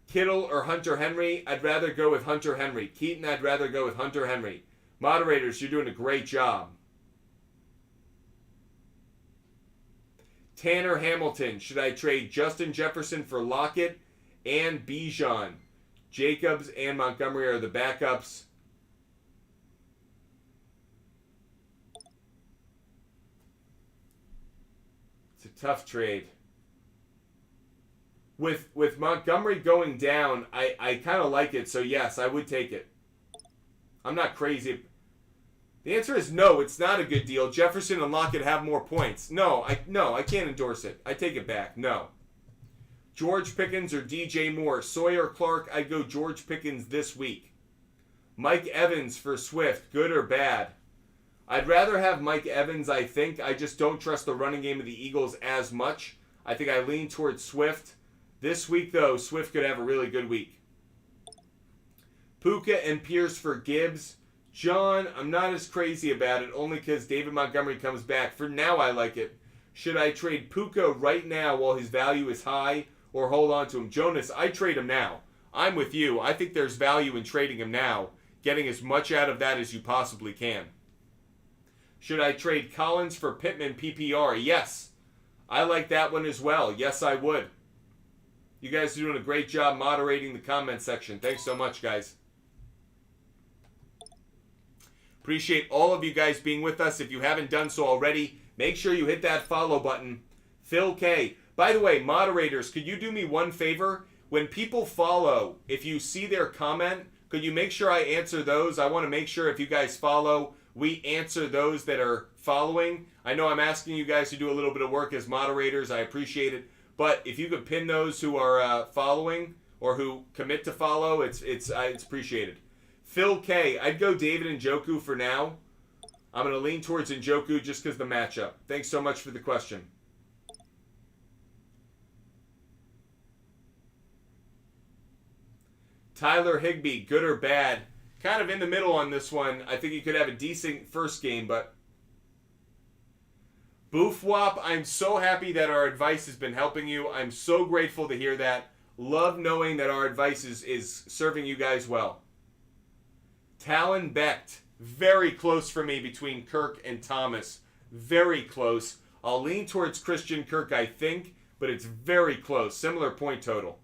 Kittle or Hunter Henry, I'd rather go with Hunter Henry. Keaton, I'd rather go with Hunter Henry. Moderators, you're doing a great job. Tanner Hamilton, should I trade Justin Jefferson for Lockett and Bijan? Jacobs and Montgomery are the backups. It's a tough trade. With Montgomery going down, I kind of like it, so yes, I would take it. I'm not crazy. The answer is no, it's not a good deal. Jefferson and Lockett have more points. No, I can't endorse it. I take it back. No. George Pickens or DJ Moore. Sawyer Clark, I'd go George Pickens this week. Mike Evans for Swift. Good or bad? I'd rather have Mike Evans, I think. I just don't trust the running game of the Eagles as much. I think I lean towards Swift. This week, though, Swift could have a really good week. Puka and Pierce for Gibbs. John, I'm not as crazy about it, only because David Montgomery comes back. For now, I like it. Should I trade Puka right now while his value is high, or hold on to him? Jonas, I trade him now. I'm with you. I think there's value in trading him now, getting as much out of that as you possibly can. Should I trade Collins for Pittman PPR? Yes. I like that one as well. Yes, I would. You guys are doing a great job moderating the comment section. Thanks so much, guys. Appreciate all of you guys being with us. If you haven't done so already, make sure you hit that follow button. Phil K. By the way, moderators, could you do me one favor? When people follow, if you see their comment, could you make sure I answer those? I want to make sure if you guys follow, we answer those that are following. I know I'm asking you guys to do a little bit of work as moderators. I appreciate it. But if you could pin those who are following or who commit to follow, it's appreciated. Phil K. I'd go David Njoku for now. I'm going to lean towards Njoku just because of the matchup. Thanks so much for the question. Tyler Higbee, good or bad? Kind of in the middle on this one. I think he could have a decent first game, but... Boofwop, I'm so happy that our advice has been helping you. I'm so grateful to hear that. Love knowing that our advice is serving you guys well. Talon Becht, very close for me between Kirk and Thomas. Very close. I'll lean towards Christian Kirk, I think, but it's very close. Similar point total.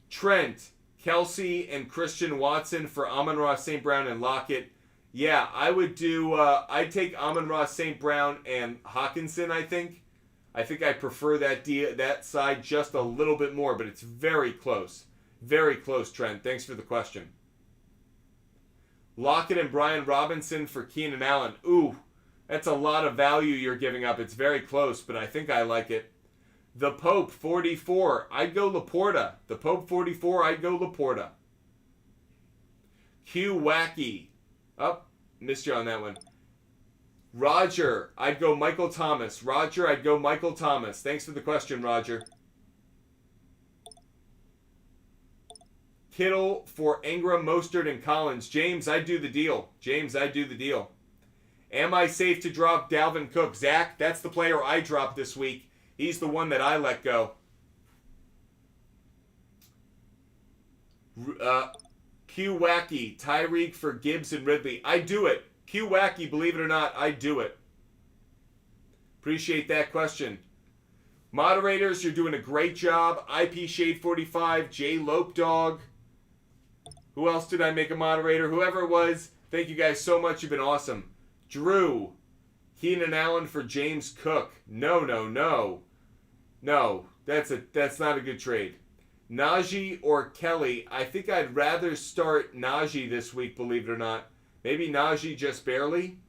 Trent, Kelsey, and Christian Watson for Amon-Ra, St. Brown, and Lockett. Yeah, I would do, I'd take Amon-Ra, St. Brown, and Hawkinson, I think. I think I prefer that side just a little bit more, but it's very close. Very close, Trent. Thanks for the question. Lockett and Brian Robinson for Keenan Allen. Ooh, that's a lot of value you're giving up. It's very close, but I think I like it. The Pope, 44. I'd go Laporta. The Pope, 44. I'd go Laporta. Q Wacky. Oh, missed you on that one. Roger, I'd go Michael Thomas. Roger, I'd go Michael Thomas. Thanks for the question, Roger. Kittle for Ingram, Mostert, and Collins. James, I'd do the deal. James, I'd do the deal. Am I safe to drop Dalvin Cook? Zach, that's the player I dropped this week. He's the one that I let go. Q Wacky, Tyreek for Gibbs and Ridley. I do it. Q Wacky, believe it or not, I do it. Appreciate that question. Moderators, you're doing a great job. IP Shade 45, J Lope Dog. Who else did I make a moderator? Whoever it was, thank you guys so much. You've been awesome. Drew, Keenan Allen for James Cook. No. No, that's not a good trade. Najee or Kelly. I think I'd rather start Najee this week, believe it or not. Maybe Najee just barely.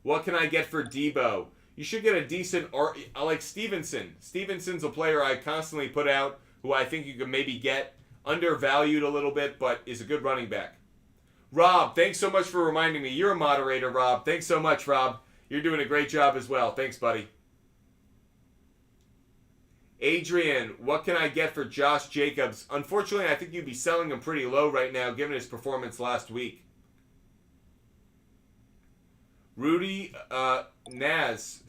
What can I get for Debo? You should get a decent, I like Stevenson. Stevenson's a player I constantly put out who I think you can maybe get. Undervalued a little bit, but is a good running back. Rob, thanks so much for reminding me. You're a moderator, Rob. Thanks so much, Rob. You're doing a great job as well. Thanks, buddy. Adrian, what can I get for Josh Jacobs? Unfortunately, I think you'd be selling him pretty low right now, given his performance last week. Rudy, Naz,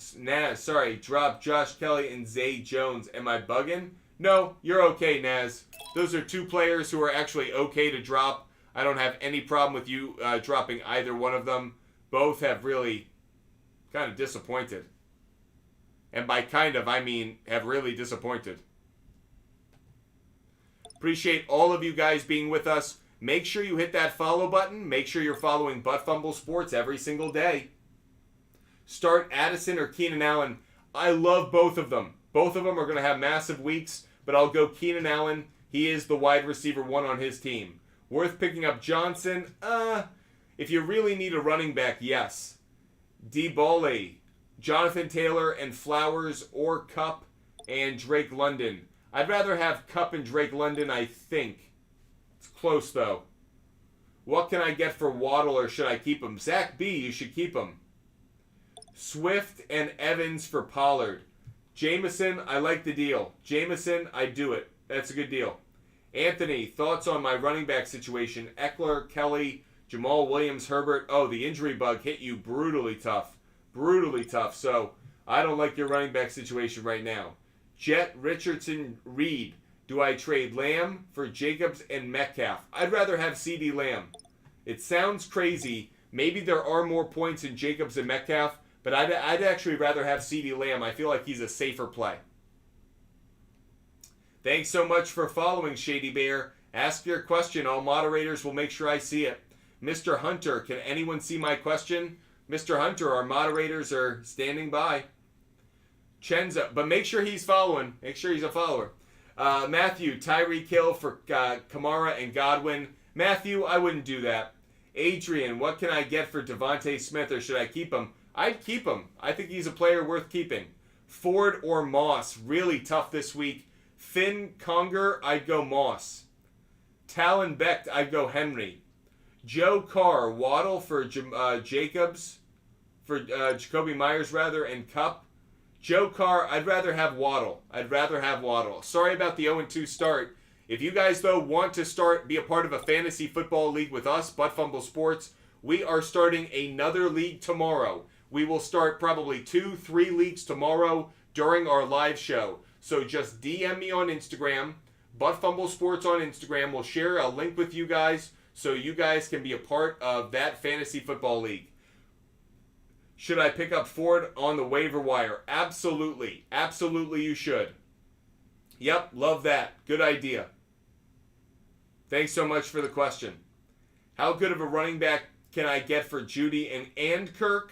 sorry, drop Josh Kelly and Zay Jones. Am I bugging? No, you're okay, Naz. Those are two players who are actually okay to drop. I don't have any problem with you dropping either one of them. Both have really kind of disappointed. And by kind of, I mean have really disappointed. Appreciate all of you guys being with us. Make sure you hit that follow button. Make sure you're following Butt Fumble Sports every single day. Start Addison or Keenan Allen. I love both of them. Both of them are going to have massive weeks, but I'll go Keenan Allen. He is the wide receiver one on his team. Worth picking up Johnson? If you really need a running back, yes. D-Bole, Jonathan Taylor and Flowers, or Cup and Drake London. I'd rather have Cup and Drake London, I think. It's close, though. What can I get for Waddle, or should I keep him? Zach B, you should keep him. Swift and Evans for Pollard. Jameson, I like the deal. Jameson, I do it. That's a good deal. Anthony, thoughts on my running back situation? Eckler, Kelly, Jamal Williams, Herbert. Oh, the injury bug hit you brutally tough. Brutally tough. So, I don't like your running back situation right now. Jet, Richardson, Reed. Do I trade Lamb for Jacobs and Metcalf? I'd rather have CD Lamb. It sounds crazy. Maybe there are more points in Jacobs and Metcalf, but I'd actually rather have CD Lamb. I feel like he's a safer play. Thanks so much for following, Shady Bear. Ask your question. All moderators will make sure I see it. Mr. Hunter, can anyone see my question? Mr. Hunter, our moderators are standing by. Chenza, but make sure he's following. Make sure he's a follower. Matthew, Tyreek Hill for Kamara and Godwin. Matthew, I wouldn't do that. Adrian, what can I get for Devontae Smith, or should I keep him? I'd keep him. I think he's a player worth keeping. Ford or Moss, really tough this week. Finn Conger, I'd go Moss. Talon Becht, I'd go Henry. Joe Carr, Waddle for Jacobs, for Jacoby Myers rather, and Cup. Joe Carr, I'd rather have Waddle. Sorry about the 0-2 start. If you guys, though, want to be a part of a fantasy football league with us, Butt Fumble Sports, we are starting another league tomorrow. We will start probably 2-3 leagues tomorrow during our live show. So just DM me on Instagram, Butt Fumble Sports on Instagram. We'll share a link with you guys so you guys can be a part of that fantasy football league. Should I pick up Ford on the waiver wire? Absolutely. Absolutely you should. Yep, love that. Good idea. Thanks so much for the question. How good of a running back can I get for Judy and Kirk?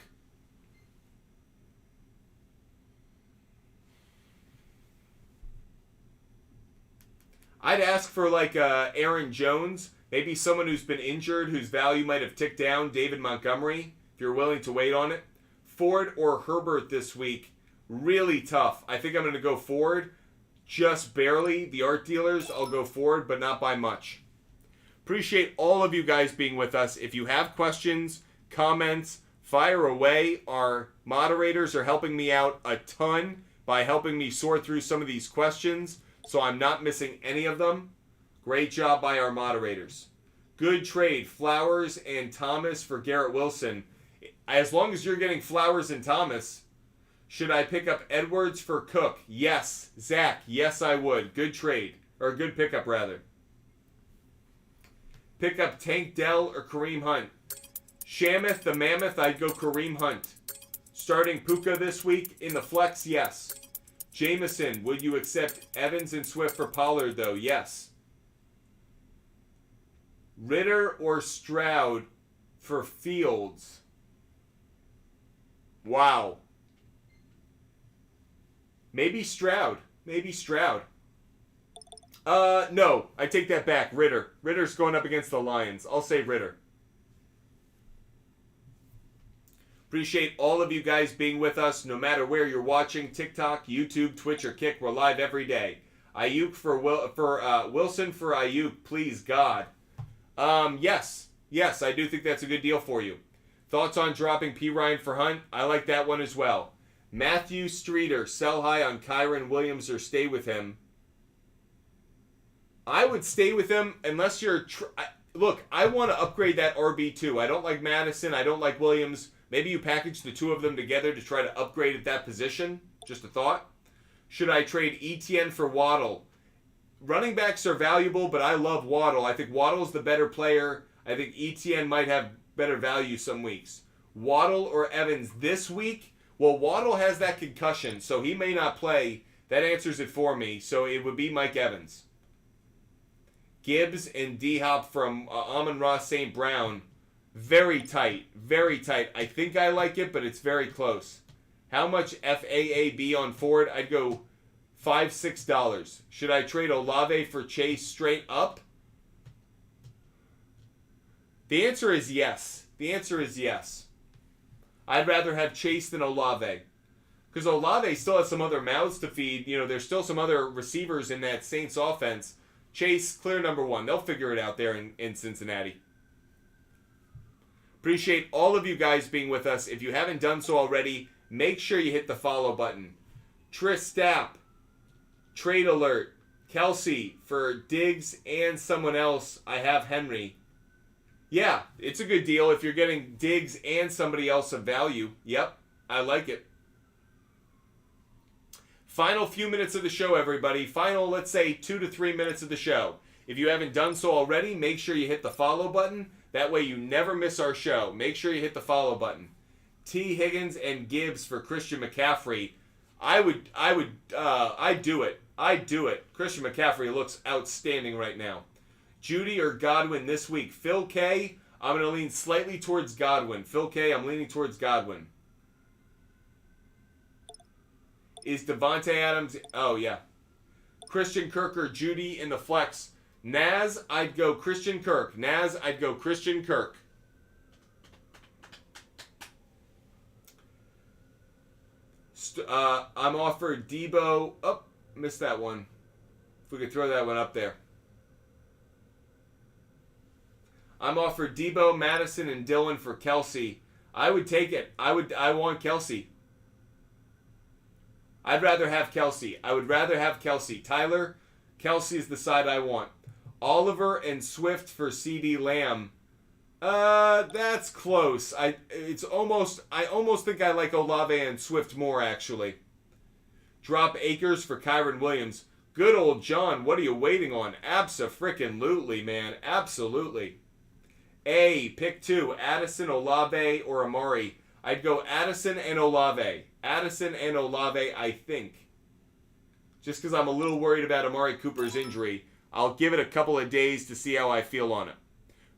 I'd ask for like Aaron Jones, maybe someone who's been injured, whose value might have ticked down, David Montgomery, if you're willing to wait on it. Ford or Herbert this week, really tough. I think I'm going to go Ford, just barely. The art dealers, I'll go Ford, but not by much. Appreciate all of you guys being with us. If you have questions, comments, fire away. Our moderators are helping me out a ton by helping me sort through some of these questions, so I'm not missing any of them. Great job by our moderators. Good trade, Flowers and Thomas for Garrett Wilson. As long as you're getting Flowers and Thomas, should I pick up Edwards for Cook? Yes. Zach, yes I would. Good trade. Or good pickup, rather. Pick up Tank Dell or Kareem Hunt. Shamath the Mammoth, I'd go Kareem Hunt. Starting Puka this week in the flex, yes. Jameson, would you accept Evans and Swift for Pollard, though? Yes. Ritter or Stroud for Fields? Wow. Maybe Stroud. No, I take that back. Ritter. Ritter's going up against the Lions. I'll say Ritter. Appreciate all of you guys being with us, no matter where you're watching. TikTok, YouTube, Twitch, or Kick. We're live every day. Ayuk for Wilson for Ayuk, please God. Yes, I do think that's a good deal for you. Thoughts on dropping P. Ryan for Hunt? I like that one as well. Matthew Streeter, sell high on Kyron Williams or stay with him. I would stay with him unless you're... Look, I want to upgrade that RB2. I don't like Madison. I don't like Williams. Maybe you package the two of them together to try to upgrade at that position. Just a thought. Should I trade Etienne for Waddle? Running backs are valuable, but I love Waddle. I think Waddle's the better player. I think Etienne might have better value some weeks. Waddle or Evans this week? Well, Waddle has that concussion, so he may not play. That answers it for me, so it would be Mike Evans. Gibbs and D-Hop from Amon-Ra St. Brown. Very tight. I think I like it, but it's very close. How much FAAB on Ford? I'd go $5-6. Should I trade Olave for Chase straight up? The answer is yes. I'd rather have Chase than Olave. Because Olave still has some other mouths to feed. You know, there's still some other receivers in that Saints offense. Chase, clear number one. They'll figure it out there in Cincinnati. Appreciate all of you guys being with us. If you haven't done so already, make sure you hit the follow button. Tris Stapp, Trade Alert, Kelsey for Diggs and someone else. I have Henry. Yeah, it's a good deal if you're getting Diggs and somebody else of value. Yep, I like it. Final few minutes of the show, everybody. Final, let's say, 2 to 3 minutes of the show. If you haven't done so already, make sure you hit the follow button. That way you never miss our show. Make sure you hit the follow button. T. Higgins and Gibbs for Christian McCaffrey. I'd do it. Christian McCaffrey looks outstanding right now. Judy or Godwin this week. Phil K. I'm going to lean slightly towards Godwin. Phil K, I'm leaning towards Godwin. Is Devontae Adams... Oh, yeah. Christian Kirk or Judy in the flex. Naz, I'd go Christian Kirk. Naz, I'd go Christian Kirk. I'm offered Debo. Oh, missed that one. If we could throw that one up there. I'm offered Debo, Madison, and Dylan for Kelsey. I would take it. I want Kelsey. I'd rather have Kelsey. I would rather have Kelsey. Tyler, Kelsey's the side I want. Oliver and Swift for CD Lamb. That's close. I almost think I like Olave and Swift more, actually. Drop Akers for Kyron Williams. Good old John, what are you waiting on? Abso-frickin-lutely, man. Absolutely. Pick 2. Addison, Olave, or Amari. I'd go Addison and Olave. Addison and Olave, I think. Just because I'm a little worried about Amari Cooper's injury. I'll give it a couple of days to see how I feel on it.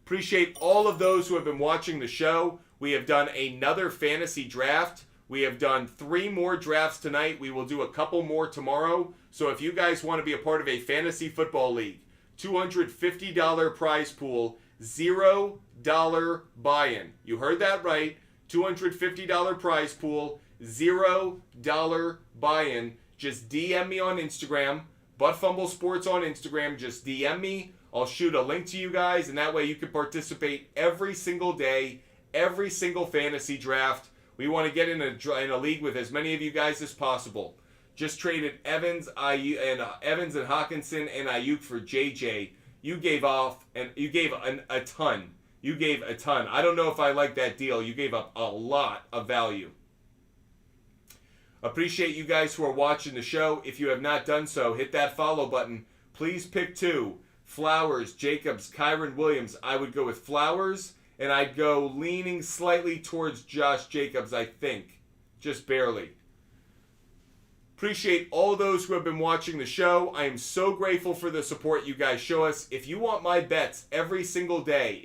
Appreciate all of those who have been watching the show. We have done another fantasy draft. We have done 3 more drafts tonight. We will do a couple more tomorrow. So if you guys want to be a part of a fantasy football league, $250 prize pool, $0 buy-in. You heard that right. $250 prize pool, $0 buy-in. Just DM me on Instagram. Butt Fumble Sports on Instagram. Just DM me. I'll shoot a link to you guys, and that way you can participate every single day, every single fantasy draft. We want to get in a league with as many of you guys as possible. Just traded Evans and Hawkinson and Ayuk for JJ. You gave a ton. You gave a ton. I don't know if I like that deal. You gave up a lot of value. Appreciate you guys who are watching the show. If you have not done so, hit that follow button. Please pick 2. Flowers, Jacobs, Kyron Williams. I would go with Flowers, and I'd go leaning slightly towards Josh Jacobs, I think. Just barely. Appreciate all those who have been watching the show. I am so grateful for the support you guys show us. If you want my bets every single day,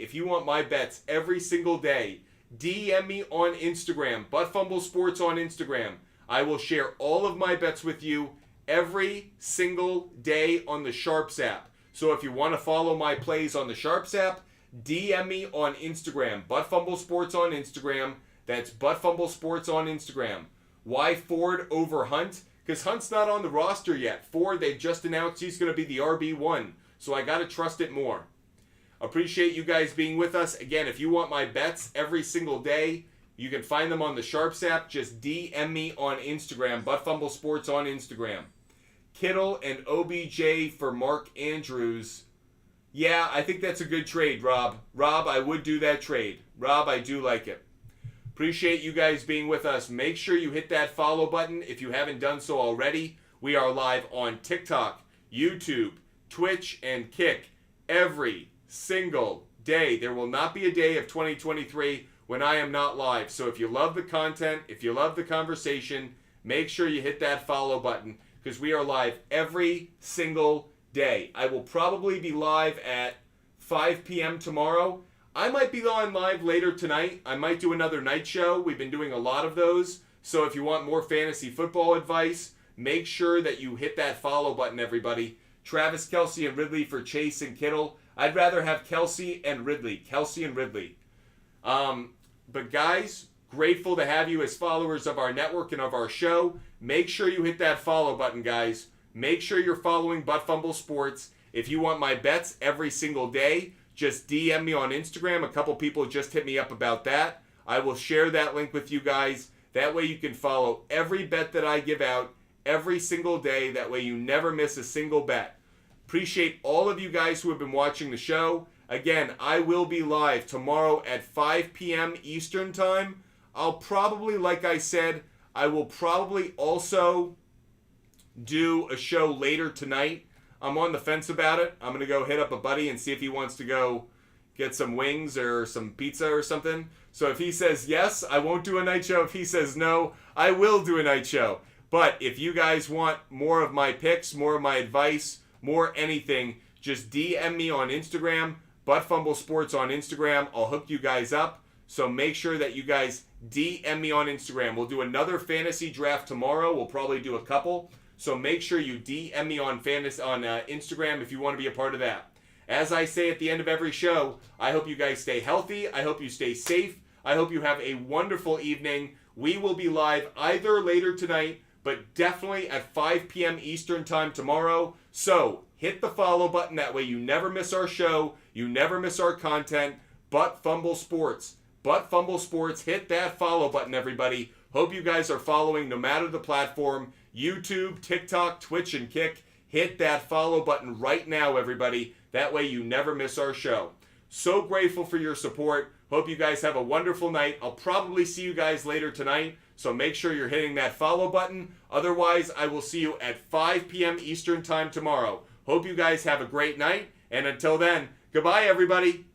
DM me on Instagram, Butt Fumble Sports on Instagram. I will share all of my bets with you every single day on the SHARPZ app. So if you want to follow my plays on the SHARPZ app, DM me on Instagram. Butt Fumble Sports on Instagram. That's Butt Fumble Sports on Instagram. Why Ford over Hunt? Because Hunt's not on the roster yet. Ford, they've just announced he's going to be the RB1. So I got to trust it more. Appreciate you guys being with us. Again, if you want my bets every single day, you can find them on the SHARPZ app. Just DM me on Instagram. Butt Fumble Sports on Instagram. Kittle and OBJ for Mark Andrews. Yeah, I think that's a good trade, Rob. Rob, I would do that trade. Rob, I do like it. Appreciate you guys being with us. Make sure you hit that follow button if you haven't done so already. We are live on TikTok, YouTube, Twitch, and Kick every single day. There will not be a day of 2023 when I am not live. So if you love the content, if you love the conversation, make sure you hit that follow button, because we are live every single day. I will probably be live at 5 p.m. tomorrow. I might be on live later tonight. I might do another night show. We've been doing a lot of those. So if you want more fantasy football advice, make sure that you hit that follow button, everybody. Travis Kelce and Ridley for Chase and Kittle. I'd rather have Kelce and Ridley. Kelce and Ridley. But guys, grateful to have you as followers of our network and of our show. Make sure you hit that follow button, guys. Make sure you're following Butt Fumble Sports. If you want my bets every single day, just DM me on Instagram. A couple people just hit me up about that. I will share that link with you guys. That way you can follow every bet that I give out every single day. That way you never miss a single bet. Appreciate all of you guys who have been watching the show. Again, I will be live tomorrow at 5 p.m. Eastern Time. I'll probably, like I said, I will probably also do a show later tonight. I'm on the fence about it. I'm going to go hit up a buddy and see if he wants to go get some wings or some pizza or something. So if he says yes, I won't do a night show. If he says no, I will do a night show. But if you guys want more of my picks, more of my advice, more anything, just DM me on Instagram, Butt Fumble Sports on Instagram. I'll hook you guys up. So make sure that you guys DM me on Instagram. We'll do another fantasy draft tomorrow. We'll probably do a couple. So make sure you DM me on Instagram if you want to be a part of that. As I say at the end of every show, I hope you guys stay healthy. I hope you stay safe. I hope you have a wonderful evening. We will be live either later tonight, but definitely at 5 p.m. Eastern time tomorrow. So hit the follow button. That way you never miss our show. You never miss our content. Butt Fumble Sports. Butt Fumble Sports. Hit that follow button, everybody. Hope you guys are following no matter the platform. YouTube, TikTok, Twitch, and Kick. Hit that follow button right now, everybody. That way you never miss our show. So grateful for your support. Hope you guys have a wonderful night. I'll probably see you guys later tonight, so make sure you're hitting that follow button. Otherwise, I will see you at 5 p.m. Eastern time tomorrow. Hope you guys have a great night, and until then, goodbye, everybody.